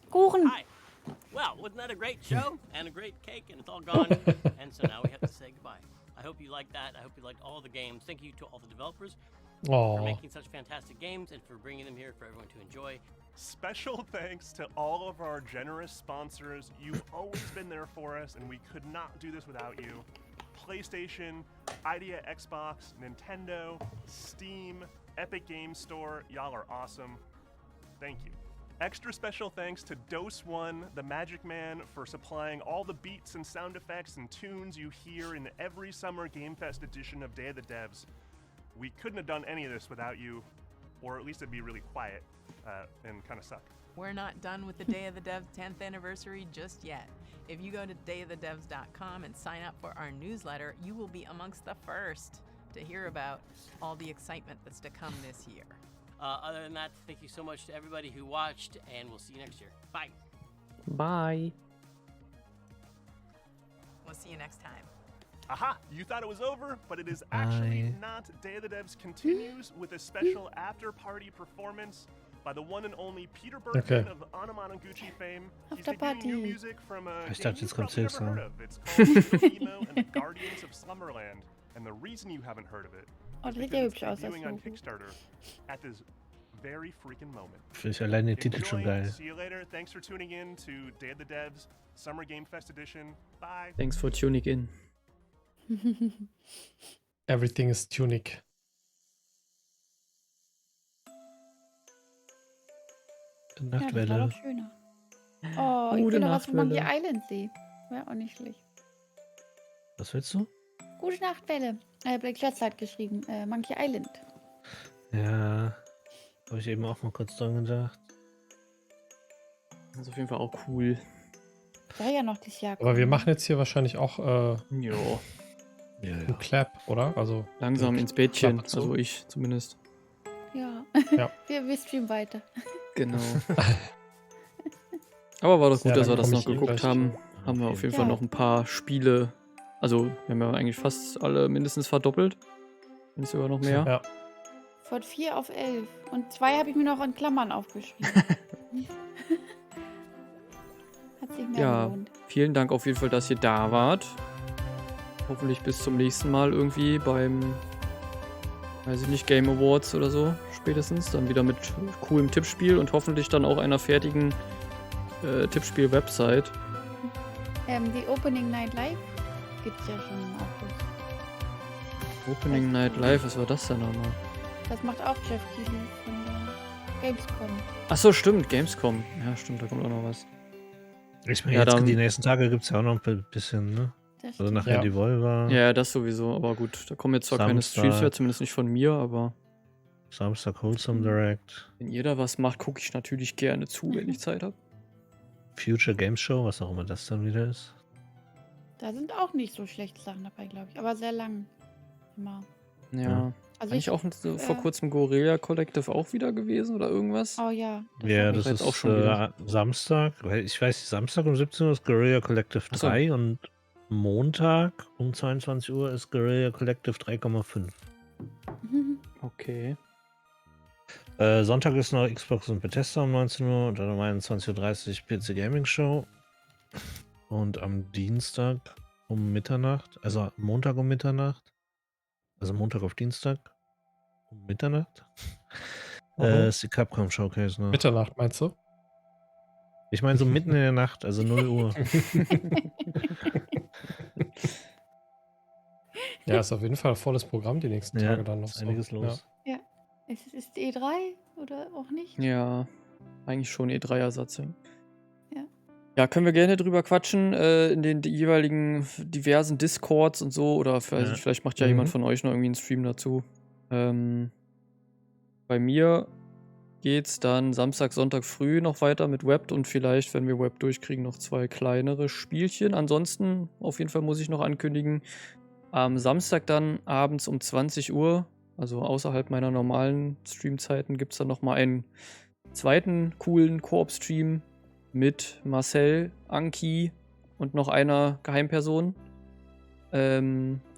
B: Kuchen.
S: Well, wasn't that a great show and a great cake, and it's all gone, and so now we have to say goodbye. I hope you liked that. I hope you liked all the games. Thank you to all the developers for making such fantastic games and for bringing them here for everyone to enjoy.
U: Special thanks to all of our generous sponsors. You've always been there for us, and we could not do this without you. PlayStation, Idea Xbox, Nintendo, Steam, Epic Games Store. Y'all are awesome. Thank you. Extra special thanks to Dose One, the Magic Man, for supplying all the beats and sound effects and tunes you hear in every Summer Game Fest edition of Day of the Devs. We couldn't have done any of this without you, or at least it'd be really quiet and kind of suck.
L: We're not done with the Day of the Devs 10th anniversary just yet. If you go to dayofthedevs.com and sign up for our newsletter, you will be amongst the first to hear about all the excitement that's to come this year.
S: Other than that, thank you so much to everybody who watched, and we'll see you next year. Bye.
A: Bye.
L: We'll see you next time.
U: Aha! You thought it was over, but it is actually not. Day of the Devs continues with a special after-party performance by the one and only Peter Bergman of Anamanaguchi fame. He's debuting new music from a game you've probably never heard of. It's called Emo and the Guardians of Slumberland. And the reason you haven't heard of it is because it's debuting on Kickstarter at this very freaking moment.
D: Finde ich allein den Titel schon geil.
U: See you later. Thanks for tuning in to Day of the Devs Summer Game Fest Edition. Bye.
A: Thanks for tuning in.
C: Everything is tunic.
D: Nachtwelle.
B: Ja, das war doch schöner. Oh, ich will noch was von Monkey Island sehen. Wäre auch nicht schlecht.
D: Was willst du?
B: Gute Nachtwelle. Black Jets hat geschrieben. Monkey Island.
D: Ja. Habe ich eben auch mal kurz dran gedacht.
A: Das ist auf jeden Fall auch cool.
B: Soll ja noch dieses Jahr
C: kommen. Aber wir machen jetzt hier wahrscheinlich auch
A: einen
C: Clap, oder? Also
A: langsam ins Bettchen, also ich zumindest.
B: Ja.
C: Ja.
B: Wir streamen weiter.
A: Genau. Aber war doch gut, dass wir das noch geguckt haben. Haben wir auf jeden Fall noch ein paar Spiele. Also, wir haben ja eigentlich fast alle mindestens verdoppelt. Wenn nicht sogar noch mehr.
C: Ja.
B: Von 4 auf 11. Und 2 habe ich mir noch in Klammern aufgeschrieben. Hat sich mehr gelohnt.
A: Vielen Dank auf jeden Fall, dass ihr da wart. Hoffentlich bis zum nächsten Mal irgendwie beim, weiß ich nicht, Game Awards oder so spätestens. Dann wieder mit coolem Tippspiel und hoffentlich dann auch einer fertigen Tippspiel-Website.
B: Die Opening Night Live gibt's ja schon im August.
A: Opening Night Live, was war das denn nochmal?
B: Das macht auch Geoff Keighley von der Gamescom.
A: Achso, stimmt, Gamescom. Ja, stimmt, da kommt auch noch was.
D: Ich meine, jetzt die nächsten Tage gibt es ja auch noch ein bisschen, ne? Also nachher die Volva.
A: Ja, das sowieso, aber gut, da kommen jetzt zwar keine Streams mehr, zumindest nicht von mir, aber...
D: Samstag Wholesome Direct.
A: Wenn ihr da was macht, gucke ich natürlich gerne zu, wenn ich Zeit habe. Future
D: Games Show, was auch immer das dann wieder ist.
B: Da sind auch nicht so schlechte Sachen dabei, glaube ich, aber sehr lang. Immer.
A: Ja. Also ich auch vor kurzem Guerilla Collective auch wieder gewesen oder irgendwas?
B: Oh ja.
D: Ja, das ist auch schon Samstag. Ich weiß, Samstag um 17 Uhr ist Guerilla Collective 3 und Montag um 22 Uhr ist Guerilla Collective 3,5.
A: Okay.
D: Sonntag ist noch Xbox und Bethesda um 19 Uhr und dann um 21.30 Uhr PC Gaming Show. Und am Dienstag um Mitternacht, also Montag um Mitternacht, also Montag auf Dienstag um Mitternacht, ist die Capcom Showcase noch.
C: Mitternacht meinst du?
D: Ich meine so mitten in der Nacht, also 0 Uhr.
C: Ja, ist auf jeden Fall ein volles Programm die nächsten Tage dann noch.
D: Ist einiges los.
B: Ja. Ist E3 oder auch nicht?
A: Ja, eigentlich schon E3-Ersatz.
B: Ja.
A: Ja, können wir gerne drüber quatschen in den jeweiligen diversen Discords und so. Oder vielleicht macht ja jemand von euch noch irgendwie einen Stream dazu. Bei mir geht's dann Samstag, Sonntag früh noch weiter mit Web und vielleicht, wenn wir Web durchkriegen, noch 2 kleinere Spielchen. Ansonsten, auf jeden Fall muss ich noch ankündigen, am Samstag dann abends um 20 Uhr, also außerhalb meiner normalen Streamzeiten, gibt es dann nochmal einen zweiten coolen Koop-Stream mit Marcel, Anki und noch einer Geheimperson. Da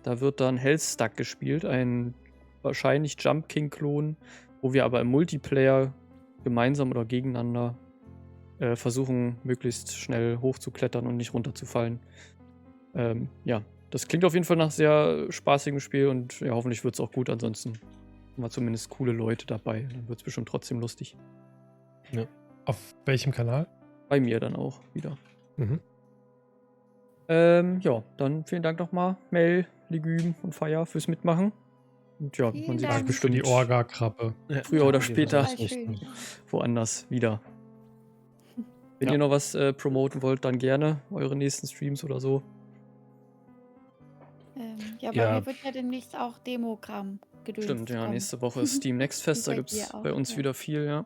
A: wird dann Hellstuck gespielt, ein wahrscheinlich Jump King-Klon, wo wir aber im Multiplayer gemeinsam oder gegeneinander versuchen, möglichst schnell hochzuklettern und nicht runterzufallen. Ja, das klingt auf jeden Fall nach sehr spaßigem Spiel und ja, hoffentlich wird es auch gut. Ansonsten haben wir zumindest coole Leute dabei. Dann wird es bestimmt trotzdem lustig.
C: Ja. Auf welchem Kanal?
A: Bei mir dann auch wieder.
C: Mhm.
A: Ja, dann vielen Dank nochmal, Mel, Legume und Fire fürs Mitmachen. Und ja, man sieht sich bestimmt
C: die Orga-Krabbe.
A: Früher oder später woanders wieder. Wenn ihr noch was promoten wollt, dann gerne eure nächsten Streams oder so.
B: Ja, bei mir wird ja demnächst auch Demogramm gedöns.
A: Stimmt, ja, nächste Woche ist Steam Next Fest, da gibt es bei uns wieder viel, ja.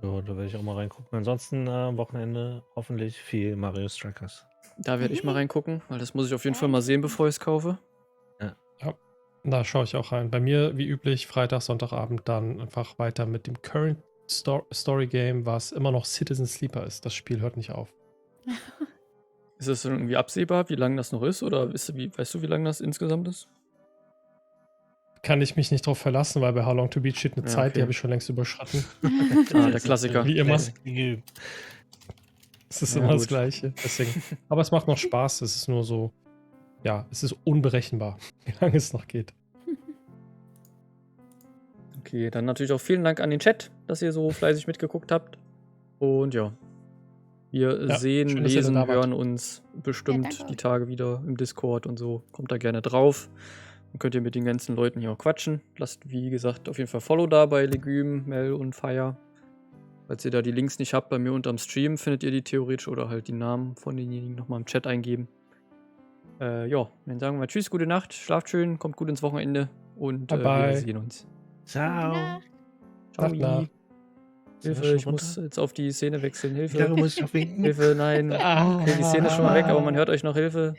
D: Ja, da werde ich auch mal reingucken. Ansonsten am Wochenende hoffentlich viel Mario Strikers.
A: Da werde ich mal reingucken, weil das muss ich auf jeden Fall mal sehen, bevor ich es kaufe.
C: Ja, da schaue ich auch rein. Bei mir, wie üblich, Freitag, Sonntagabend dann einfach weiter mit dem Current Story Game, was immer noch Citizen Sleeper ist. Das Spiel hört nicht auf.
A: Ist das irgendwie absehbar, wie lange das noch ist? Oder weißt du, wie lange das insgesamt ist?
C: Kann ich mich nicht drauf verlassen, weil bei How Long to Beat steht eine Zeit, die habe ich schon längst überschritten.
A: Der Klassiker.
C: Wie immer. Es ist immer das Gleiche. Deswegen. Aber es macht noch Spaß. Es ist nur so, ja, es ist unberechenbar, wie lange es noch geht.
A: Okay, dann natürlich auch vielen Dank an den Chat, dass ihr so fleißig mitgeguckt habt. Und ja, wir sehen,
C: schön,
A: lesen, hören uns bestimmt die Tage wieder im Discord und so. Kommt da gerne drauf. Dann könnt ihr mit den ganzen Leuten hier auch quatschen. Lasst, wie gesagt, auf jeden Fall Follow da bei Legume, Mel und Fire. Falls ihr da die Links nicht habt, bei mir unterm Stream findet ihr die theoretisch oder halt die Namen von denjenigen nochmal im Chat eingeben. Ja, dann sagen wir tschüss, gute Nacht, schlaft schön, kommt gut ins Wochenende und wir sehen uns.
D: Ciao.
A: Ciao. Hilfe, ich muss jetzt auf die Szene wechseln. Hilfe.
D: Wie lange muss ich noch winken?
A: Hilfe, nein. Okay, die Szene ist schon mal weg, aber man hört euch noch. Hilfe.